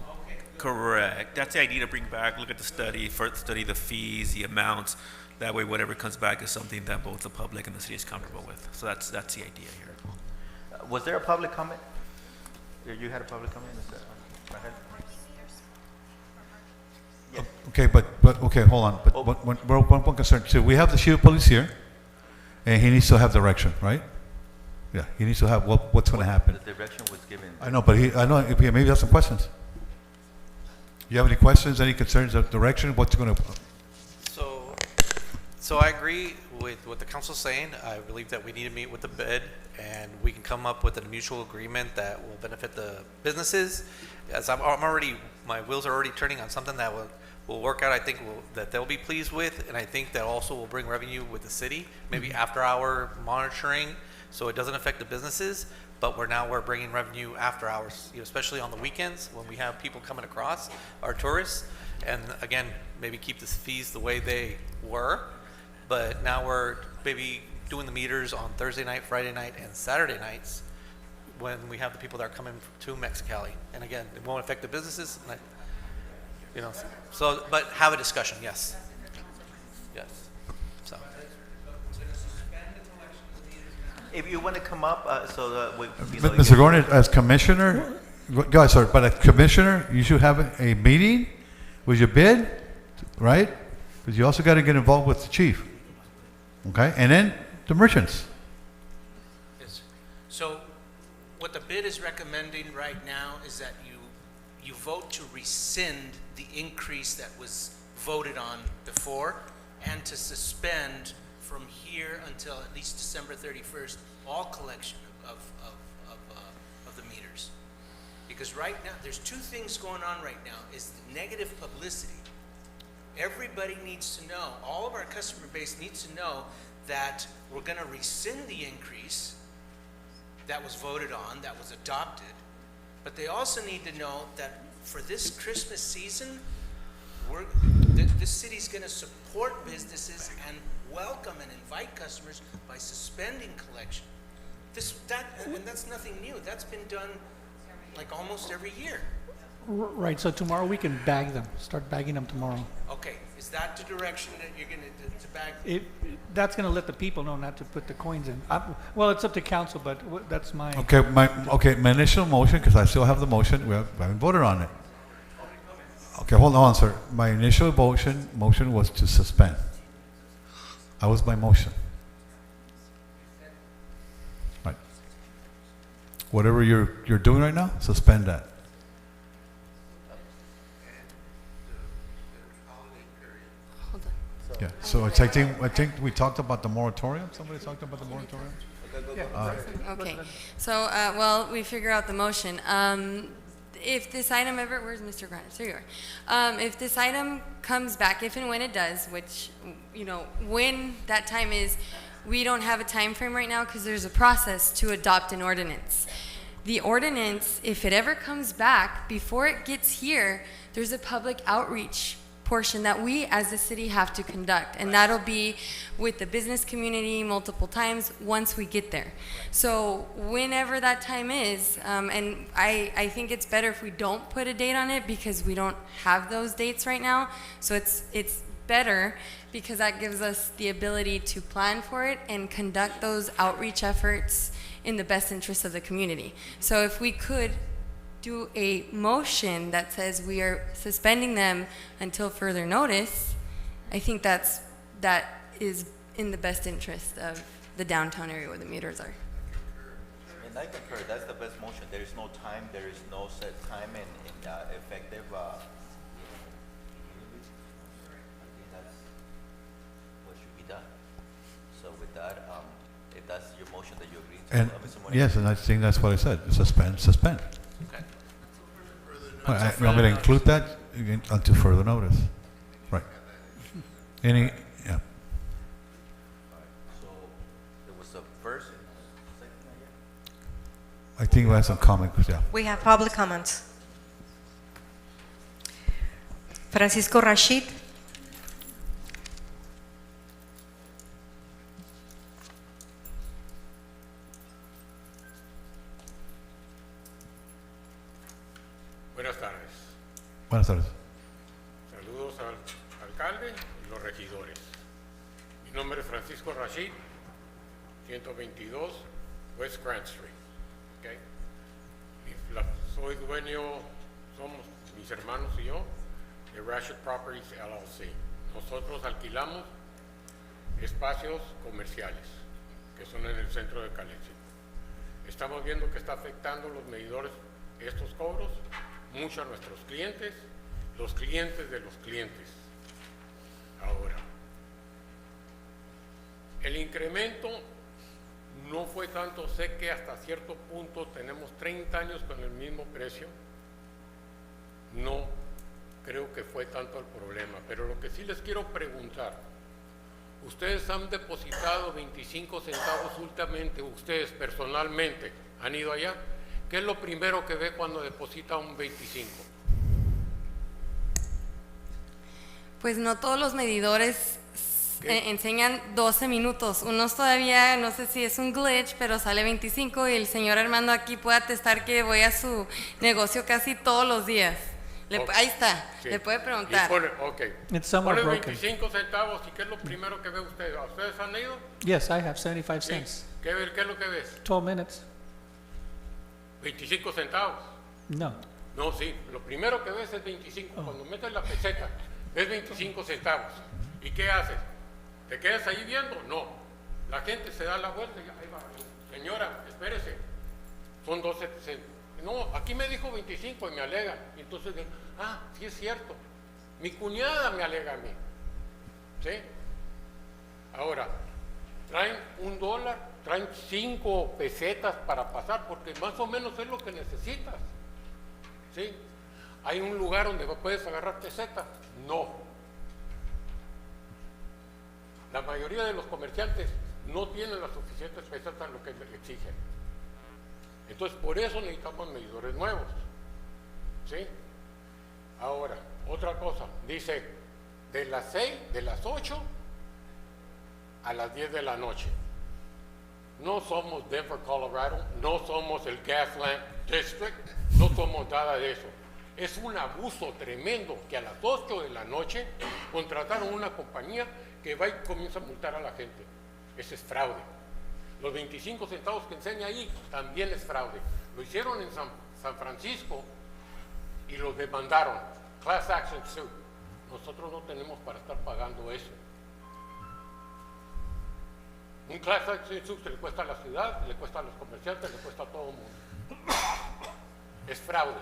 Correct, that's the idea, to bring back, look at the study, first study the fees, the amounts. That way, whatever comes back is something that both the public and the city is comfortable with. So that's the idea here. Was there a public comment? You had a public comment, Mr. Go ahead. Yes. okay, but okay, hold on. But one concern. So we have the chief of police here, and he needs to have direction, right? Yeah, he needs to have what's going to happen. The direction was given. I know, but I know if he maybe has some questions. You have any questions, any concerns of direction? What's going to? So I agree with what the council's saying. I believe that we need to meet with the bid, and we can come up with a mutual agreement that will benefit the businesses. As I'm already, my wheels are already turning on something that will work out. I think that they'll be pleased with, and I think that also will bring revenue with the city. Maybe after hour monitoring, so it doesn't affect the businesses. But we're bringing revenue after hours, especially on the weekends when we have people coming across, our tourists. And again, maybe keep the fees the way they were. But now we're maybe doing the meters on Thursday night, Friday night, and Saturday nights when we have the people that are coming to Mexicali. And again, it won't affect the businesses. But have a discussion, yes. Yes. So. If you want to come up, so that we. Mr. Gordon, as commissioner, guys, sorry, but as commissioner, you should have a meeting with your bid, right? Because you also got to get involved with the chief. Okay, and then the merchants. Yes. So what the bid is recommending right now is that you vote to rescind the increase that was voted on before, and to suspend from here until at least December 31st all collection of the meters. Because right now, there's two things going on right now, is the negative publicity. Everybody needs to know, all of our customer base needs to know that we're going to rescind the increase that was voted on, that was adopted, but they also need to know that for this Christmas season, this city's going to support businesses and welcome and invite customers by suspending collection. And that's nothing new. That's been done like almost every year. Right, so tomorrow we can bag them, start bagging them tomorrow. Okay, is that the direction that you're going to bag? That's going to let the people know not to put the coins in. Well, it's up to council, but that's my... Okay, my initial motion, because I still have the motion, we haven't voted on it. Okay, hold on, sir. My initial motion was to suspend. That was my motion. Whatever you're doing right now, suspend that. Hold on. Yeah, so I think we talked about the moratorium. Somebody talked about the moratorium? Okay, so, well, we figure out the motion. If this item ever, where's Mr. Grant? There you are. If this item comes back, if and when it does, which, you know, when that time is, we don't have a time frame right now because there's a process to adopt an ordinance. The ordinance, if it ever comes back, before it gets here, there's a public outreach portion that we as a city have to conduct, and that'll be with the business community multiple times once we get there. So whenever that time is, and I think it's better if we don't put a date on it because we don't have those dates right now. So it's better because that gives us the ability to plan for it and conduct those outreach efforts in the best interest of the community. So if we could do a motion that says we are suspending them until further notice, I think that is in the best interest of the downtown area where the meters are. And I concur, that's the best motion. There is no time, there is no set time and effective. I think that's what should be done. So with that, if that's your motion that you agree to, And Mr. Moreno. yes, and I think that's what I said. Suspend. Okay. You want me to include that until further notice? Right. Any? Yeah. So there was a first and second, I think we have some comments. Yeah. We have public comments. Francisco Rashid. Buenas tardes. Buenas tardes. Saludos al alcalde y los regidores. Mi nombre es Francisco Rashid, 122 West Grant Street. Okay. Soy dueño, somos mis hermanos y yo, de Rashid Properties LLC. Nosotros alquilamos espacios comerciales que son en el centro de Calexico. Estamos viendo que está afectando los medidores estos cobros mucho a nuestros clientes, los clientes de los clientes. Ahora, el incremento no fue tanto, sé que hasta cierto punto tenemos 30 años con el mismo precio, no creo que fue tanto el problema, pero lo que sí les quiero preguntar, ustedes han depositado 25 centavos últimamente, ustedes personalmente han ido allá. ¿Qué es lo primero que ve cuando deposita un 25? Pues no todos los medidores enseñan 12 minutos. Unos todavía, no sé si es un glitch, pero sale 25 y el señor Armando aquí puede atestar que voy a su negocio casi todos los días. Okay. Ahí está, Sí. le puede preguntar. Y pone, ok. It's somewhat Pone broken. 25 centavos y ¿qué es lo primero que ve usted? ¿Ustedes han ido? Yes, I have 75 Sí. cents. ¿Qué es lo que ves? 12 minutes. 25 centavos. No. No, sí, lo primero que ves es 25. Cuando metes la peseta, es 25 centavos. ¿Y qué haces? ¿Te quedas ahí viendo? No. La gente se da la vuelta y ahí va. Señora, espérese. Son 12 centavos. No, aquí me dijo 25 y me alega. Y entonces digo, sí es cierto. Mi cuñada me alega a mí. ¿Sí? Ahora, traen $1, traen 5 pesetas para pasar, porque más o menos es lo que necesitas. ¿Sí? ¿Hay un lugar donde puedes agarrar pesetas? No. La mayoría de los comerciantes no tienen las suficientes pesetas lo que exigen. Entonces, por eso necesitamos medidores nuevos. ¿Sí? Ahora, otra cosa, dice, de las 8 a las 10 de la noche. No somos Denver, Colorado, no somos el Gaslamp District, no somos nada de eso. Es un abuso tremendo que a las 8 de la noche contrataron una compañía que va y comienza a multar a la gente. Ese es fraude. Los 25 centavos que enseña ahí también es fraude. Lo hicieron en San Francisco y los demandaron. Class action suit. Nosotros no tenemos para estar pagando eso. Un class action suit le cuesta a la ciudad, le cuesta a los comerciantes, le cuesta a todo el mundo. Es fraude.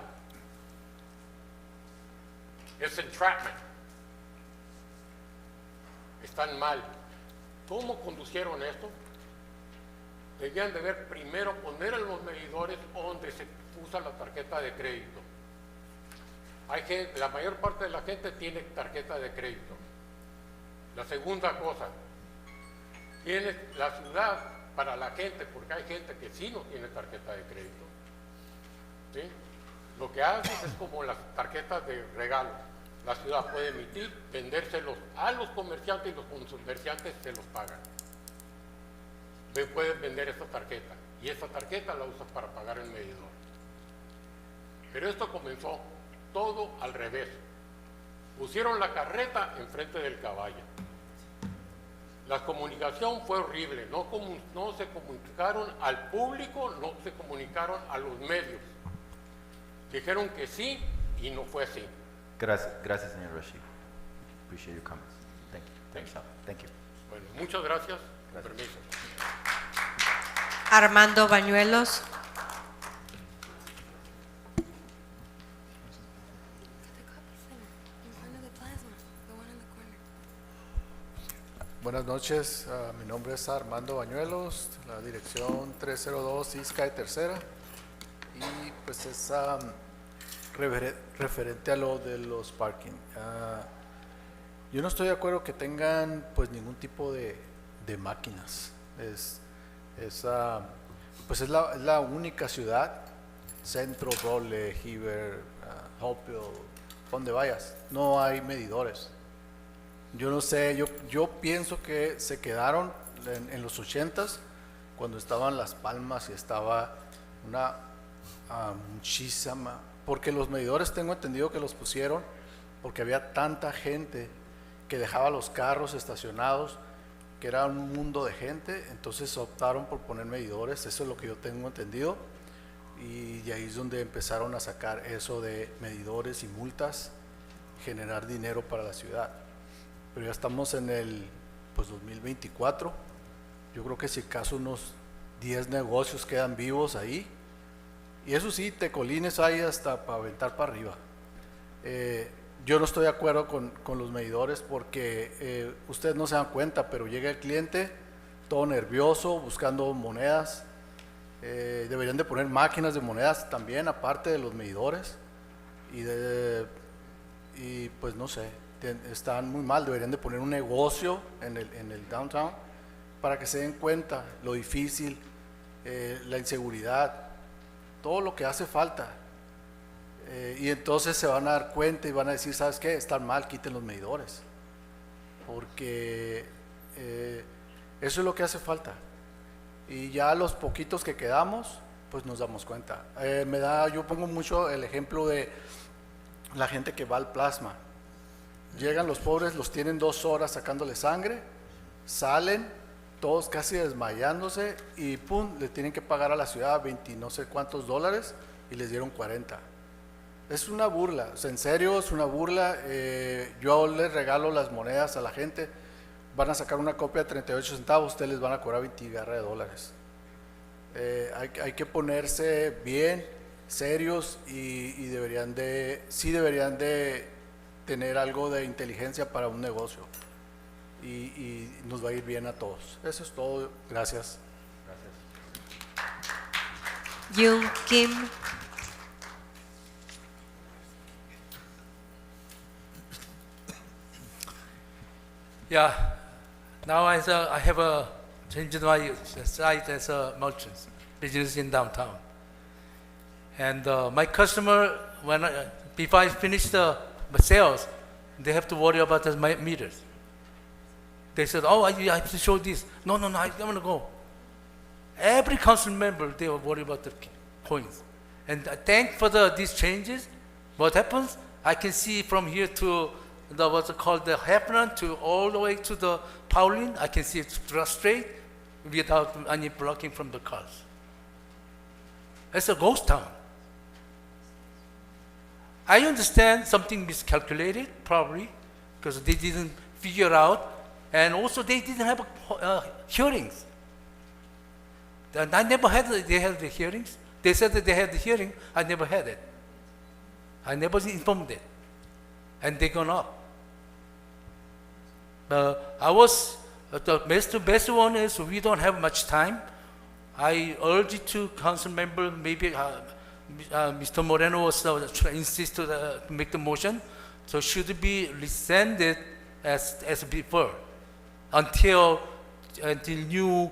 Es entrapment. Están mal. ¿Cómo conducieron esto? Debían de ver primero poner en los medidores donde se usa la tarjeta de crédito. Hay gente, la mayor parte de la gente tiene tarjeta de crédito. La segunda cosa, tiene la ciudad para la gente, porque hay gente que sí no tiene tarjeta de crédito. ¿Sí? Lo que haces es como las tarjetas de regalo. La ciudad puede emitir, vendérselos a los comerciantes y los comerciantes se los pagan. Me puedes vender esta tarjeta y esta tarjeta la usas para pagar el medidor. Pero esto comenzó todo al revés. Pusieron la carreta enfrente del caballo. La comunicación fue horrible, no se comunicaron al público, no se comunicaron a los medios. Dijeron que sí y no fue así. Gracias, señor Rashid. Appreciate your comments. Thank you. Bueno, muchas gracias. Con permiso. Armando Bañuelos. Buenas noches, mi nombre es Armando Bañuelos, la dirección 302 East Calle Tercera, y pues es referente a lo de los parking. Yo no estoy de acuerdo que tengan pues ningún tipo de máquinas. Es la única ciudad, Centro, Role, Heber, Hopeville, donde vayas, no hay medidores. Yo no sé, yo pienso que se quedaron en los 80s, cuando estaban Las Palmas y estaba una muchísima, porque los medidores tengo entendido que los pusieron porque había tanta gente que dejaba los carros estacionados, que era un mundo de gente, entonces optaron por poner medidores, eso es lo que yo tengo entendido, y ahí es donde empezaron a sacar eso de medidores y multas, generar dinero para la ciudad. Pero ya estamos en el 2024, yo creo que si acaso unos 10 negocios quedan vivos ahí, y eso sí, tecolines hay hasta para aventar para arriba. Yo no estoy de acuerdo con los medidores porque ustedes no se dan cuenta, pero llega el cliente todo nervioso, buscando monedas. Deberían de poner máquinas de monedas también, aparte de los medidores, y pues no sé, están muy mal. Deberían de poner un negocio en el downtown para que se den cuenta lo difícil, la inseguridad, todo lo que hace falta, y entonces se van a dar cuenta y van a decir, ¿sabes qué? Están mal, quiten los medidores, porque eso es lo que hace falta, y ya los poquitos que quedamos pues nos damos cuenta. Yo pongo mucho el ejemplo de la gente que va al plasma. Llegan los pobres, los tienen 2 horas sacándole sangre, salen todos casi desmayándose y pum, le tienen que pagar a la ciudad 20 no sé cuántos dólares y les dieron 40. Es una burla, o sea, en serio es una burla. Yo les regalo las monedas a la gente, van a sacar una copia de 38 centavos, ustedes les van a cobrar 20 garra de dólares. Hay que ponerse bien serios y deberían de tener algo de inteligencia para un negocio. Y nos va a ir bien a todos. Eso es todo. Gracias. Jung Kim. Yeah, now I have changed my site as a merchant, business in downtown. And my customer, before I finish the sales, they have to worry about the meters. They said, oh, I have to show this. No, I don't want to go. Every council member, they were worried about the coins. And thank for these changes. What happens? I can see from here to what's called the Heffernan to all the way to the Pauline. I can see it straight without any blocking from the cars. It's a ghost town. I understand something miscalculated, probably, because they didn't figure out. And also, they didn't have hearings. And I never had they had the hearings. They said that they had the hearing. I never had it. I never informed it. And they gone up. I was, the best one is we don't have much time. I urge to council member, maybe Mr. Moreno was insist to make the motion. So should it be rescinded as before until new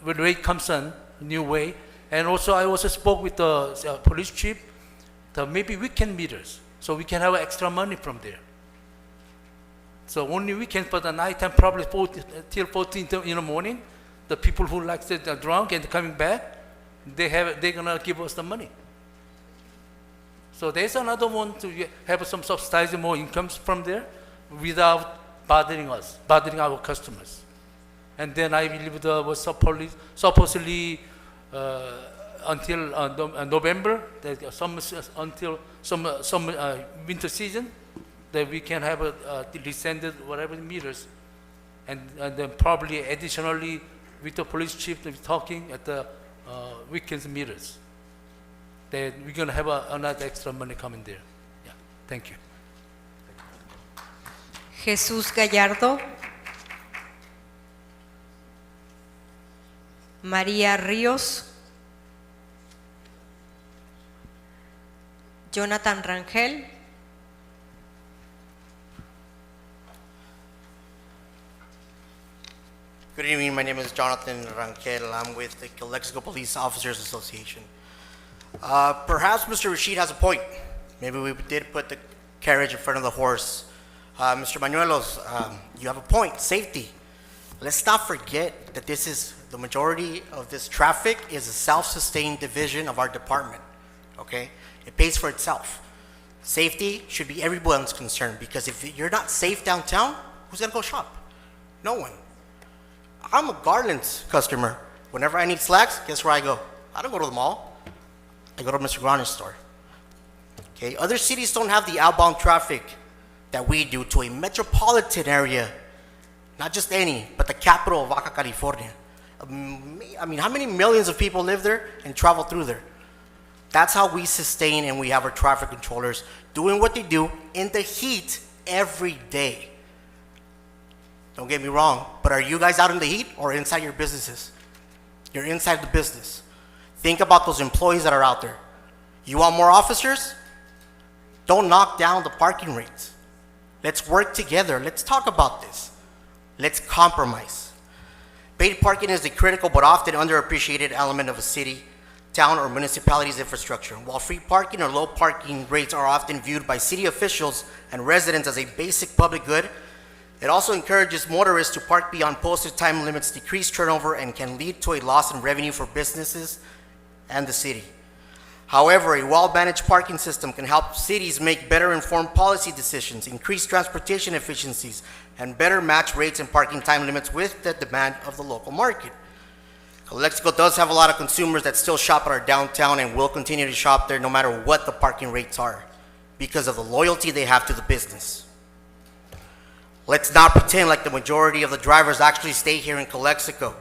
rate comes on, new way. And also I also spoke with the police chief, maybe weekend meters, so we can have extra money from there. So only weekend for the night time, probably till 14 in the morning. The people who like it are drunk and coming back, they're gonna give us the money. So there's another one to have some subsidizing more incomes from there without bothering us, bothering our customers. And then I believe there was supposedly until November, until some winter season, that we can have descended whatever meters, and then probably additionally with the police chief talking at the weekends meters. That we're gonna have another extra money coming there. Yeah, thank you. Jesús Gallardo. María Ríos. Jonathan Rangel. Good evening, my name is Jonathan Rangel. I'm with the Calexico Police Officers Association. Perhaps Mr. Rashid has a point. Maybe we did put the carriage in front of the horse. Mr. Bañuelos, you have a point, safety. Let's not forget that the majority of this traffic is a self-sustained division of our department, okay? It pays for itself. Safety should be everyone's concern, because if you're not safe downtown, who's gonna go shop? No one. I'm a Garland's customer. Whenever I need slacks, guess where I go? I don't go to the mall. I go to Mr. Granger's store. Okay, other cities don't have the outbound traffic that we do to a metropolitan area, not just any, but the capital of Baja California. I mean, how many millions of people live there and travel through there? That's how we sustain, and we have our traffic controllers doing what they do in the heat every day. Don't get me wrong, but are you guys out in the heat or inside your businesses? You're inside the business. Think about those employees that are out there. You want more officers? Don't knock down the parking rates. Let's work together. Let's talk about this. Let's compromise. Paid parking is a critical but often underappreciated element of a city, town, or municipality's infrastructure. While free parking or low parking rates are often viewed by city officials and residents as a basic public good, it also encourages motorists to park beyond posted time limits, decrease turnover, and can lead to a loss in revenue for businesses and the city. However, a well-managed parking system can help cities make better informed policy decisions, increase transportation efficiencies, and better match rates and parking time limits with the demand of the local market. Calexico does have a lot of consumers that still shop at our downtown and will continue to shop there no matter what the parking rates are, because of the loyalty they have to the business. Let's not pretend like the majority of the drivers actually stay here in Calexico.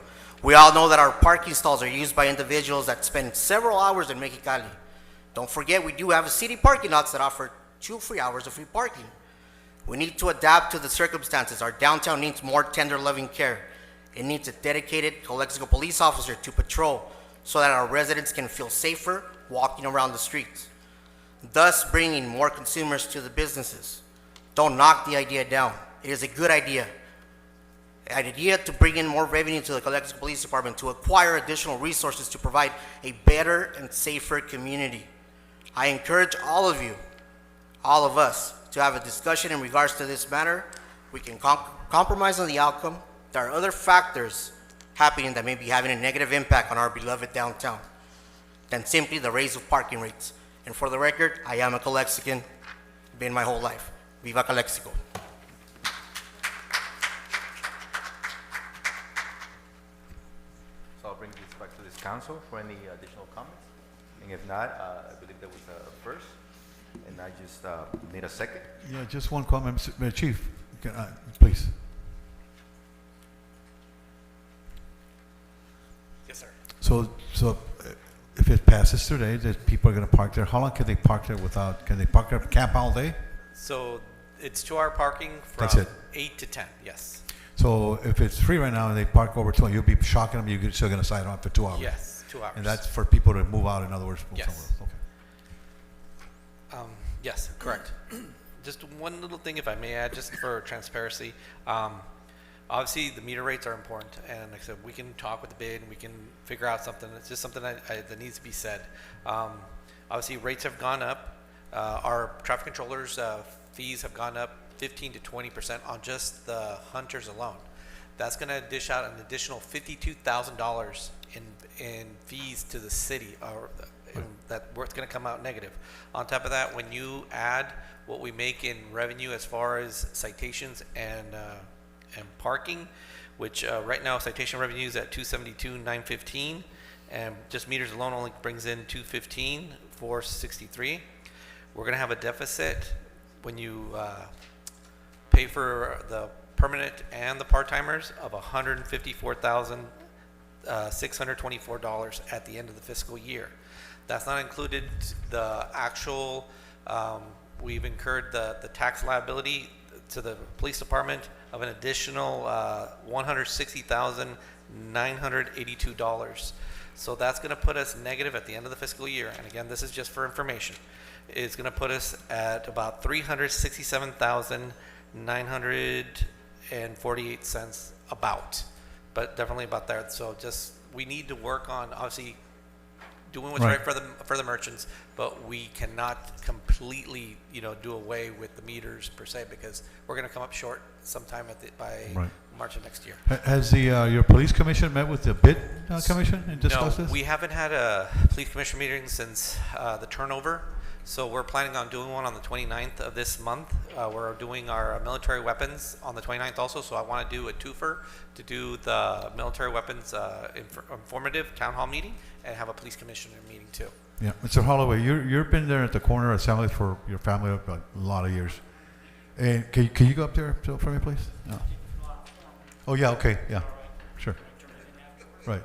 We all know that our parking stalls are used by individuals that spend several hours in Mexicali. Don't forget, we do have city parking lots that offer 2 free hours of free parking. We need to adapt to the circumstances. Our downtown needs more tender, loving care. It needs a dedicated Calexico police officer to patrol so that our residents can feel safer walking around the streets, thus bringing more consumers to the businesses. Don't knock the idea down. It is a good idea. An idea to bring in more revenue to the Calexico Police Department, to acquire additional resources to provide a better and safer community. I encourage all of you, all of us, to have a discussion in regards to this matter. We can compromise on the outcome. There are other factors happening that may be having a negative impact on our beloved downtown than simply the raise of parking rates. And for the record, I am a Calexican, been my whole life. Viva Calexico. So I'll bring this back to this council for any additional comments. And if not, I believe there was a first, and I just need a second. Yeah, just one comment, Mr. Chief, please. Yes, sir. So if it passes today, that people are going to park there, how long can they park there without, can they park there, camp all day? So it's 2-hour parking That's from it. 8 to 10, yes. So if it's free right now and they park over 2 hours, you'll be shocking them, you're still going to sign on for 2 hours? Yes, 2 hours. And that's for people to move out, in other words, move Yes. somewhere else, okay. Yes, correct. Just one little thing, if I may add, just for transparency. Obviously, the meter rates are important, and like I said, we can talk with the bid and we can figure out something. It's just something that needs to be said. Obviously, rates have gone up. Our traffic controllers' fees have gone up 15 to 20% on just the hunters alone. That's going to dish out an additional $52,000 in fees to the city, or that's going to come out negative. On top of that, when you add what we make in revenue as far as citations and parking, which right now citation revenue is at $272,915, and just meters alone only brings in $215,463. We're going to have a deficit when you pay for the permanent and the part-timers of $154,624 at the end of the fiscal year. That's not included the actual, we've incurred the tax liability to the police department of an additional $160,982. So that's going to put us negative at the end of the fiscal year. And again, this is just for information. It's going to put us at about $367,948 about, but definitely about there. So just, we need to work on obviously doing what's right for the merchants, but we cannot completely, do away with the meters per se, because we're going to come up short sometime by March of next year. Has your police commission met with the bid commission and discussed this? No, we haven't had a police commission meeting since the turnover. So we're planning on doing one on the 29th of this month. We're doing our military weapons on the 29th also, so I want to do a twofer to do the military weapons informative town hall meeting and have a police commissioner meeting too. Yeah, Mr. Holloway, you've been there at the corner assembly for your family for a lot of years. And can you go up there for me, please? No. Oh, yeah, okay, yeah, sure. Right.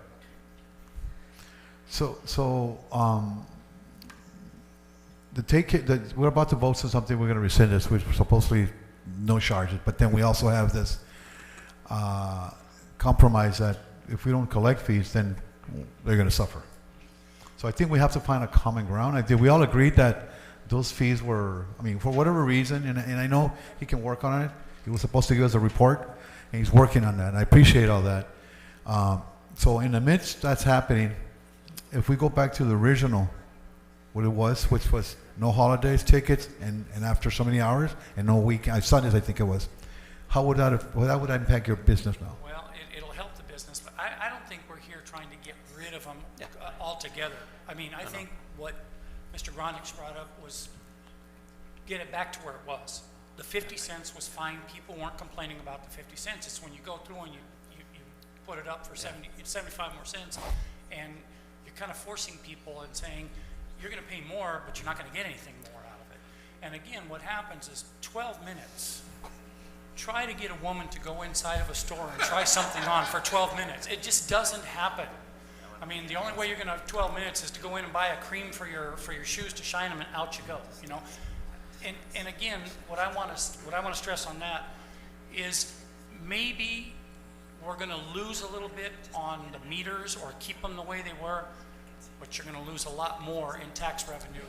We're about to vote on something, we're going to rescind this, which was supposedly no charges, but then we also have this compromise that if we don't collect fees, then they're going to suffer. So I think we have to find a common ground. I think we all agreed that those fees were, for whatever reason, and I know he can work on it. He was supposed to give us a report, and he's working on that, and I appreciate all that. So in the midst that's happening, if we go back to the original, what it was, which was no holidays tickets and after so many hours and no weekend, Sundays I think it was, how would that impact your business now? Well, it'll help the business, but I don't think we're here trying to get rid of them altogether. I think what Mr. Gronich brought up was get it back to where it was. The 50 cents was fine. People weren't complaining about the 50 cents. It's when you go through and you put it up for 75 more cents, and you're kind of forcing people and saying, you're going to pay more, but you're not going to get anything more out of it. And again, what happens is 12 minutes. Try to get a woman to go inside of a store and try something on for 12 minutes. It just doesn't happen. The only way you're going to have 12 minutes is to go in and buy a cream for your shoes to shine them, and out you go. And again, what I want to stress on that is maybe we're going to lose a little bit on the meters or keep them the way they were, but you're going to lose a lot more in tax revenue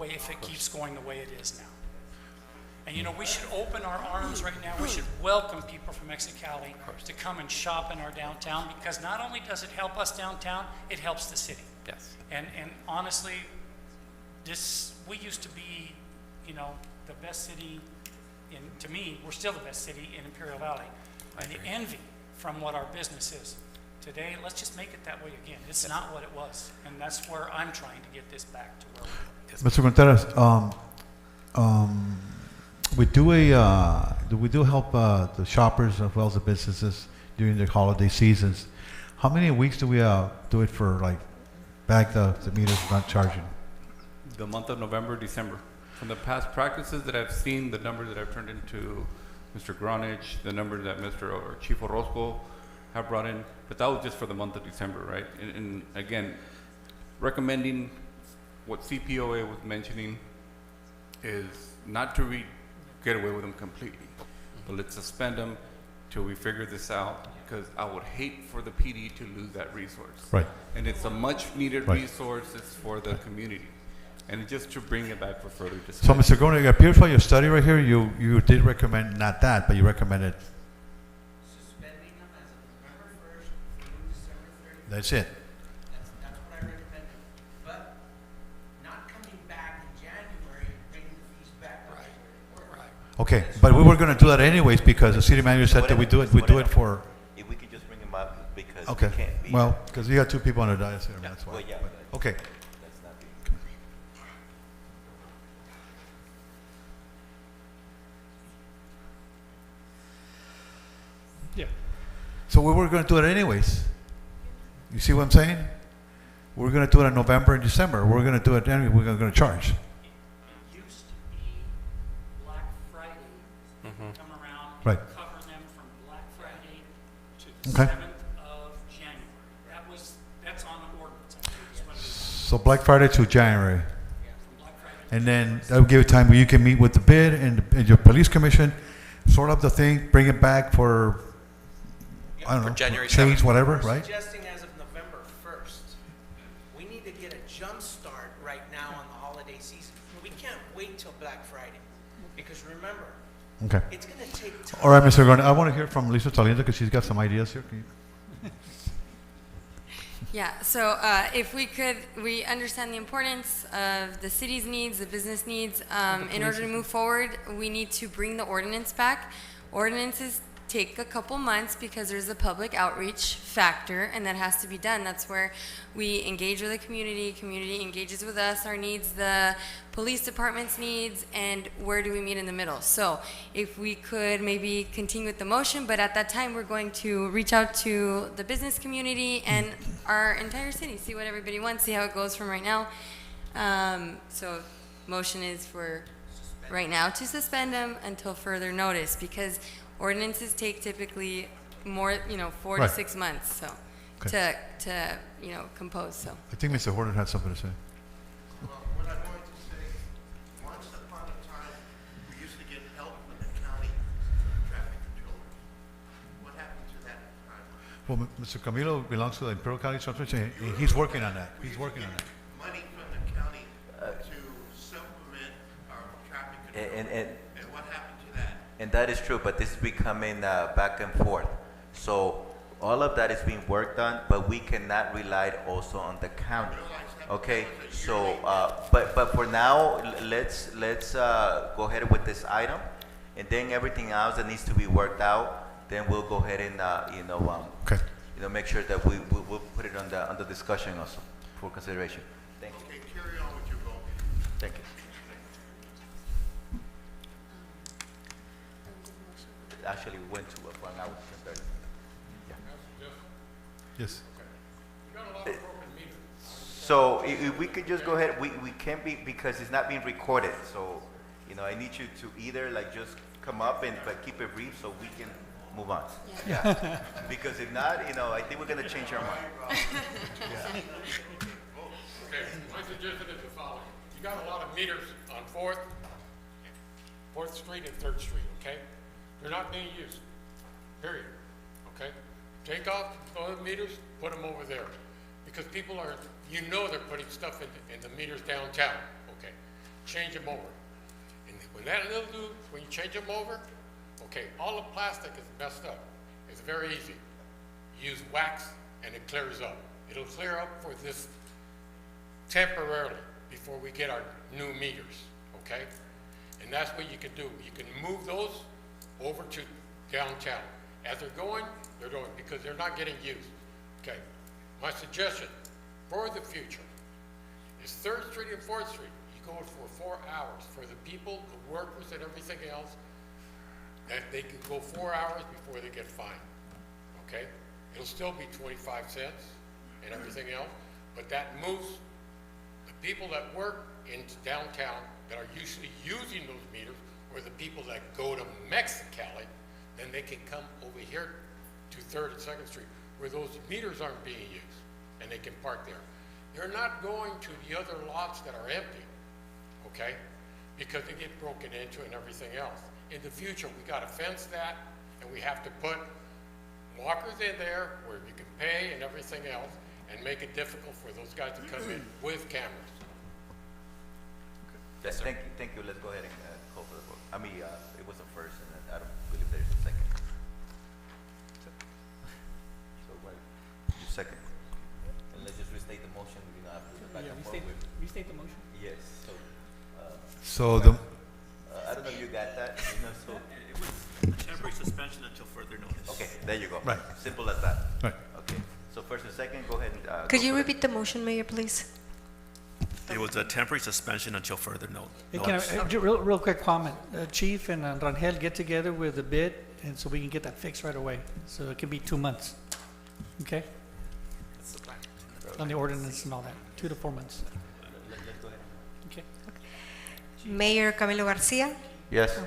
if it keeps going the way it is now. And we should open our arms right now. We should welcome people from Mexicali to come and shop in our downtown, because not only does it help us downtown, it helps the city. Yes. And honestly, we used to be, the best city to me, we're still the best city in Imperial Valley. And the envy from what our business is. Today, let's just make it that way again. It's not what it was. And that's where I'm trying to get this back to where we are. Mr. Contreras, we do help the shoppers as well as the businesses during the holiday seasons. How many weeks do we do it for, back the meters not charging? The month of November, December. From the past practices that I've seen, the numbers that I've turned into Mr. Gronich, the numbers that Chief Orozco have brought in, but that was just for the month of December, right? And again, recommending what CPOA was mentioning is not to get away with them completely, but let's suspend them till we figure this out, because I would hate for the PD to lose that resource. Right. And it's a much needed Right. resource, it's for the community. And just to bring it back for further So, discussion. Mr. Groening, it appears from your study right here, you did recommend not that, but you recommended. Suspending them as of November 1st through December 31st. That's it. That's what I recommended. But not coming back in January and bringing the fees back up to where they were. Okay, but we were going to do that anyways because the city manager said that we do it for. If we could just bring him up, because Okay, we can't be. well, because you got two people on the dais here, that's why. Well, yeah, But- Okay. let's not be. Yeah. So we were going to do it anyways. You see what I'm saying? We're going to do it in November and December. We're going to do it anyway. We're going to charge. It used to be Black Friday, come around Right. and cover them from Black Friday to the Okay. 7th of January. That's on the ordinance, I think is what it is. So Black Friday to January. Yeah, from Black Friday. And then that'll give you time where you can meet with the bid and your police commission, sort up the thing, bring it back for, I don't for know, January change 7th. whatever, We're right? suggesting as of November 1st. We need to get a jump start right now on the holiday season. We can't wait till Black Friday, because remember, Okay. it's going to take time. All right, Mr. Garner, I want to hear from Lisa Talienda because she's got some ideas here. Can you- Yeah, so if we could, we understand the importance of the city's needs, the business needs. In order to move forward, we need to bring the ordinance back. Ordinances take a couple months because there's a public outreach factor, and that has to be done. That's where we engage with the community engages with us, our needs, the police department's needs, and where do we meet in the middle. So if we could maybe continue with the motion, but at that time, we're going to reach out to the business community and our entire city, see what everybody wants, see how it goes from right now. So motion is for right now to suspend them until further notice, because ordinances take typically more, 4 to Right. 6 months, so, Okay. to compose, so. I think Mr. Horton had something to say. Well, what I wanted to say, once upon a time, we used to get help from the county traffic controllers. What happened to that time? Well, Mr. Camilo belongs to the Imperial County Transportation, and he's working on that. He's working on that. Money from the county to supplement our traffic control. And what happened to that? And that is true, but this is becoming back and forth. So all of that is being worked on, but we cannot rely also on the county. Okay, so but for now, let's go ahead with this item, and then everything else that needs to be worked out, then we'll go ahead and Okay. make sure that we'll put it on the discussion also for consideration. Thank you. Okay, carry on with your vote. Thank you. Actually, we went to for an hour, 10:30. Yeah. Yes. You got a lot of broken meters. So if we could just go ahead, we can't be, because it's not being recorded. So, I need you to either just come up but keep it brief so we can move on. Yeah. Because if not, I think we're gonna change our mind. Okay, my suggestion is the following. You got a lot of meters on 4th Street and 3rd Street, okay? They're not being used, period, okay? Take off those meters, put them over there. Because people are, they're putting stuff in the meters downtown, okay? Change them over. And when when you change them over, okay, all the plastic is messed up. It's very easy. Use wax and it clears up. It'll clear up for this temporarily before we get our new meters, okay? And that's what you can do. You can move those over to downtown. As they're going, because they're not getting used, okay? My suggestion for the future is 3rd Street and 4th Street. You go for 4 hours for the people, the workers and everything else, that they can go 4 hours before they get fined, okay? It'll still be 25 cents and everything else, but that moves the people that work in downtown that are usually using those meters, or the people that go to Mexicali, then they can come over here to 3rd and 2nd Street, where those meters aren't being used, and they can park there. They're not going to the other lots that are empty, okay? Because they get broken into and everything else. In the future, we gotta fence that, and we have to put markers in there where you can pay and everything else, and make it difficult for those guys to come in with cameras. Yes, thank you. Let's go ahead and call for the vote. I mean, it was a first, and I don't believe there's a second. So, you second. And let's just restate the motion. We don't have to do the back and forth. Restate the motion? Yes, so. So the, I don't know if you got that, you know, so. It was a temporary suspension until further notice. Okay, there you go. Right. Simple as that. Right. Okay, so first and second, go ahead and. Could go you for it. repeat the motion, Mayor, please? It was a temporary suspension until further Hey, notice. can I, real quick comment. Chief and Rangel get together with the bid, and so we can get that fixed right away. So it can be 2 months. Okay? That's the plan. On the ordinance and all that, 2 to 4 months. Let's go ahead. Okay. Mayor Camilo Garcia, Yes.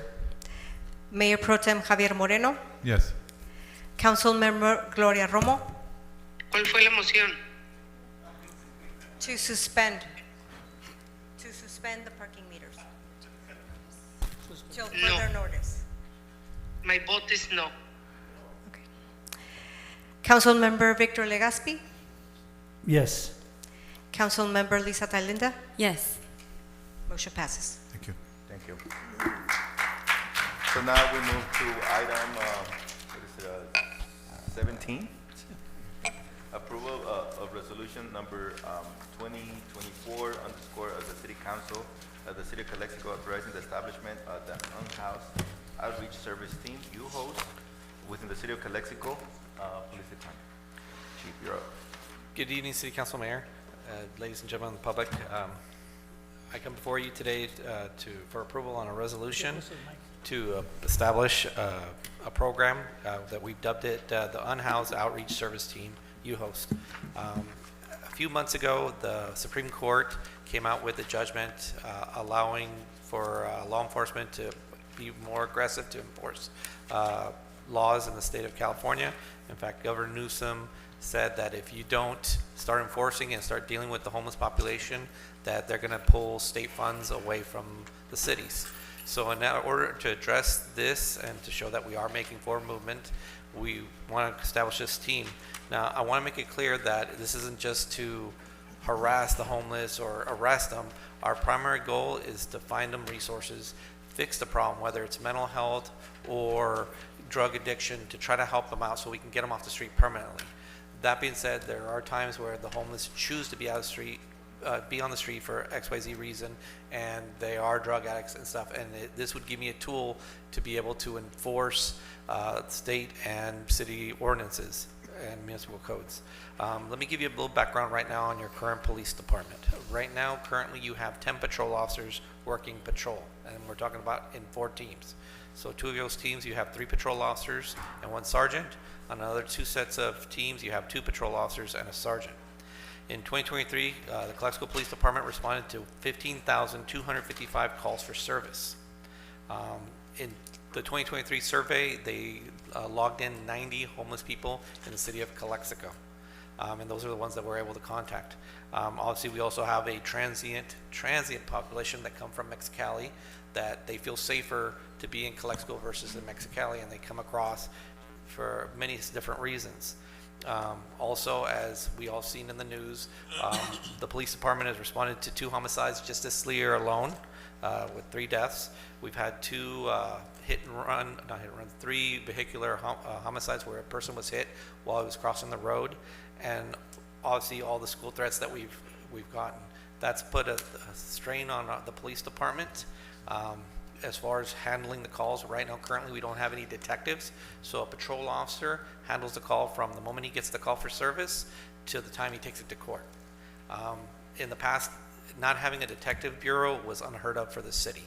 Mayor Pro Tem Javier Moreno, yes. Council Member Gloria Romo, ¿Cuál fue la moción? to suspend the parking meters till further notice. My vote is no. Council Member Victor Legaspi, Yes. Council Member Lisa Thalinda, Yes. motion passes. Thank you. Thank you. So now we move to item, what is it, 17? Approval of resolution number 2024 underscore of the City Council of the City of Calexico authorizing the establishment of the Unhoused Outreach Service Team, U-Host, within the City of Calexico Police Department. Chief, you're up. Good evening, City Council Mayor, ladies and gentlemen of the public. I come before you today for approval on a resolution to establish a program that we've dubbed it the Unhoused Outreach Service Team, U-Host. A few months ago, the Supreme Court came out with a judgment allowing for law enforcement to be more aggressive to enforce laws in the state of California. In fact, Governor Newsom said that if you don't start enforcing and start dealing with the homeless population, that they're going to pull state funds away from the cities. So in order to address this and to show that we are making forward movement, we want to establish this team. Now, I want to make it clear that this isn't just to harass the homeless or arrest them. Our primary goal is to find them resources, fix the problem, whether it's mental health or drug addiction, to try to help them out so we can get them off the street permanently. That being said, there are times where the homeless choose to be out of the street, be on the street for XYZ reason, and they are drug addicts and stuff. And this would give me a tool to be able to enforce state and city ordinances and municipal codes. Let me give you a little background right now on your current police department. Right now, currently you have 10 patrol officers working patrol, and we're talking about in 4 teams. So 2 of those teams, you have 3 patrol officers and 1 sergeant. On another 2 sets of teams, you have 2 patrol officers and a sergeant. In 2023, the Calexico Police Department responded to 15,255 calls for service. In the 2023 survey, they logged in 90 homeless people in the city of Calexico. And those are the ones that we're able to contact. Obviously, we also have a transient population that come from Mexicali, that they feel safer to be in Calexico versus in Mexicali, and they come across for many different reasons. Also, as we all seen in the news, the police department has responded to 2 homicides just this year alone, with 3 deaths. We've had 2 3 vehicular homicides where a person was hit while he was crossing the road, and obviously all the school threats that we've gotten. That's put a strain on the police department. As far as handling the calls, right now currently we don't have any detectives, so a patrol officer handles the call from the moment he gets the call for service to the time he takes it to court. In the past, not having a detective bureau was unheard of for the city.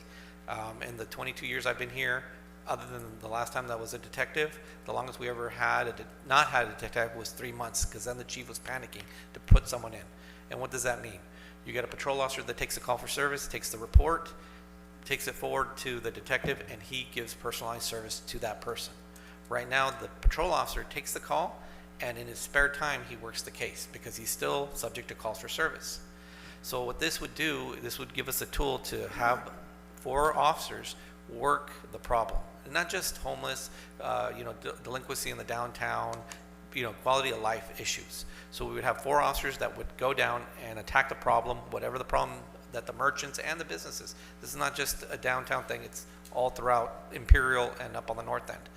In the 22 years I've been here, other than the last time that was a detective, the longest we ever had not had a detective was 3 months, because then the chief was panicking to put someone in. And what does that mean? You get a patrol officer that takes a call for service, takes the report, takes it forward to the detective, and he gives personalized service to that person. Right now, the patrol officer takes the call, and in his spare time, he works the case because he's still subject to calls for service. So what this would do, this would give us a tool to have 4 officers work the problem, and not just homeless, delinquency in the downtown, quality of life issues. So we would have 4 officers that would go down and attack the problem, whatever the problem that the merchants and the businesses. This is not just a downtown thing, it's all throughout Imperial and up on the north end.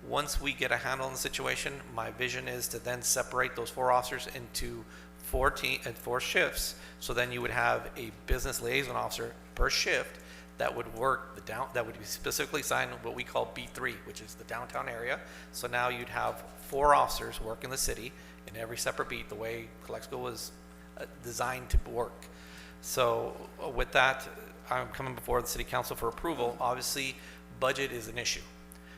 Once we get a handle on the situation, my vision is to then separate those 4 officers into 4 shifts. So then you would have a business liaison officer per shift that would work that would be specifically assigned what we call B3, which is the downtown area. So now you'd have 4 officers work in the city in every separate beat, the way Calexico was designed to work. So with that, I'm coming before the City Council for approval. Obviously, budget is an issue.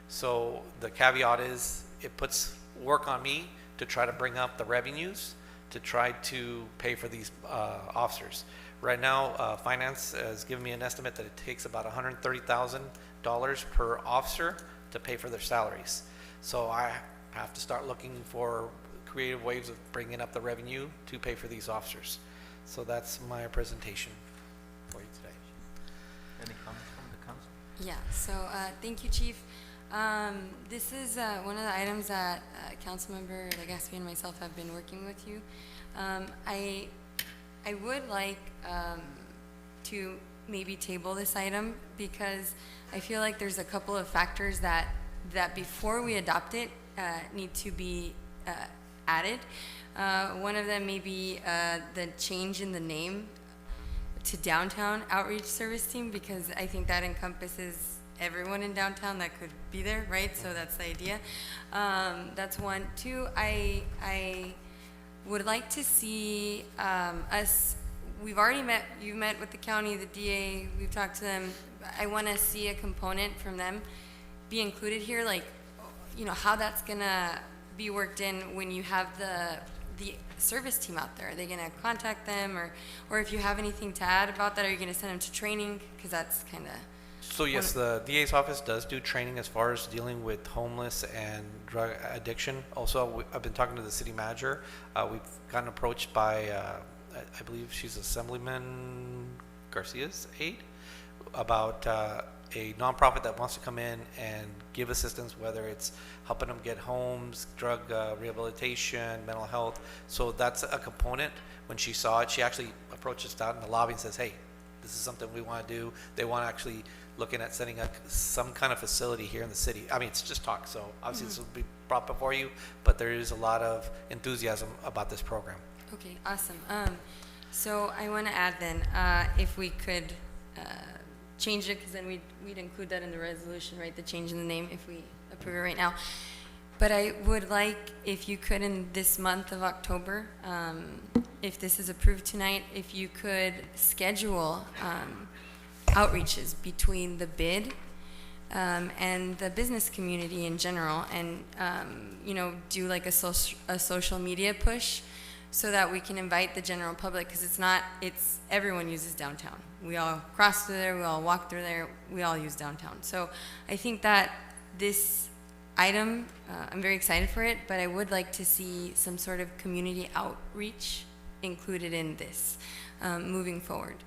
So the caveat is it puts work on me to try to bring up the revenues to try to pay for these officers. Right now, finance has given me an estimate that it takes about $130,000 per officer to pay for their salaries. So I have to start looking for creative ways of bringing up the revenue to pay for these officers. So that's my presentation for you today. Any comments from the council? Yeah, so thank you, Chief. This is one of the items that Councilmember Legaspi and myself have been working with you. I would like to maybe table this item because I feel like there's a couple of factors that before we adopt it need to be added. One of them may be the change in the name to Downtown Outreach Service Team, because I think that encompasses everyone in downtown that could be there, right? So that's the idea. That's one. 2, I would like to see us, we've already met, you met with the county, the DA, we've talked to them. I want to see a component from them be included here, like, how that's going to be worked in when you have the service team out there. Are they going to contact them, or if you have anything to add about that, are you going to send them to training? Because that's kind of... So yes, the DA's office does do training as far as dealing with homeless and drug addiction. Also, I've been talking to the city manager. We've gotten approached by, I believe she's Assemblyman Garcia's aide, about a nonprofit that wants to come in and give assistance, whether it's helping them get homes, drug rehabilitation, mental health. So that's a component. When she saw it, she actually approached us out in the lobby and says, hey, this is something we want to do. They want to actually looking at setting up some kind of facility here in the city. I mean, it's just talk, so obviously this will be brought before you, but there is a lot of enthusiasm about this program. Okay, awesome. So I want to add then, if we could change it, because then we'd include that in the resolution, right? The change in the name if we approve it right now. But I would like, if you could, in this month of October, if this is approved tonight, if you could schedule outreaches between the bid and the business community in general, and do like a social media push so that we can invite the general public, because it's everyone uses downtown. We all cross through there, we all walk through there, we all use downtown. So I think that this item, I'm very excited for it, but I would like to see some sort of community outreach included in this moving forward.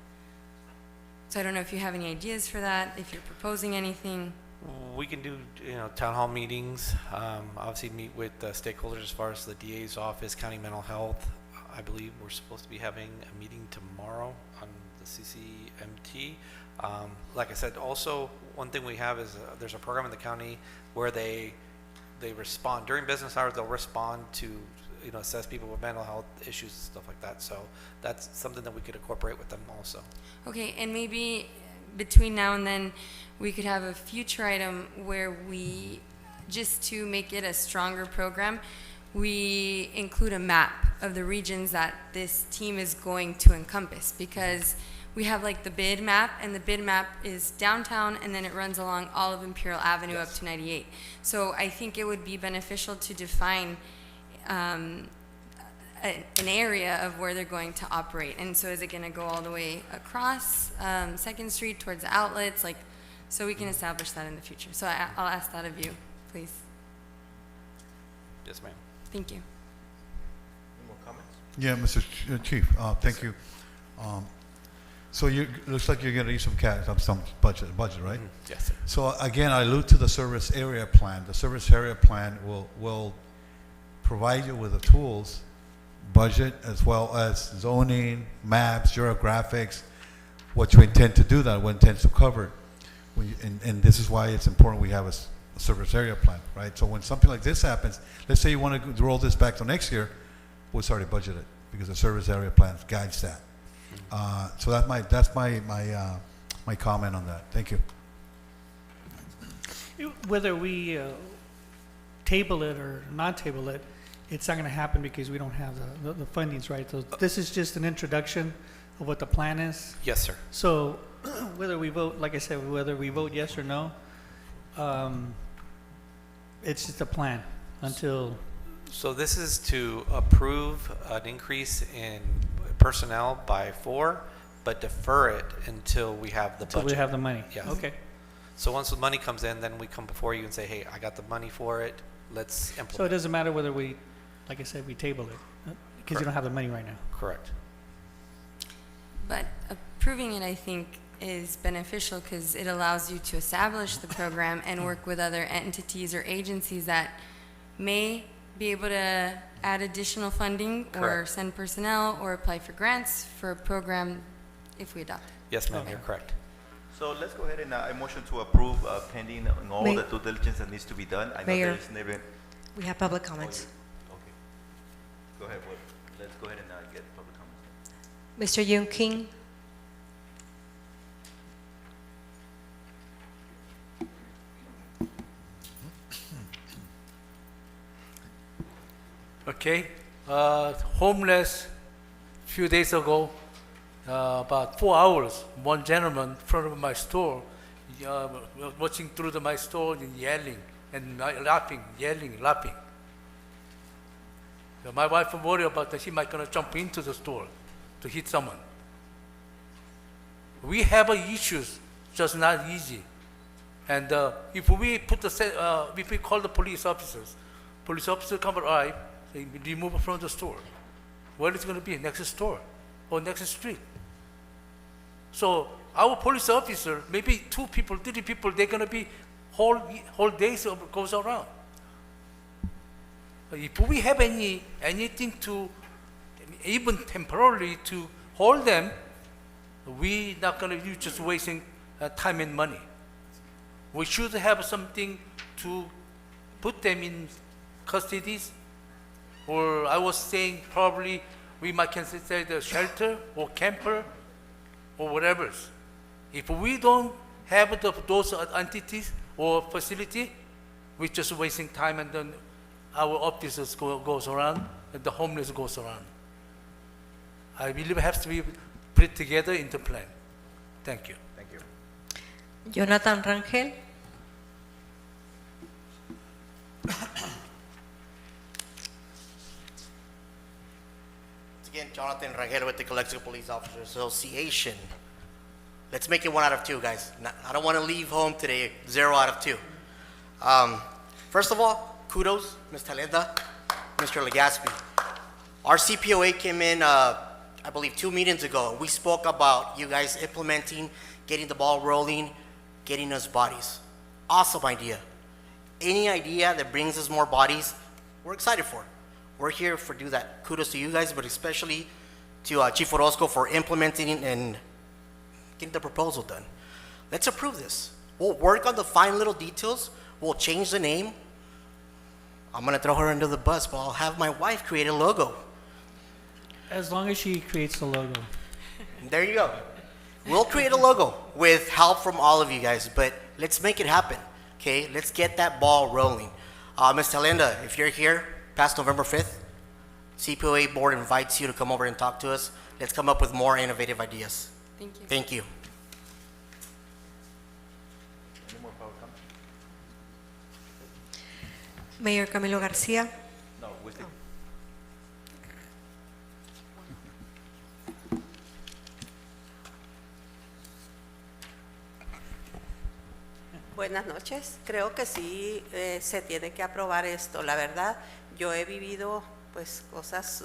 So I don't know if you have any ideas for that, if you're proposing anything. We can do, town hall meetings, obviously meet with stakeholders as far as the DA's office, county mental health. I believe we're supposed to be having a meeting tomorrow on the CCMT. Like I said, also, one thing we have is there's a program in the county where they respond, during business hours, they'll respond to, assess people with mental health issues and stuff like that. So that's something that we could incorporate with them also. Okay, and maybe between now and then, we could have a future item where we, just to make it a stronger program, we include a map of the regions that this team is going to encompass, because we have like the bid map, and the bid map is downtown, and then it runs along all of Imperial Avenue up to 98. So I think it would be beneficial to define an area of where they're going to operate. And so is it going to go all the way across 2nd Street towards the outlets, so we can establish that in the future. So I'll ask that of you, please. Yes, ma'am. Thank you. Yeah, Mr. Chief, thank you. So looks like you're going to need some cash, some budget, right? Yes, sir. So again, I allude to the service area plan. The service area plan will provide you with the tools, budget, as well as zoning, maps, geographics, what you intend to do that, what intends to cover. And this is why it's important we have a service area plan, right? So when something like this happens, let's say you want to roll this back to next year, we'll already budget it because the service area plan guides that. So that's my comment on that. Thank you. Whether we table it or not table it, it's not going to happen because we don't have the fundings, right? So this is just an introduction of what the plan is. Yes, sir. So whether we vote, like I said, whether we vote yes or no, it's just a plan until. So this is to approve an increase in personnel by 4, but defer it until we have the budget. Until we have the money. Yes. Okay. So once the money comes in, then we come before you and say, hey, I got the money for it. Let's implement. So it doesn't matter whether we, like I said, we table it because you don't have the money right now. Correct. But approving it, I think, is beneficial because it allows you to establish the program and work with other entities or agencies that may be able to add additional funding or Correct. send personnel or apply for grants for a program if we adopt it. Yes, ma'am, you're correct. So let's go ahead and I motion to approve pending on all May- the due diligence that needs to be done. I know Mayor. there's never. We have public comments. Okay. Go ahead. Let's go ahead and get public comments. Mr. Yoon King. Okay, homeless. Few days ago, about 4 hours, one gentleman in front of my store, watching through my store and yelling and laughing, yelling, laughing. So my wife was worried about that he might gonna jump into the store to hit someone. We have issues, just not easy. And if we put if we call the police officers come arrive, they remove from the store. Where is it going to be? Next store or next street. So our police officer, maybe 2 people, 3 people, they're going to be whole days goes around. If we have anything to, even temporarily to hold them, we not going to use just wasting time and money. We should have something to put them in custodies, or I was saying probably we might consider the shelter or camper or whatever. If we don't have those entities or facility, we're just wasting time, and then our officers goes around and the homeless goes around. I believe it has to be put together into plan. Thank you. Thank you. Jonathan Rangel. Again, Jonathan Rangel with the Calexico Police Officers Association. Let's make it 1 out of 2, guys. I don't want to leave home today 0 out of 2. First of all, kudos, Ms. Talenda, Mr. Legaspi. Our CPOA came in, I believe, 2 meetings ago. We spoke about you guys implementing, getting the ball rolling, getting us bodies. Awesome idea. Any idea that brings us more bodies, we're excited for. We're here for do that. Kudos to you guys, but especially to Chief Orozco for implementing and getting the proposal done. Let's approve this. We'll work on the fine little details. We'll change the name. I'm gonna throw her under the bus, but I'll have my wife create a logo. As long as she creates the logo. There you go. We'll create a logo with help from all of you guys, but let's make it happen, okay? Let's get that ball rolling. Ms. Talenda, if you're here past November 5th, CPOA board invites you to come over and talk to us. Let's come up with more innovative ideas. Thank you. Thank you. Any more public comments? Mayor Camilo Garcia. No, we still. Buenas noches. Creo que sí se tiene que aprobar esto. La verdad, yo he vivido pues cosas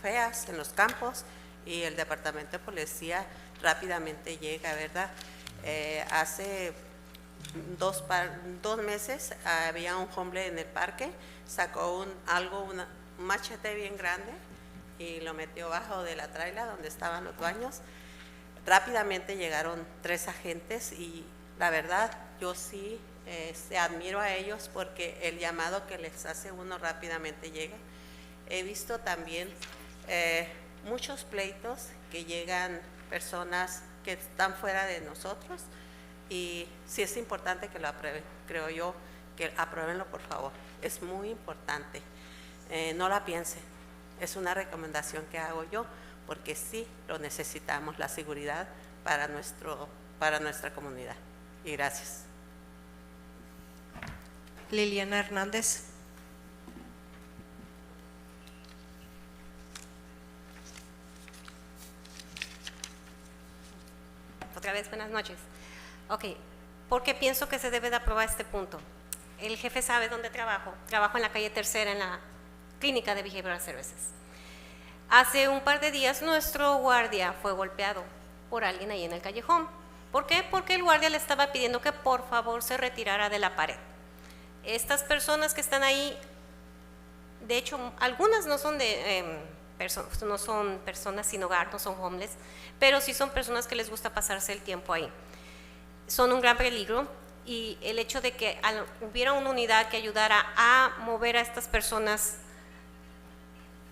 feas en los campos y el departamento de policía rápidamente llega, ¿verdad? Hace 2 meses había un hombre en el parque, sacó un machete bien grande y lo metió bajo de la traila donde estaban los baños. Rápidamente llegaron 3 agentes y la verdad yo sí admiro a ellos porque el llamado que les hace uno rápidamente llega. He visto también muchos pleitos que llegan personas que están fuera de nosotros y sí es importante que lo aprueben, creo yo, que apruébenlo por favor, es muy importante, no la piensen, es una recomendación que hago yo porque sí lo necesitamos, la seguridad para nuestra comunidad. Y gracias. Liliana Hernández. Otra vez, buenas noches. Ok, ¿por qué pienso que se debe de aprobar este punto? El jefe sabe dónde trabajo. Trabajo en la calle Tercera, en la clínica de Behavioral Services. Hace un par de días nuestro guardia fue golpeado por alguien ahí en el callejón. ¿Por qué? Porque el guardia le estaba pidiendo que por favor se retirara de la pared. Estas personas que están ahí, de hecho, algunas no son no son personas sin hogar, no son homeless, pero sí son personas que les gusta pasarse el tiempo ahí. Son un gran peligro y el hecho de que hubiera una unidad que ayudara a mover a estas personas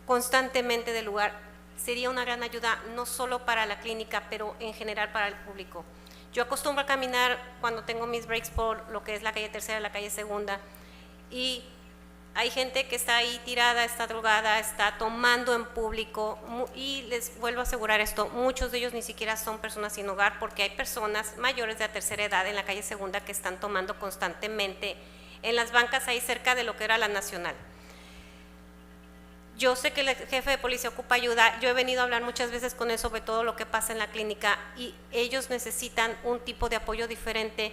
constantemente del lugar sería una gran ayuda, no solo para la clínica, pero en general para el público. Yo acostumbro a caminar cuando tengo mis breaks por lo que es la calle Tercera, la calle Segunda, y hay gente que está ahí tirada, está drogada, está tomando en público, y les vuelvo a asegurar esto, muchos de ellos ni siquiera son personas sin hogar, porque hay personas mayores de la tercera edad en la calle Segunda que están tomando constantemente en las bancas ahí cerca de lo que era la Nacional. Yo sé que el jefe de policía ocupa ayuda, yo he venido a hablar muchas veces con él sobre todo lo que pasa en la clínica y ellos necesitan un tipo de apoyo diferente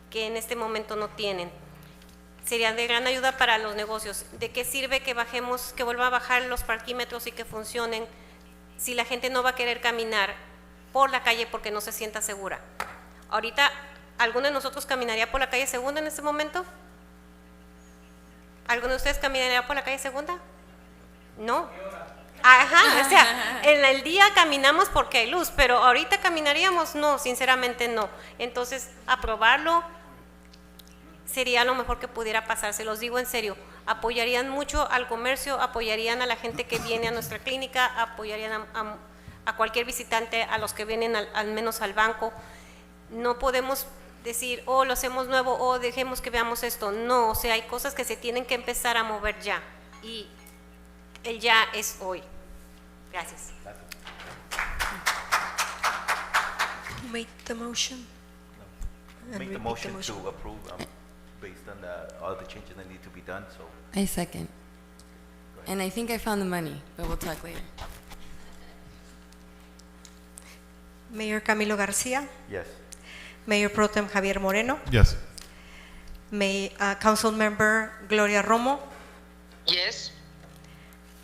que en este momento no tienen. Sería de gran ayuda para los negocios. ¿De qué sirve que bajemos, que vuelva a bajar los parquímetros y que funcionen si la gente no va a querer caminar por la calle porque no se sienta segura? Ahorita, ¿alguno de nosotros caminaría por la calle Segunda en este momento? ¿Alguno de ustedes caminaría por la calle Segunda? No. Ajá, o sea, en el día caminamos porque hay luz, pero ahorita caminaríamos, no, sinceramente no. Entonces, aprobarlo sería lo mejor que pudiera pasar, se los digo en serio. Apoyarían mucho al comercio, apoyarían a la gente que viene a nuestra clínica, apoyarían a cualquier visitante, a los que vienen al menos al banco. No podemos decir, oh, lo hacemos nuevo, oh, dejemos que veamos esto. No, o sea, hay cosas que se tienen que empezar a mover ya. Y el ya es hoy. Gracias. Who made the motion? And Make the repeat motion to approve based on all the changes that need to be done, so. I second. And I think I found the money, but we'll talk later. Mayor Camilo García. Yes. Mayor Pro Tem Javier Moreno. Yes. Council Member Gloria Romo. Yes.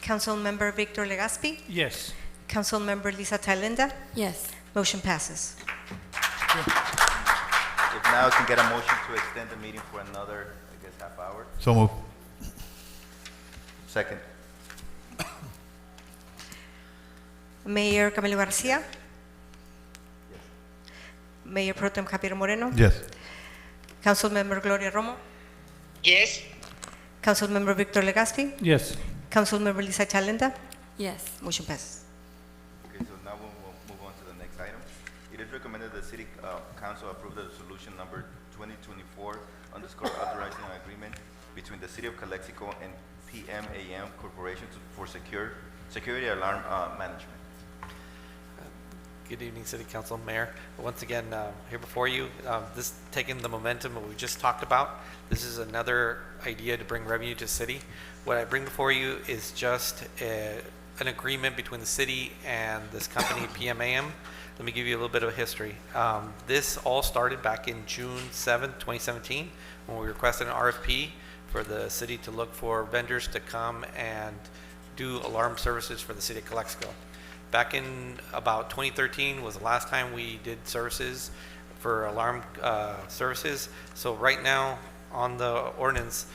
Council Member Victor Legaspi. Yes. Council Member Lisa Thalinda. Yes. Motion passes. If now I can get a motion to extend the meeting for another, I guess, half hour. So move. Second. Mayor Camilo García. Mayor Pro Tem Javier Moreno. Yes. Council Member Gloria Romo. Yes. Council Member Victor Legaspi. Yes. Council Member Lisa Thalinda. Yes. Motion passes. Okay, so now we'll move on to the next item. It is recommended the City Council approve the resolution number 2024 authorizing an agreement between the City of Calexico and PMAM Corporation for security alarm management. Good evening, City Council, Mayor. Once again, here before you, this taking the momentum that we just talked about. This is another idea to bring revenue to the city. What I bring before you is just an agreement between the city and this company, PMAM. Let me give you a little bit of history. This all started back in June 7th, 2017, when we requested an RFP for the city to look for vendors to come and do alarm services for the city of Calexico. Back in about 2013 was the last time we did services for alarm services. So right now on the ordinance,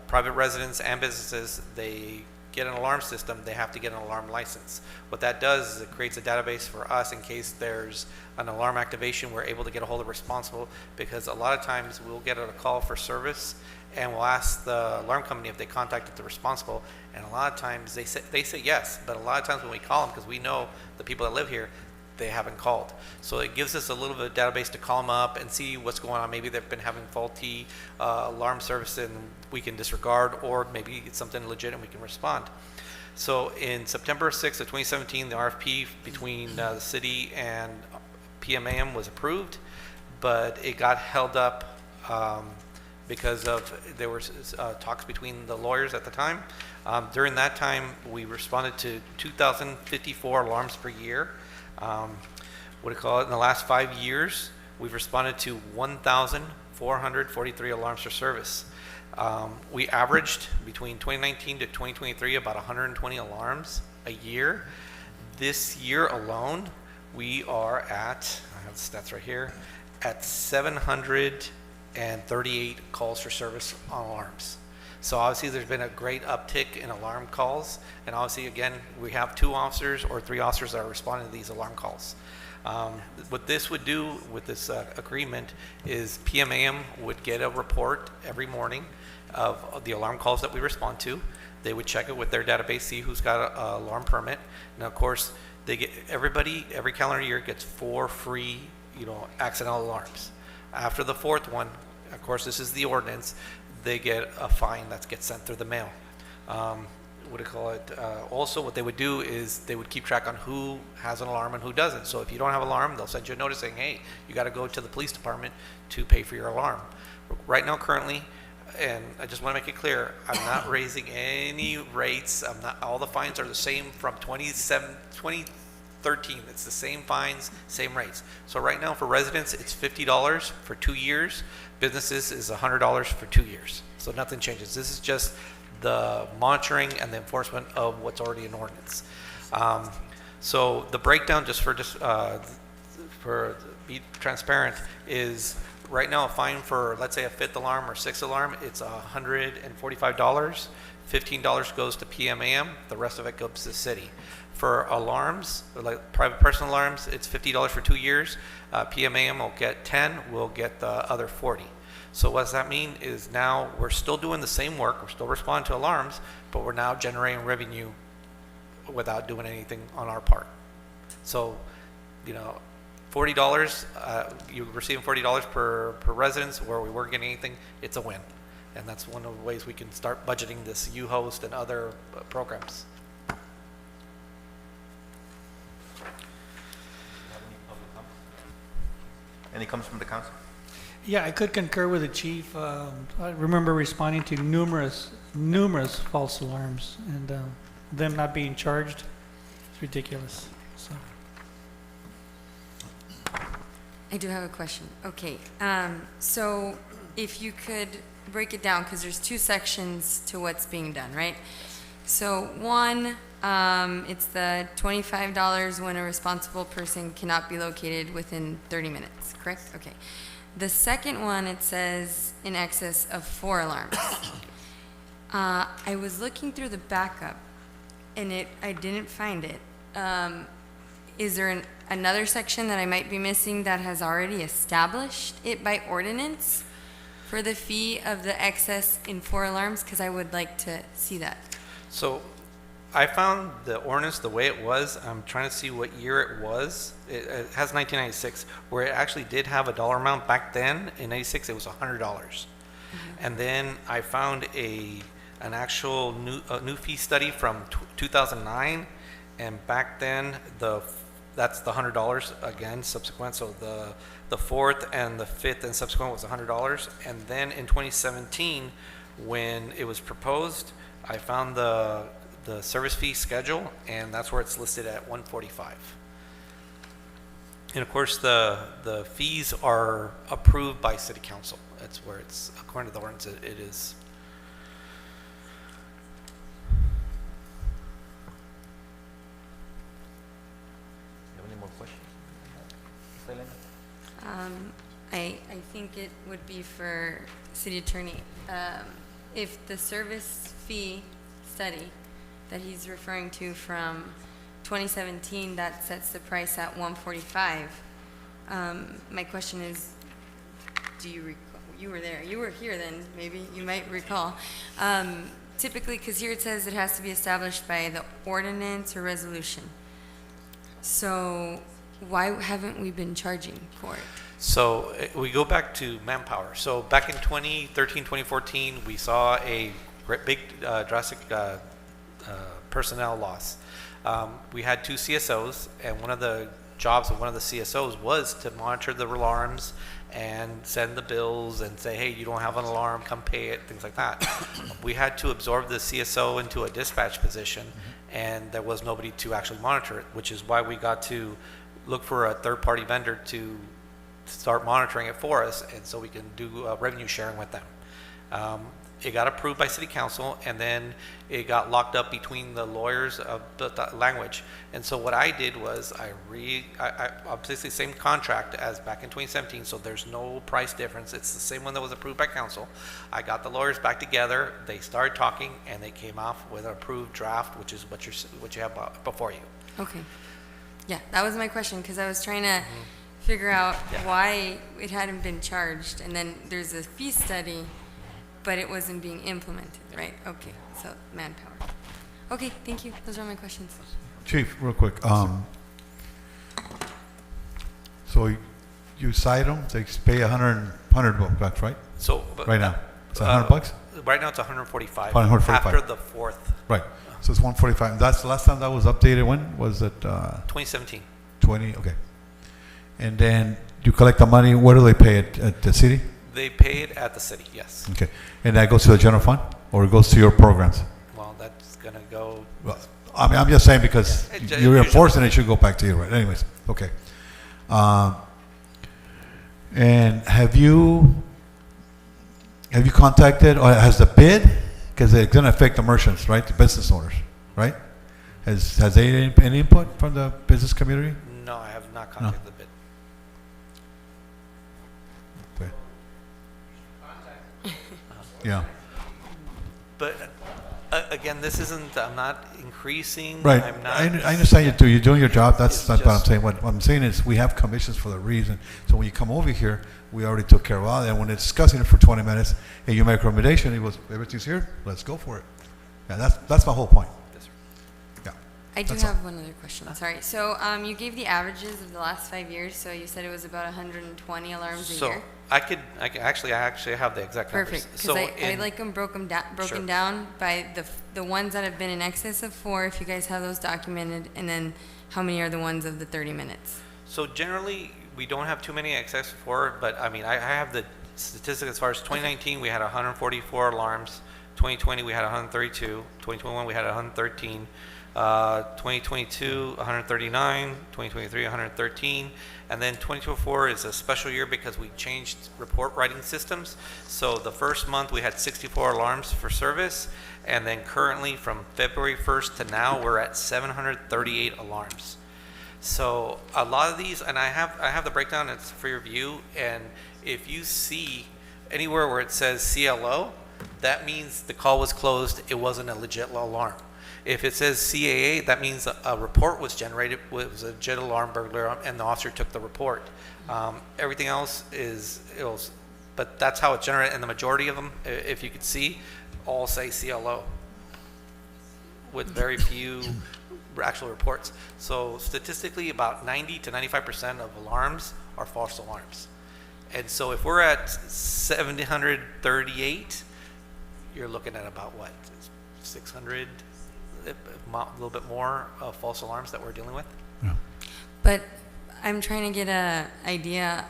private residents and businesses, they get an alarm system, they have to get an alarm license. What that does is it creates a database for us in case there's an alarm activation, we're able to get a hold of responsible, because a lot of times we'll get a call for service and we'll ask the alarm company if they contacted the responsible, and a lot of times they say yes, but a lot of times when we call them, because we know the people that live here, they haven't called. So it gives us a little bit of database to call them up and see what's going on. Maybe they've been having faulty alarm service and we can disregard, or maybe it's something legit and we can respond. So in September 6th of 2017, the RFP between the city and PMAM was approved, but it got held up because there were talks between the lawyers at the time. During that time, we responded to 2,054 alarms per year. In the last 5 years, we've responded to 1,443 alarms for service. We averaged between 2019 to 2023 about 120 alarms a year. This year alone, we are at, I have the stats right here, at 738 calls for service on alarms. So obviously there's been a great uptick in alarm calls, and obviously again we have 2 officers or 3 officers that are responding to these alarm calls. What this would do with this agreement is PMAM would get a report every morning of the alarm calls that we respond to. They would check it with their database, see who's got an alarm permit. Now of course they get, everybody every calendar year gets 4 free accidental alarms. After the 4th one, of course this is the ordinance, they get a fine that gets sent through the mail. Also what they would do is they would keep track on who has an alarm and who doesn't. So if you don't have an alarm, they'll send you a notice saying, hey, you got to go to the police department to pay for your alarm. Right now currently, and I just want to make it clear, I'm not raising any rates. All the fines are the same from 2013. It's the same fines, same rates. So right now for residents, it's $50 for 2 years. Businesses is $100 for 2 years. So nothing changes. This is just the monitoring and the enforcement of what's already in ordinance. So the breakdown, just for be transparent, is right now a fine for, let's say, a 5th alarm or 6th alarm, it's $145. $15 goes to PMAM. The rest of it goes to the city. For alarms, like private personal alarms, it's $50 for 2 years. PMAM will get 10, we'll get the other 40. So what does that mean is now we're still doing the same work, we're still responding to alarms, but we're now generating revenue without doing anything on our part. So, $40, you're receiving $40 per residence where we weren't getting anything, it's a win. And that's one of the ways we can start budgeting this U-Host and other programs. Any comments from the council? Yeah, I could concur with the chief. I remember responding to numerous false alarms, and them not being charged. It's ridiculous. So. I do have a question. Okay, so if you could break it down, because there's 2 sections to what's being done, right? So one, it's the $25 when a responsible person cannot be located within 30 minutes, correct? Okay. The second one, it says in excess of 4 alarms. I was looking through the backup, and I didn't find it. Is there another section that I might be missing that has already established it by ordinance for the fee of the excess in 4 alarms? Because I would like to see that. So I found the ordinance the way it was. I'm trying to see what year it was. It has 1996, where it actually did have a dollar amount back then. In 96, it was $100. And then I found an actual new fee study from 2009, and back then that's the $100 again subsequent. So the 4th and the 5th and subsequent was $100. And then in 2017, when it was proposed, I found the service fee schedule, and that's where it's listed at $145. And of course, the fees are approved by City Council. That's where it's, according to the ordinance, it is. I think it would be for city attorney. If the service fee study that he's referring to from 2017, that sets the price at 145. My question is, do you recall, you were there, you were here then, maybe you might recall. Typically, because here it says it has to be established by the ordinance or resolution. So why haven't we been charging for it? So we go back to manpower. So back in 2013, 2014, we saw a big drastic personnel loss. We had 2 CSOs, and one of the jobs of one of the CSOs was to monitor the alarms and send the bills and say, hey, you don't have an alarm, come pay it, things like that. We had to absorb the CSO into a dispatch position, and there was nobody to actually monitor it, which is why we got to look for a third-party vendor to start monitoring it for us, and so we can do revenue sharing with them. It got approved by city council, and then it got locked up between the lawyers of the language. And so what I did was I obviously same contract as back in 2017, so there's no price difference. It's the same one that was approved by council. I got the lawyers back together, they started talking, and they came off with an approved draft, which is what you have before you. Okay. Yeah, that was my question, because I was trying to figure out why it hadn't been charged, and then there's a fee study, but it wasn't being implemented, right? Okay, so manpower. Okay, thank you. Those are my questions. Chief, real quick. So you cite them, they pay 100 bucks, right? So right now, it's 100 bucks. Right now it's 145. 145. After the 4th. Right. So it's 145. That's the last time that was updated. When was it? 2017. 20. Okay. And then you collect the money. Where do they pay it? At the city? They pay it at the city, yes. Okay. And that goes to the general fund, or it goes to your programs? Well, that's gonna go. Well, I mean, I'm just saying because you're usually enforcing it, should go back to you, right? Anyways, okay. And have you contacted, or has the bid, because it's going to affect the merchants, right? The business owners, right? Has they any input from the business community? No, I have not contacted the bid. Yeah. But again, this isn't, I'm not increasing. Right. I'm not. I understand you do. You're doing your job. That's not what I'm saying. What I'm saying is we have commissions for the reason. So when you come over here, we already took care of all that. And when they're discussing it for 20 minutes and you make a recommendation, it was, everything's here, let's go for it. Yeah, that's my whole point. Yes, sir. Yeah. I do That's have all. one other question. Sorry. So you gave the averages of the last 5 years. So you said it was about 120 alarms a year. I actually have the exact numbers. Perfect, because I like them broken Sure. down by the ones that have been in excess of 4, if you guys have those documented, and then how many are the ones of the 30 minutes? So generally, we don't have too many excess for, but I mean, I have the statistic as far as 2019, we had 144 alarms. 2020, we had 132. 2021, we had 113. 2022, 139. 2023, 113. And then 2024 is a special year because we changed report writing systems. So the first month we had 64 alarms for service, and then currently from February 1st to now we're at 738 alarms. So a lot of these, and I have the breakdown, it's for your view, and if you see anywhere where it says CLO, that means the call was closed, it wasn't a legit alarm. If it says CAA, that means a report was generated, it was a legit alarm burglar, and the officer took the report. Everything else but that's how it's generated, and the majority of them, if you could see, all say CLO, with very few actual reports. So statistically, about 90 to 95% of alarms are false alarms. And so if we're at 738, you're looking at about what, 600? A little bit more false alarms that we're dealing with. Yeah. But I'm trying to get an idea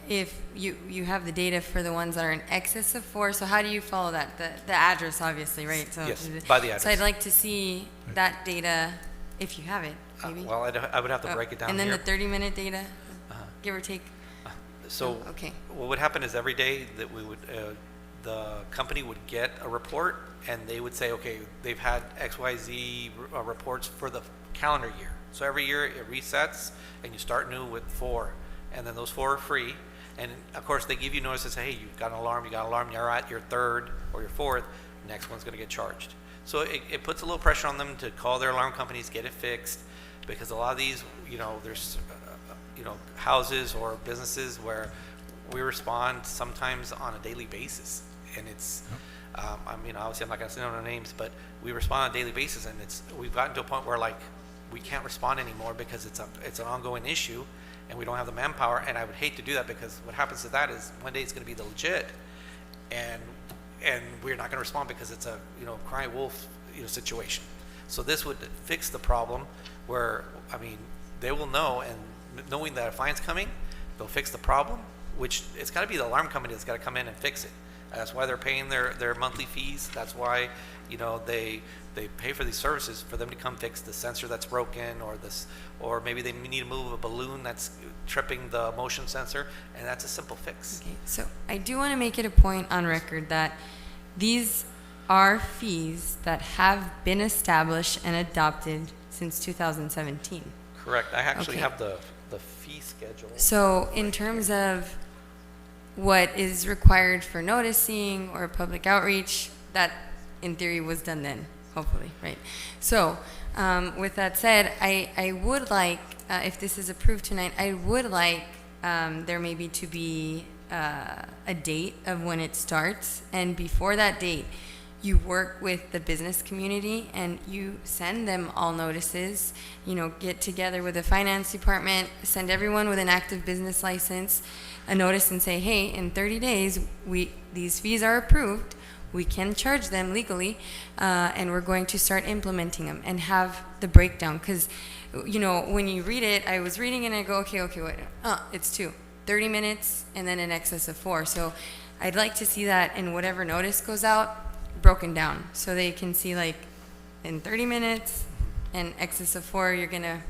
if you have the data for the ones that are in excess of 4. So how do you follow that? The address, obviously, right? So yes, by the address. So I'd like to see that data if you have it, maybe. Well, I would have to break it down and then here. the 30-minute data, give or take. So okay. What would happen is every day that we would, the company would get a report, and they would say, okay, they've had XYZ reports for the calendar year. So every year it resets, and you start new with 4, and then those 4 are free. And of course, they give you notice and say, hey, you've got an alarm, you're at your third or your fourth, next one's gonna get charged. So it puts a little pressure on them to call their alarm companies, get it fixed, because a lot of these, there's, houses or businesses where we respond sometimes on a daily basis. And it's, obviously I'm not gonna say no names, but we respond on a daily basis, and we've gotten to a point where like, we can't respond anymore because it's an ongoing issue and we don't have the manpower. And I would hate to do that, because what happens to that is one day it's gonna be the legit, and we're not gonna respond because it's a, crying wolf, situation. So this would fix the problem where, they will know, and knowing that a fine's coming, they'll fix the problem, which it's gotta be the alarm company that's gotta come in and fix it. That's why they're paying their monthly fees. That's why, they pay for these services, for them to come fix the sensor that's broken, or maybe they need to move a balloon that's tripping the motion sensor, and that's a simple fix. Okay, so I do want to make it a point on record that these are fees that have been established and adopted since 2017. Correct. I actually Okay. have the fee schedule. So in terms of what is required for noticing or public outreach, that in theory was done then, hopefully, right? So with that said, I would like, if this is approved tonight, I would like there maybe to be a date of when it starts, and before that date, you work with the business community and you send them all notices, get together with the finance department, send everyone with an active business license a notice and say, hey, in 30 days, these fees are approved, we can charge them legally, and we're going to start implementing them, and have the breakdown. Because, when you read it, I was reading and I go, okay, wait, it's 30 minutes and then in excess of 4. So I'd like to see that in whatever notice goes out, broken down, so they can see like in 30 minutes and excess of 4, you're gonna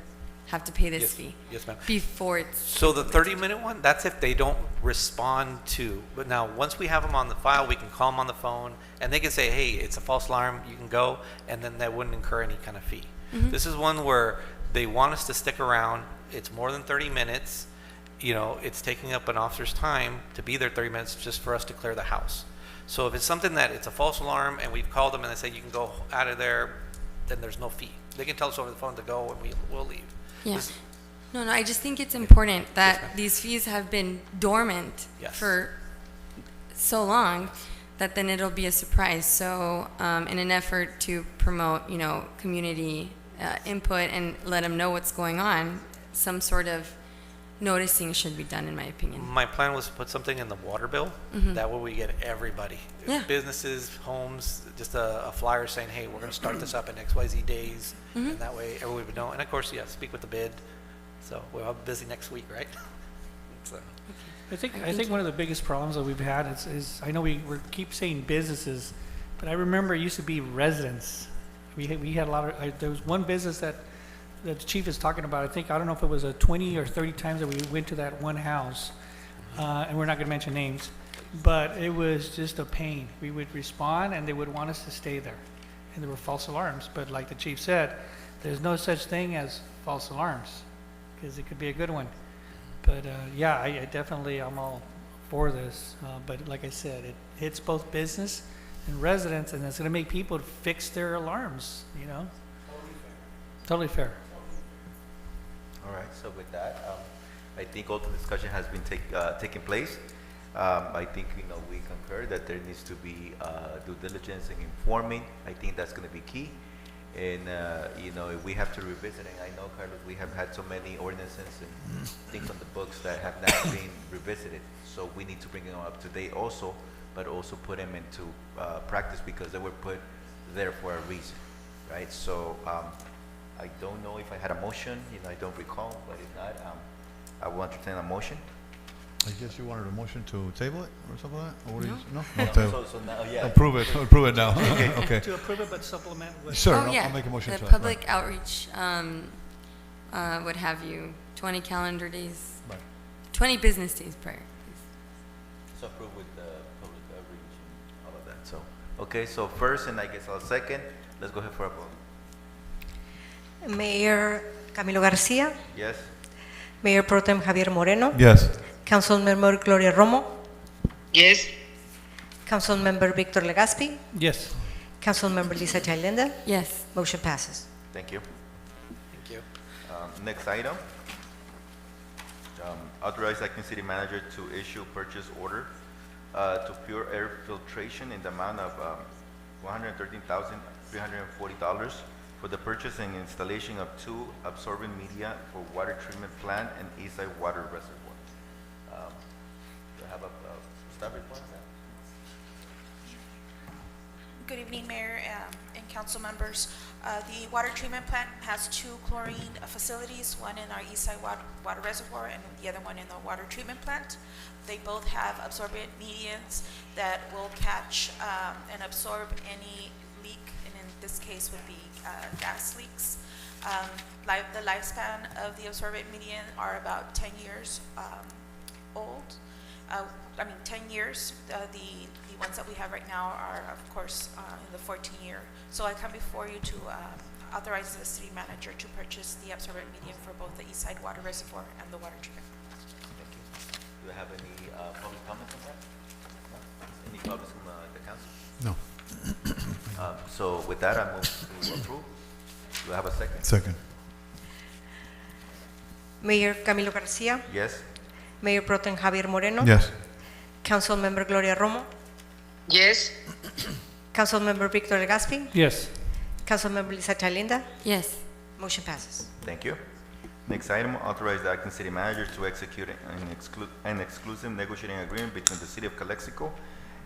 have to pay this fee. Yes, ma'am. Before it's. So the 30-minute one, that's if they don't respond to. But now, once we have them on the file, we can call them on the phone, and they can say, hey, it's a false alarm, you can go, and then that wouldn't incur any kind of fee. Mhm. This is one where they want us to stick around. It's more than 30 minutes. It's taking up an officer's time to be there 30 minutes just for us to clear the house. So if it's something that it's a false alarm and we've called them and they say you can go out of there, then there's no fee. They can tell us over the phone to go, and we'll leave. Yeah. No, I just think it's important that these fees have been dormant for so long that then it'll be a surprise. So in an effort to promote, community input and let them know what's going on, some sort of noticing should be done, in my opinion. My plan was to put something in the water bill. Mhm. That way we get everybody. Yeah. Businesses, homes, just a flyer saying, hey, we're going to start this up in XYZ days. Mhm. And that way everybody would know. And of course, speak with the bid. So we're all busy next week, right? So. I think one of the biggest problems that we've had is I know we keep saying businesses, but I remember it used to be residents. We had a lot of, there was one business that the chief is talking about. I don't know if it was 20 or 30 times that we went to that one house, and we're not going to mention names, but it was just a pain. We would respond and they would want us to stay there, and there were false alarms. But like the chief said, there's no such thing as false alarms, because it could be a good one. But I definitely, I'm all for this. But like I said, it hits both business and residents, and it's going to make people fix their alarms, Totally fair. All right, so with that, I think all the discussion has been taking place. I think, we concur that there needs to be due diligence in informing. I think that's going to be key. And, if we have to revisit, and I know, Carlos, we have had so many ordinances and things on the books that have not been revisited. So we need to bring them up to date also, but also put them into practice, because they were put there for a reason, right? So I don't know if I had a motion, I don't recall, but if not, I will entertain a motion. I guess you wanted a motion to table it or something like that? Or what do you, no? No, Not table. so now, yeah. Approve it now. Okay. To approve it, but supplement with. Sure, Oh, yeah. I'll make a motion The to public outreach would have you 20 calendar days, Right. 20 business days prior. So approve with the public outreach and all of that. So, okay, so first, and I guess I'll second, let's go ahead for a vote. Mayor Camilo Garcia, Yes? Mayor Pro Tem Javier Moreno, Yes. Councilmember Gloria Romo, Yes. Councilmember Victor Legaspi, Yes. Councilmember Lisa Chalenda. Yes. Motion passes. Thank you. Thank you. Next item, authorize acting city manager to issue purchase order to Pure Air Filtration in the amount of $113,340 for the purchase and installation of 2 absorbent media for water treatment plant and Eastside Water Reservoir. Do I have a staff report on that? Good evening, Mayor and council members. The water treatment plant has 2 chlorine facilities, one in our Eastside water reservoir and the other one in the water treatment plant. They both have absorbent medians that will catch and absorb any leak, and in this case would be gas leaks. The lifespan of the absorbent median are about 10 years old. 10 years. The ones that we have right now are, of course, in the 14-year. So I come before you to authorize the city manager to purchase the absorbent medium for both the Eastside Water Reservoir and the water treatment. Thank you. Do I have any public comments on that? No? Any comments from the council? No. So with that, I move to approve. Do I have a second? Second. Mayor Camilo Garcia, Yes. Mayor Pro Tem Javier Moreno. Yes. Councilmember Gloria Romo, Yes. Councilmember Victor Legaspi, Yes. Councilmember Lisa Chalenda. Yes. Motion passes. Thank you. Next item, authorize the acting city manager to execute an exclusive negotiating agreement between the city of Calexico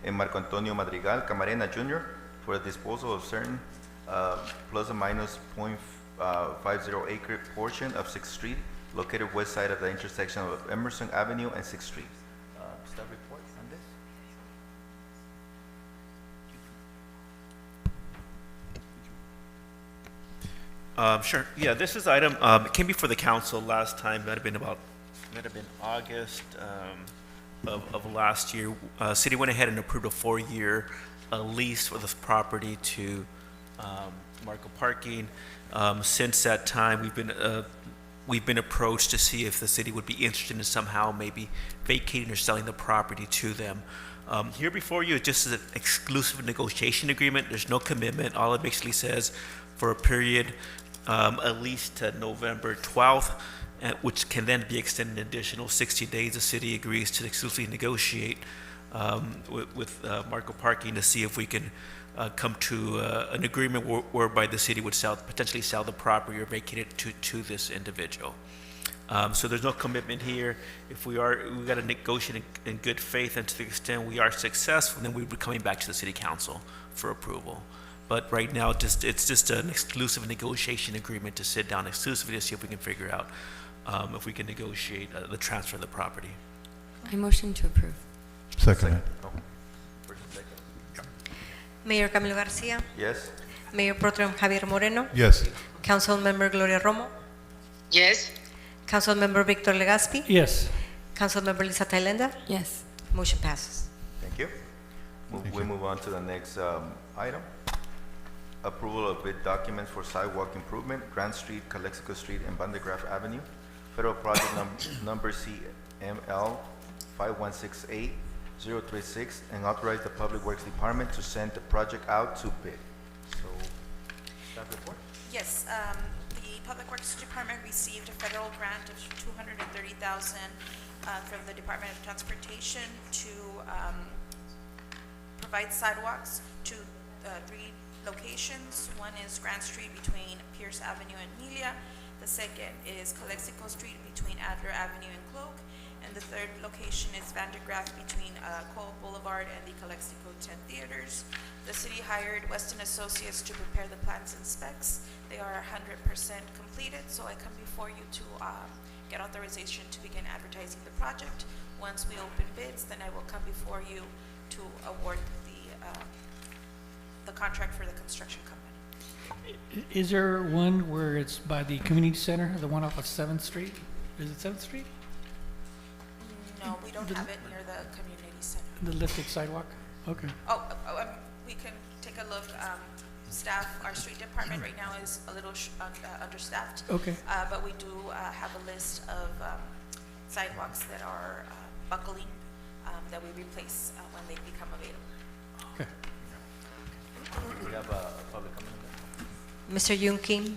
and Marco Antonio Madrigal Camarena Jr. for the disposal of certain plus or minus 0.50 acre portion of 6th Street located west side of the intersection of Emerson Avenue and 6th Street. Staff report on this? Sure. Yeah, this is item, it came before the council last time, might have been August of last year. City went ahead and approved a 4-year lease for this property to Marco Parking. Since that time, we've been approached to see if the city would be interested in somehow maybe vacating or selling the property to them. Here before you, it just is an exclusive negotiation agreement. There's no commitment. All it basically says for a period at least to November 12th, which can then be extended an additional 60 days. The city agrees to exclusively negotiate with Marco Parking to see if we can come to an agreement whereby the city would potentially sell the property or vacate it to this individual. So there's no commitment here. If we got to negotiate in good faith, and to the extent we are successful, then we'll be coming back to the city council for approval. But right now, it's just an exclusive negotiation agreement to sit down exclusively to see if we can figure out if we can negotiate the transfer of the property. I motion to approve. Second. Mayor Camilo Garcia, Yes. Mayor Pro Tem Javier Moreno, Yes. Councilmember Gloria Romo, Yes. Councilmember Victor Legaspi, Yes. Councilmember Lisa Chalenda. Yes. Motion passes. Thank you. We move on to the next item. Approval of bid documents for sidewalk improvement, Grand Street, Calexico Street, and Van de Graaff Avenue. Federal project number CML 5168036, and authorize the Public Works Department to send the project out to bid. So, staff report? Yes, the Public Works Department received a federal grant of $230,000 from the Department of Transportation to provide sidewalks to 3 locations. One is Grand Street between Pierce Avenue and Emilia. The second is Calexico Street between Adler Avenue and Cloak. And the third location is Van de Graaff between Cole Boulevard and the Calexico 10 Theaters. The city hired Weston Associates to prepare the plans and specs. They are 100% completed, so I come before you to get authorization to begin advertising the project. Once we open bids, then I will come before you to award the contract for the construction company. Is there one where it's by the community center, the one off of 7th Street? Is it 7th Street? No, we don't have it near the community center. The lifted sidewalk? Okay. We can take a look. Staff, our street department right now is a little understaffed. Okay. But we do have a list of sidewalks that are buckling that we replace when they become available. Okay. We have a public comment on that? Mr. Yoon Kim.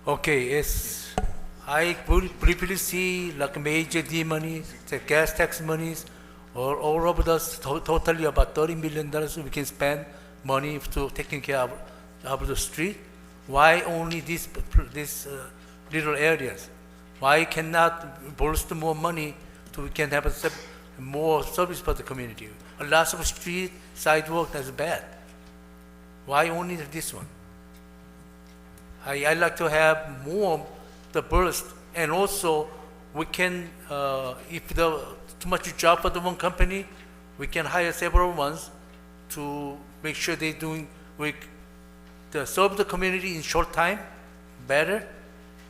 Okay, yes. I briefly see like major D money, the gas tax monies, or all of us totally about $30 million we can spend money to taking care of the street. Why only these little areas? Why cannot bolster more money so we can have more service for the community? A lot of street sidewalk that's bad. Why only this one? I like to have more the burst, and also we can, if the too much job for the one company, we can hire several ones to make sure they doing serve the community in short time better,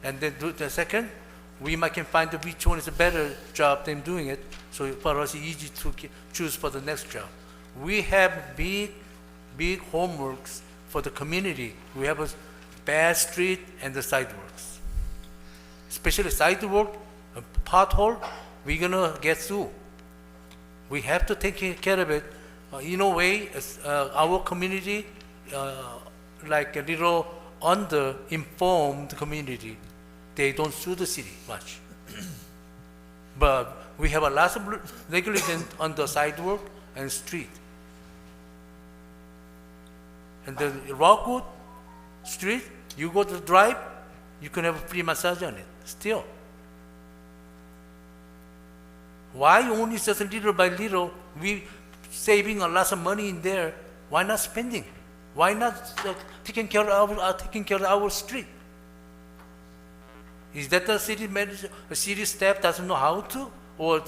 and then do the second. We might can find which one is a better job than doing it, so for us it's easy to choose for the next job. We have big homeworks for the community. We have a bad street and the sidewalks. Especially sidewalk, a pothole, we're gonna get through. We have to take care of it. In a way, our community, like a little under-informed community, they don't sue the city much. But we have a lot of negligence on the sidewalk and street. And the Rockwood Street, you go to the drive, you can have a free massage on it, still. Why only just little by little, we saving a lot of money in there, why not spending? Why not taking care of our street? Is that the city manager, the city staff doesn't know how to, or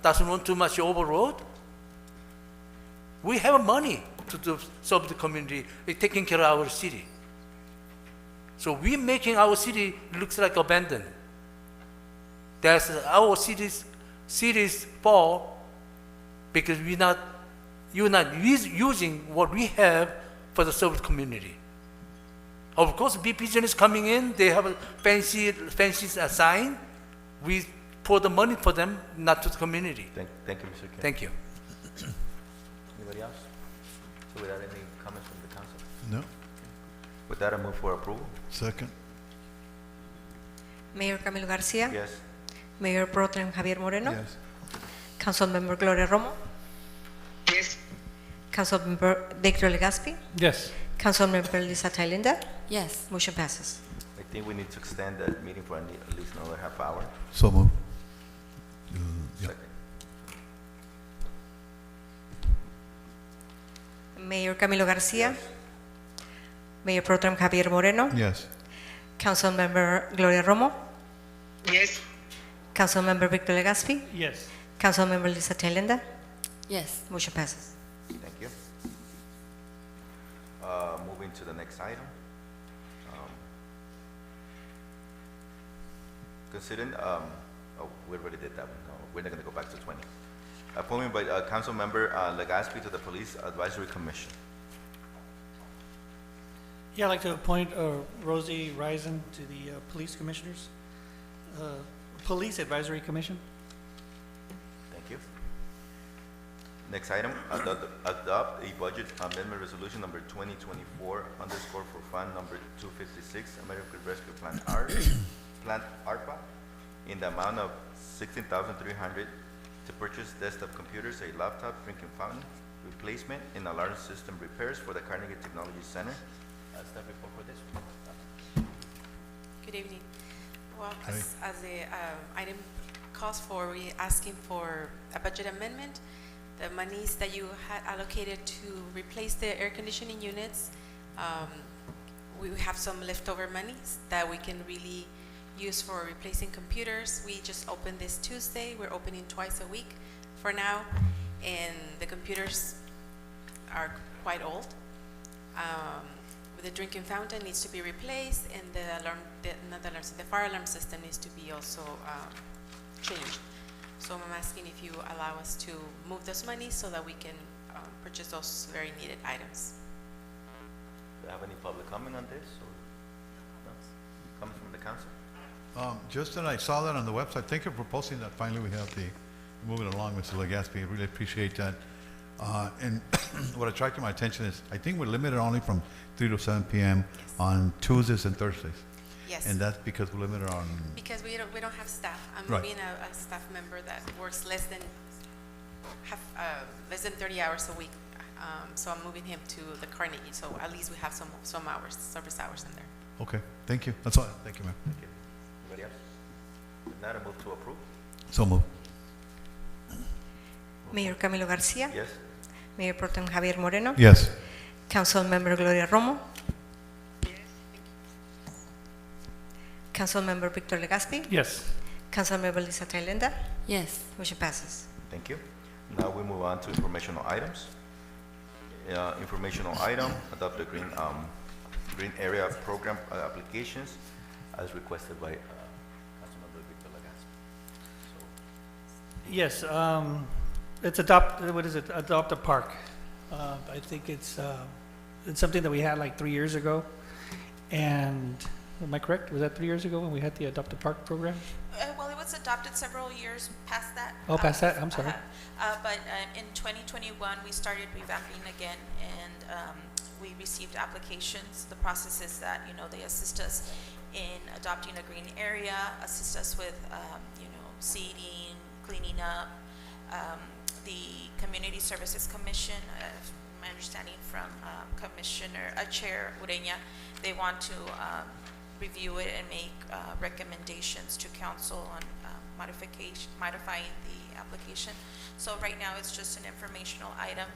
doesn't want too much overload? We have money to serve the community, taking care of our city. So we're making our city looks like abandoned. That's our cities fall because you're not using what we have for the service community. Of course, big business coming in, they have a fancy sign. We pour the money for them, not to the community. Thank you, Mr. Kim. Thank you. Anybody else? So without any comments from the council? No. With that, I move for approval. Second. Mayor Camilo Garcia. Yes. Mayor Pro Tem Javier Moreno. Yes. Councilmember Gloria Romo. Yes. Councilmember Victor Legaspi. Yes. Councilmember Lisa Thailenda. Yes. Motion passes. I think we need to extend that meeting for at least another half hour. So move. Yeah. Second. Mayor Camilo Garcia. Mayor Pro Tem Javier Moreno. Yes. Councilmember Gloria Romo. Yes. Councilmember Victor Legaspi. Yes. Councilmember Lisa Thailenda. Yes. Motion passes. Thank you. Moving to the next item. Considering, oh, we already did that one. No, we're not going to go back to 20. Appointment by Councilmember Legaspi to the Police Advisory Commission. Yeah, I'd like to appoint Rosie Risen to the Police Commissioners, Police Advisory Commission. Thank you. Next item, adopt a budget amendment resolution number 2024 underscore for fund number 256, American Rescue Plan ARPA, in the amount of $16,300 to purchase desktop computers, a laptop, drinking fountain replacement, and alarm system repairs for the Carnegie Technology Center. That's the report for this one. Good evening. Well, as the item calls for, we're asking for a budget amendment. The monies that you had allocated to replace the air conditioning units, we have some leftover monies that we can really use for replacing computers. We just opened this Tuesday. We're opening twice a week for now, and the computers are quite old. The drinking fountain needs to be replaced, and the fire alarm system needs to be also changed. So I'm asking if you allow us to move those monies so that we can purchase those very needed items. Do you have any public comment on this? Or? No? comments from the council? Just that I saw that on the website. Thank you for posting that. Finally, we have the, moving along, Mr. Legaspi. I really appreciate that. And what attracted my attention is, I think we're limited only from 3 to 7 p.m. on Tuesdays and Thursdays. Yes. And that's because we're limited on, Because we don't have staff. I'm Right. being a staff member that works less than 30 hours a week. So I'm moving him to the Carnegie. So at least we have some hours, service hours in there. okay, thank you. That's all. Thank you, ma'am. Thank you. Anybody else? If not, I move to approve. So move. Mayor Camilo Garcia. Yes. Mayor Pro Tem Javier Moreno. Yes. Councilmember Gloria Romo. Councilmember Victor Legaspi. Yes. Councilmember Lisa Trailenda. Yes. Motion passes. Thank you. Now we move on to informational items. Informational item, adopt the green area program applications as requested by Councilmember Victor Legaspi. Yes, it's Adopt a Park. I think it's something that we had like 3 years ago. And, am I correct? Was that 3 years ago when we had the Adopt a Park program? Well, it was adopted several years past that. Oh, past that? I'm sorry. But in 2021, we started revamping again, and we received applications. The process is that, they assist us in adopting a green area, assist us with, seeding, cleaning up. The Community Services Commission, my understanding from Chair Ureña, they want to review it and make recommendations to council on modifying the application. So right now it's just an informational item.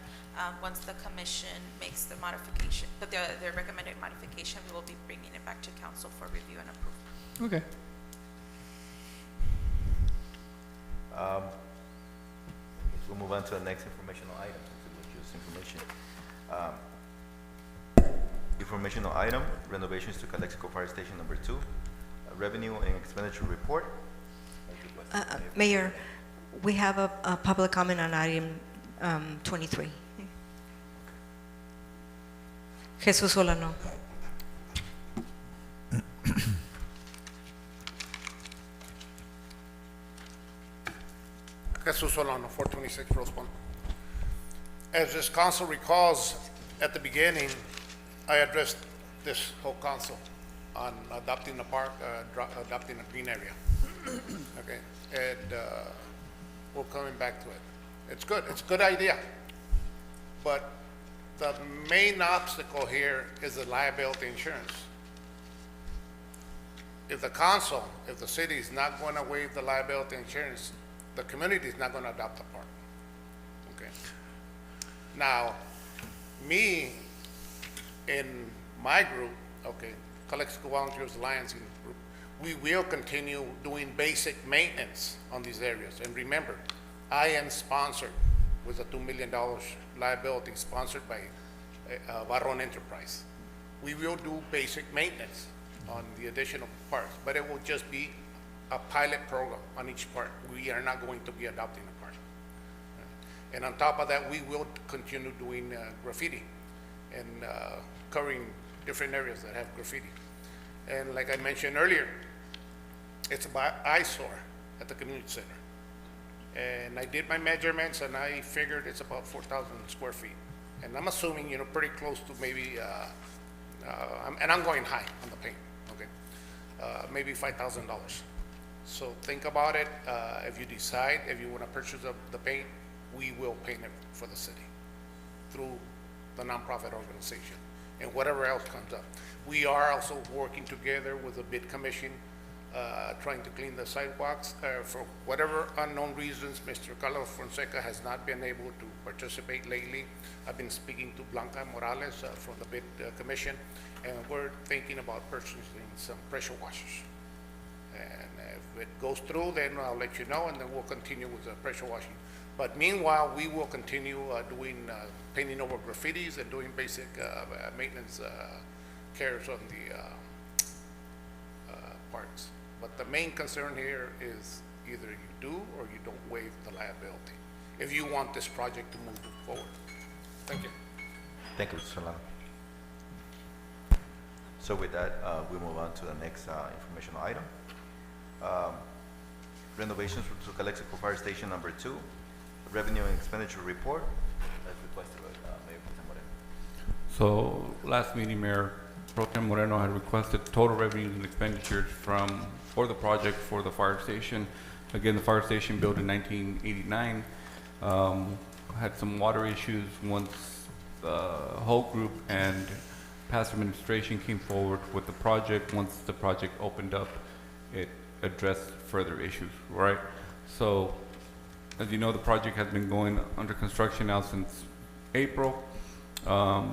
Once the commission makes the modification, but the recommended modification, we will be bringing it back to council for review and approval. Okay. We'll move on to the next informational item, since it was just information. Informational item, renovations to Calexico Fire Station number 2, revenue and expenditure report. Mayor, we have a public comment on item 23. Jesus Solano. Jesus Solano, 426 Roseburn. As this council recalls, at the beginning, I addressed this whole council on adopting a park, adopting a green area. Okay, and we're coming back to it. It's good. It's a good idea. But the main obstacle here is the liability insurance. If the council, if the city is not going to waive the liability insurance, the community is not going to adopt the park. Okay. Now, me in my group, okay, Calexico Volunteers Alliance group, we will continue doing basic maintenance on these areas. And remember, I am sponsored with a $2 million liability sponsored by Barron Enterprise. We will do basic maintenance on the additional parks, but it will just be a pilot program on each park. We are not going to be adopting a park. And on top of that, we will continue doing graffiti and covering different areas that have graffiti. And like I mentioned earlier, it's about eyesore at the community center. And I did my measurements and I figured it's about 4,000 square feet. And I'm assuming, pretty close to maybe, and I'm going high on the paint, okay? Maybe $5,000. So think about it. If you decide, if you want to purchase the paint, we will paint it for the city through the nonprofit organization and whatever else comes up. We are also working together with the bid commission, trying to clean the sidewalks. For whatever unknown reasons, Mr. Carlos Fonseca has not been able to participate lately. I've been speaking to Blanca Morales from the bid commission, and we're thinking about purchasing some pressure washers. And if it goes through, then I'll let you know, and then we'll continue with the pressure washing. But meanwhile, we will continue doing painting over graffitis and doing basic maintenance cares on the parks. But the main concern here is either you do or you don't waive the liability if you want this project to move forward. Thank you. Thank you, Mr. Solano. So with that, we move on to the next informational item. Renovations to Calexico Fire Station number 2, revenue and expenditure report, as requested by Mayor Pro Tem Moreno. So last meeting, Mayor Pro Tem Moreno had requested total revenues and expenditures for the project for the fire station. Again, the fire station built in 1989, had some water issues once the whole group and past administration came forward with the project. Once the project opened up, it addressed further issues, right? So, as you know, the project has been going under construction now since April,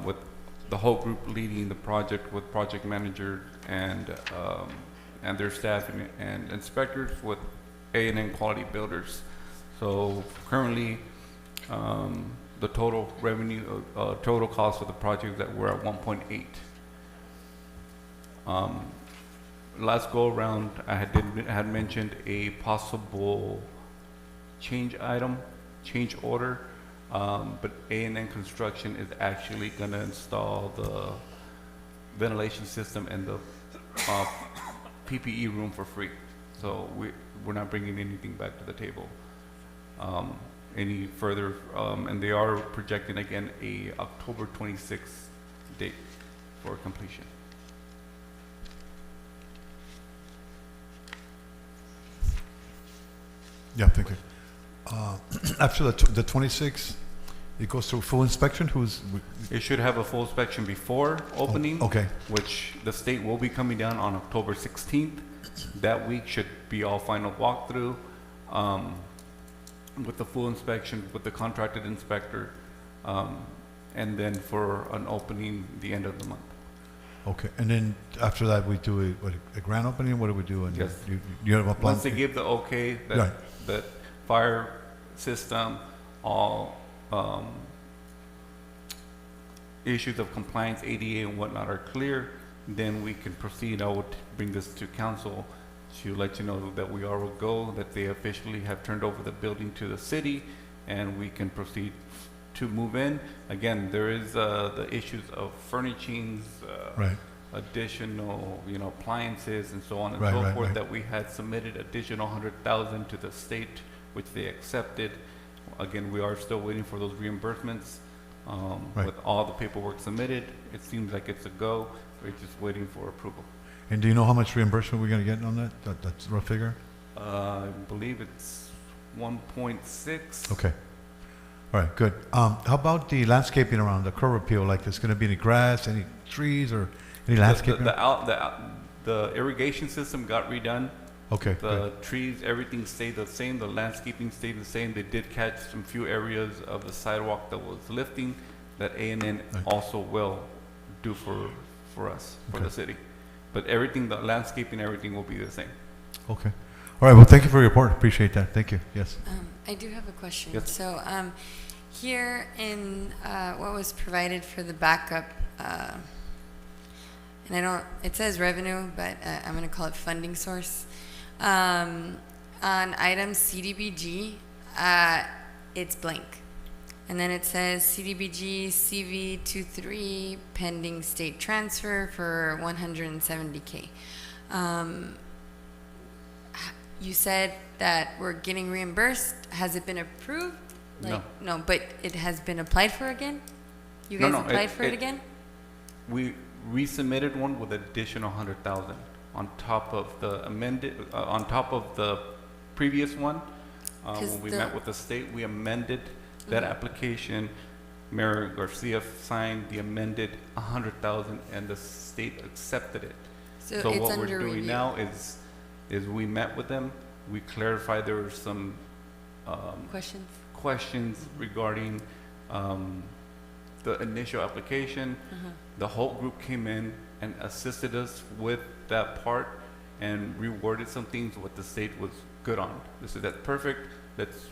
with the whole group leading the project with project managers and their staff and inspectors with A&N Quality Builders. So currently, the total revenue, total cost of the project that we're at 1.8. Last go around, I had mentioned a possible change order, but A&N Construction is actually going to install the ventilation system and the PPE room for free. So we're not bringing anything back to the table any further, and they are projecting again a October 26th date for completion. Yeah, thank you. After the 26th, it goes through full inspection. It should have a full inspection before opening. Okay. Which the state will be coming down on October 16th. That week should be all final walkthrough, with the full inspection with the contracted inspector, and then for an opening the end of the month. Okay, and then after that, we do a grand opening. What do we do? And Yes. you have a plan? Once they give the okay that Right. that fire system, all issues of compliance, ADA and whatnot are clear, then we can proceed. I would bring this to council to let you know that we are a go, that they officially have turned over the building to the city, and we can proceed to move in. Again, there is the issues of furnishings, Right. additional, appliances and so on and Right, so right, forth, right. that we had submitted additional 100,000 to the state, which they accepted. Again, we are still waiting for those reimbursements. Right. With all the paperwork submitted, it seems like it's a go. We're just waiting for approval. And do you know how much reimbursement we're going to get on that? That's a rough figure? I believe it's 1.6. Okay. All right, good. How about the landscaping around the curb appeal? Like, there's going to be any grass, any trees, or any landscaping? The irrigation system got redone. Okay, The good. trees, everything stayed the same. The landscaping stayed the same. They did catch some few areas of the sidewalk that was lifting that A&N also will do for us, for the city. But everything, the landscaping, everything will be the same. Okay. All right, well, thank you for your report. Appreciate that. Thank you. Yes. I do have a question. Yes. So here in what was provided for the backup, and it says revenue, but I'm going to call it funding source. On item CDBG, it's blank. And then it says CDBG CV23 pending state transfer for 170K. You said that we're getting reimbursed. Has it been approved? No. No, but it has been applied for again? You guys applied for it again? We resubmitted one with additional 100,000 on top of the amended, on top of the previous one. When we met with the state, we amended that application. Mayor Garcia signed the amended 100,000, and the state accepted it. So it's what we're under doing review. now is we met with them. We clarified there were some questions regarding the initial application. The whole group came in and assisted us with that part and reworded some things what the state was good on. They said that's perfect. Let's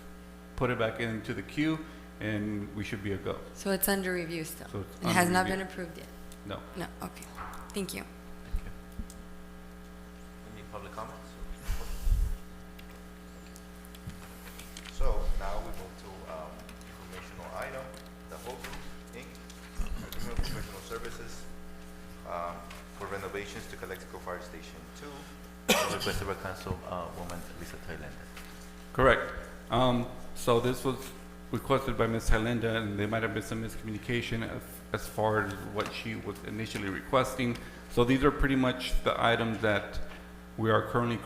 put it back into the queue, and we should be a go. So it's under review still? So it's It has under not review. been approved yet? No. No, okay. Thank you. Any public comments? So now we move to informational item, the whole group, Inc., Agreement of Professional Services for renovation Station 2, requested by Councilwoman Lisa Thailenda. Correct. So this was requested by Ms. Thailenda, and there might have been some miscommunication as far as what she was initially requesting. So these are pretty much the items that we are currently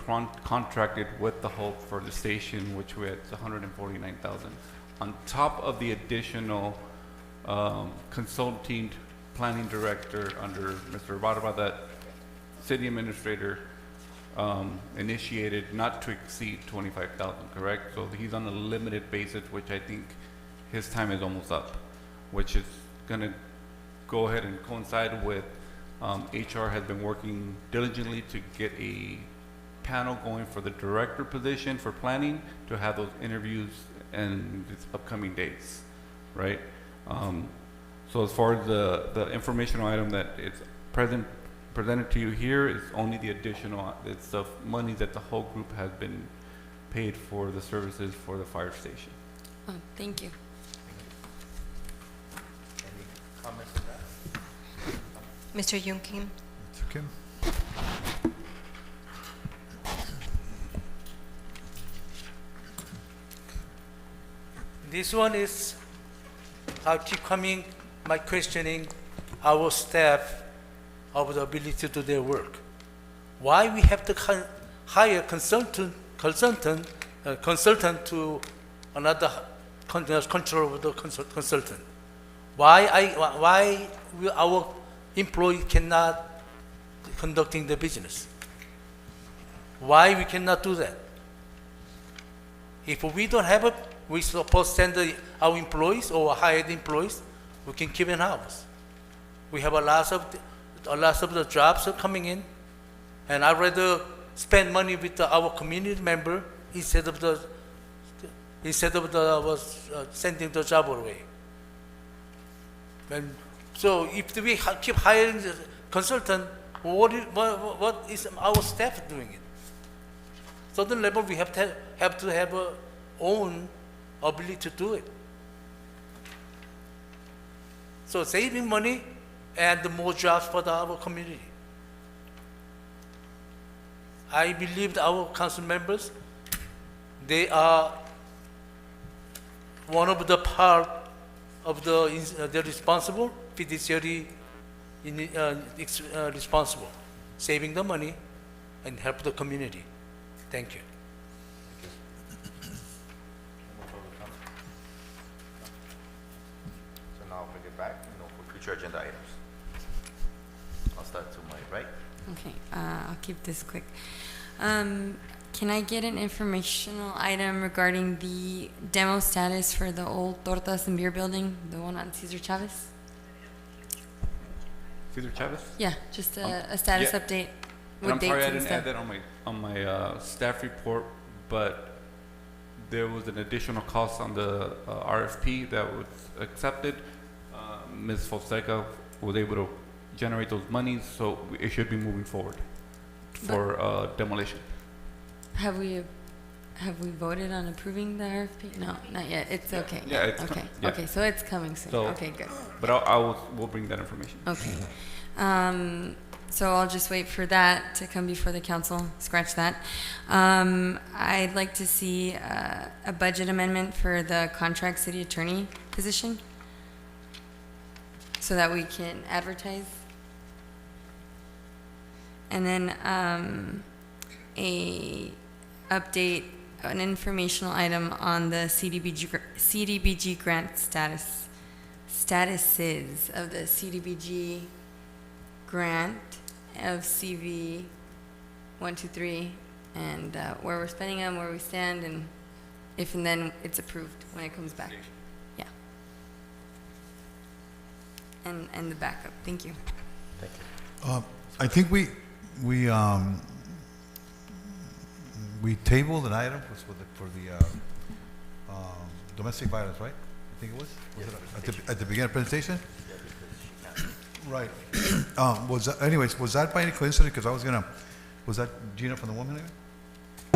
contracted with the Hope for the station, which we're at 149,000. On top of the additional consulting planning director under Mr. Barba that city administrator initiated not to exceed 25,000, correct? So he's on a limited basis, which I think his time is almost up, which is gonna go ahead and coincide with HR has been working diligently to get a panel going for the director position for planning to have those interviews in these upcoming days, right? So as far as the informational item that is presented to you here is only the additional, it's the money that the whole group has been paid for the services for the fire station. Oh, thank you. Any comments on that? Mr. Young Kim. Mr. Kim? This one is, I keep coming, my questioning, our staff of the ability to do their work. Why we have to hire consultant to another control of the consultant? Why our employee cannot conducting the business? Why we cannot do that? If we don't have it, we supposed to send our employees or hired employees, we can keep in house. We have a lot of the jobs are coming in, and I'd rather spend money with our community member instead of sending the job away. And so if we keep hiring the consultant, what is our staff doing it? Certain level we have to have our own ability to do it. So saving money and more jobs for our community. I believe that our council members, they are one of the part of the responsible fiduciary responsible, saving the money and help the community. Thank you. So now I'll bring it back, for future agenda items. I'll start to my right. Okay, I'll keep this quick. Can I get an informational item regarding the demo status for the old Tortas and Beer building, the one on Cesar Chavez? Cesar Chavez? Yeah, just a status update with I'm dates sorry I and didn't stuff. add that on my staff report, but there was an additional cost on the RFP that was accepted. Ms. Fonseca was able to generate those monies, so it should be moving forward for demolition. Have we voted on approving the RFP? No, not yet. It's okay. Yeah, it's okay. yeah. Okay, so it's coming soon. So, okay, good. But we'll bring that information. Okay. So I'll just wait for that to come before the council. Scratch that. I'd like to see a budget amendment for the contract city attorney position so that we can advertise. And then an informational item on the CDBG grant statuses of the CDBG grant of CV 123 and where we're spending them, where we stand, and if and then it's approved when it comes back. Yeah. And the backup. Thank you. Thank you. I think we tabled an item for the domestic violence, right? I think it was? At the beginning of the presentation? Yeah, because she can't. Right. Anyways, was that by any coincidence? Because was that Gina from the Woman area?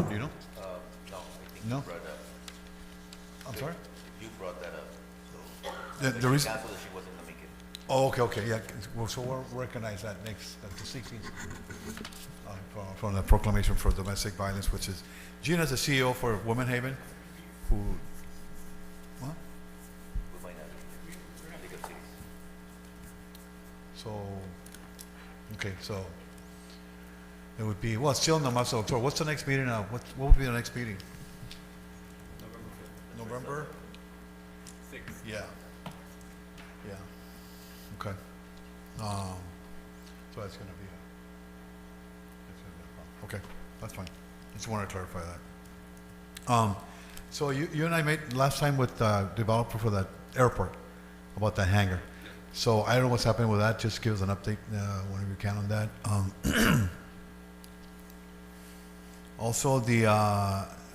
Do you know? No, I think No? you brought up. I'm sorry? You brought that up, so. The when she reason- canceled it, she wasn't gonna make it. Oh, okay, yeah, well, so we'll recognize that next, at the 16th, from the proclamation for domestic violence, which is, Gina's the CEO for Women Haven, who, what? We might not be League of Cities. So, okay, so, it would be, well, still nomás doctor, what's the next meeting now? What would be the next meeting? November? 6th. Yeah. Yeah. Okay. So that's gonna be a problem. Okay, that's fine. Just wanted to clarify that. So you and I met last time with developer for that airport about that hangar. So I don't know what's happening with that. Just give us an update whenever you can on that. Also the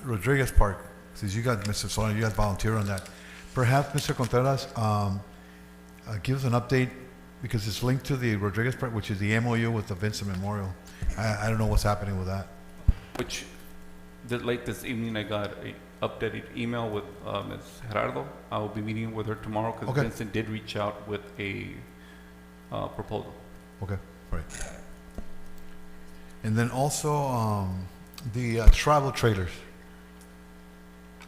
Rodriguez Park, since you got Mr. Solano, you guys volunteer on that. Perhaps Mr. Contreras, give us an update because it's linked to the Rodriguez Park, which is the MOU with the Vincent Memorial. I don't know what's happening with that. Which, late this evening, I got a updated email with Ms. Gerardo. I will be meeting with her tomorrow because Okay. Vincent did reach out with a proposal. Okay, right. And then also the travel trailers.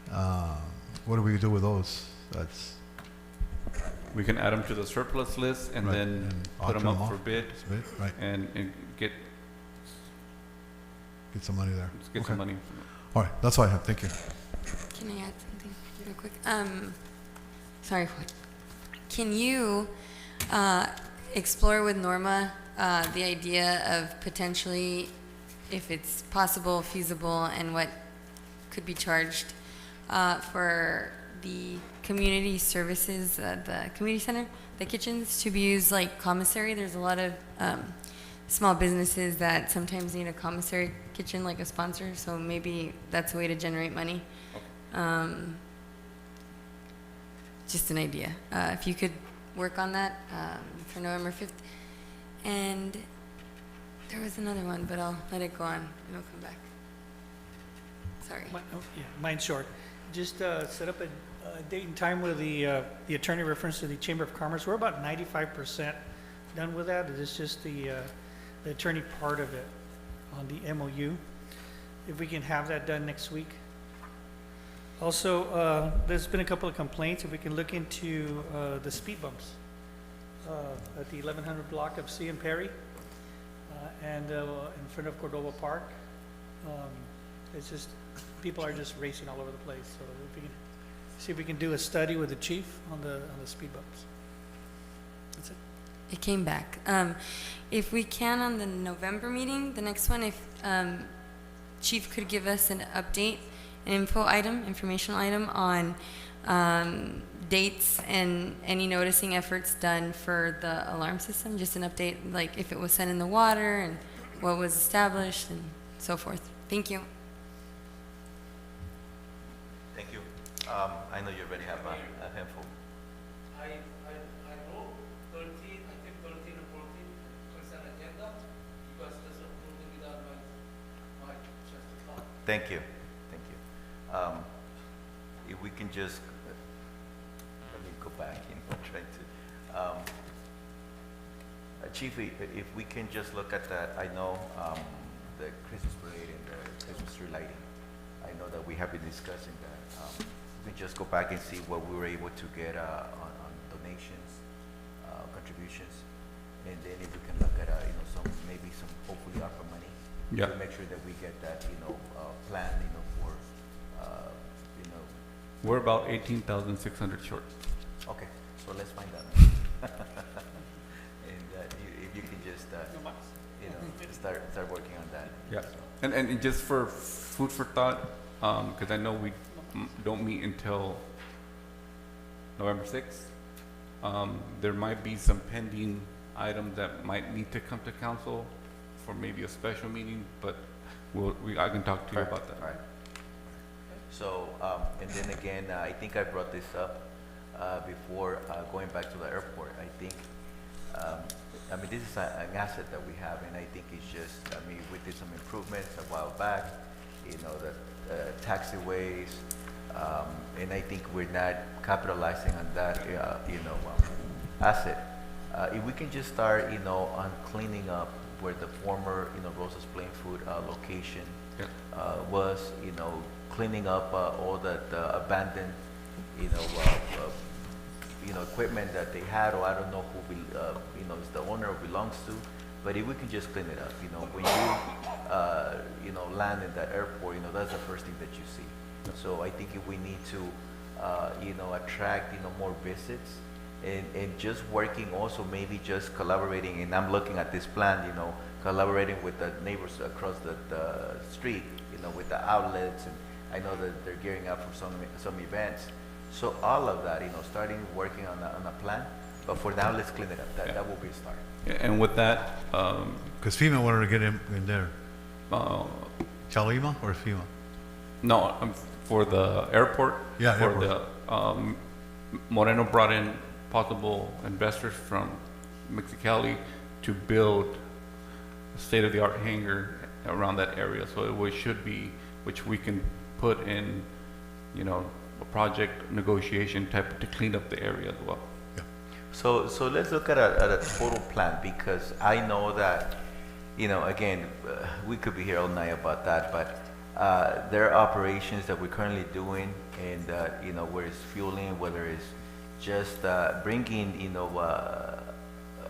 What do we do with those? That's We can add them to the surplus list and Right, then and put them auction up them for off. bid right. and get Get some money there. get Okay. some money. All right, that's all I have. Thank you. Can I add something real quick? Sorry, what? Can you explore with Norma the idea of potentially, if it's possible, feasible, and what could be charged for the community services, the community center, the kitchens, to be used like commissary? There's a lot of small businesses that sometimes need a commissary kitchen, like a sponsor, so maybe that's a way to generate money. Just an idea. If you could work on that for November 5th. And there was another one, but I'll let it go on. It'll come back. Sorry. Mine's short. Just set up a date and time with the attorney reference to the Chamber of Commerce. We're about 95% done with that. It's just the attorney part of it on the MOU. If we can have that done next week. Also, there's been a couple of complaints. If we can look into the speed bumps at the 1100 block of C and Perry and in front of Cordova Park. It's just, people are just racing all over the place. So if we can see if we can do a study with the chief on the speed bumps. That's it. It came back. If we can, on the November meeting, the next one, if Chief could give us an update, an informational item on dates and any noticing efforts done for the alarm system, just an update, like if it was sent in the water and what was established and so forth. Thank you. Thank you. I know you already have a handful. I know 13, I think 13 or 14 was an agenda because there's approved without my just Thank you. Thank you. If we can just, let me go back, try to, Chief, if we can just look at that, I know the Christmas parade and the Christmas tree lighting, I know that we have been discussing that. We can just go back and see what we were able to get on donations, contributions, and then if we can look at, maybe some, hopefully ARPA money. Yeah. To make sure that we get that, plan, for, We're about 18,600 short. Okay, so let's find out. And if you can just, start working on that. Yeah, and just for food for thought, because I know we don't meet until November 6th. There might be some pending items that might need to come to council for maybe a special meeting, but I can talk to you about that. All right. So, and then again, I think I brought this up before going back to the airport. I think, this is an asset that we have, and I think it's just, we did some improvements a while back, the taxiways, and I think we're not capitalizing on that, asset. If we can just start, on cleaning up where the former, Rosa's Plain Food location Yeah. was, cleaning up all that abandoned, equipment that they had, or I don't know who, is the owner or belongs to, but if we can just clean it up, when you, land in that airport, that's the first thing that you see. So I think if we need to, attract, more visits, and just working also, maybe just collaborating, and I'm looking at this plan, collaborating with the neighbors across the street, with the outlets, and I know that they're gearing up for some events. So all of that, starting working on a plan, but for now, let's clean it up. That will be a start. Yeah, and with that, Because FEMA wanted to get in there. Chalima or FEMA? no, for the airport. Yeah, for airport. the Moreno brought in possible investors from Mexicali to build a state-of-the-art hangar around that area. So should be, which we can put in, a project negotiation type to clean up the area as well. So let's look at a total plan, because I know that, again, we could be here all night about that, but there are operations that we're currently doing, and where it's fueling, whether it's just bringing,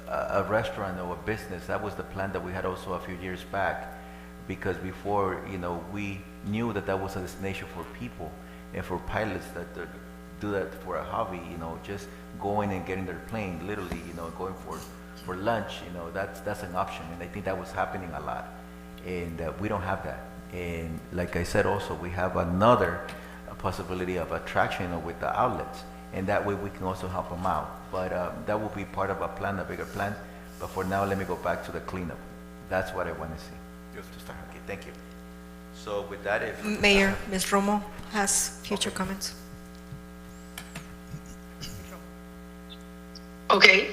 a restaurant or a business. That was the plan that we had also a few years back, because before, we knew that was a destination for people and for pilots that do that for a hobby, just going and getting their plane, literally, going for lunch, that's an option, and I think that was happening a lot, and we don't have that. And like I said, also we have another possibility of attraction, with the outlets, and that way we can also help them out. But that will be part of a plan, a bigger plan. But for now, let me go back to the cleanup. That's what I want to see. Just to start. Okay, thank you. So with that, if Mayor, Ms. Romo has future comments. Okay,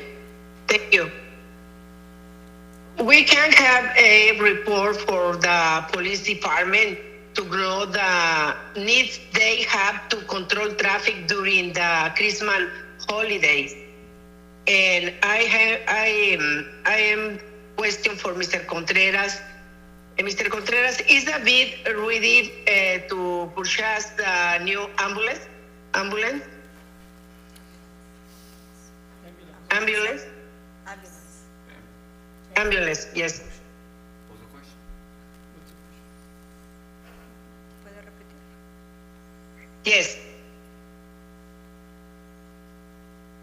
thank you. We can have a report for the police department to grow the needs they have to control traffic during the Christmas holidays. And I am question for Mr. Contreras. Mr. Contreras, is the bid ready to purchase the new ambulance? Ambulance, yes. Yes.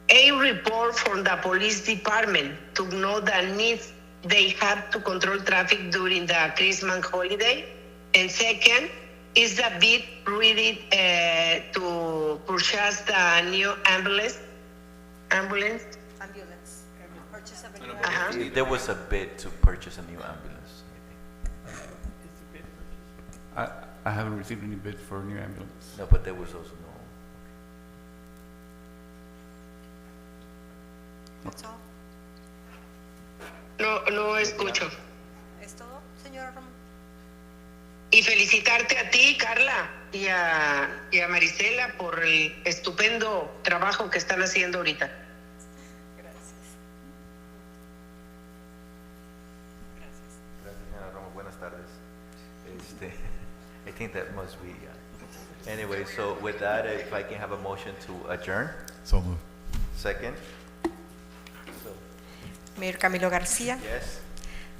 A report from the police department to know the needs they have to control traffic during the Christmas holiday. And second, is the bid ready to purchase the new ambulance? Purchase of a new there was a bid to purchase a new ambulance, I think. I haven't received any bids for a new ambulance. No, but there was also no. That's all. No escucho. ¿Es todo, señora Romo? Y felicitarte a ti, Carla, y a Marisela por el estupendo trabajo que están haciendo ahorita. Gracias, señora Romo. Buenas tardes. I think that must be. Anyway, so with that, if I can have a motion to adjourn. So moved. Second. Mayor Camilo García. Yes.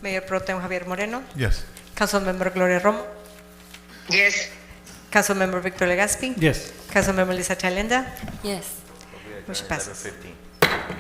Mayor Pro Tem Javier Moreno. Yes. Councilmember Gloria Romo. Yes. Councilmember Victor Legaspi. Yes. Councilmember Lisa Chalenda. Yes. We adjourn Motion at passes. 11:15.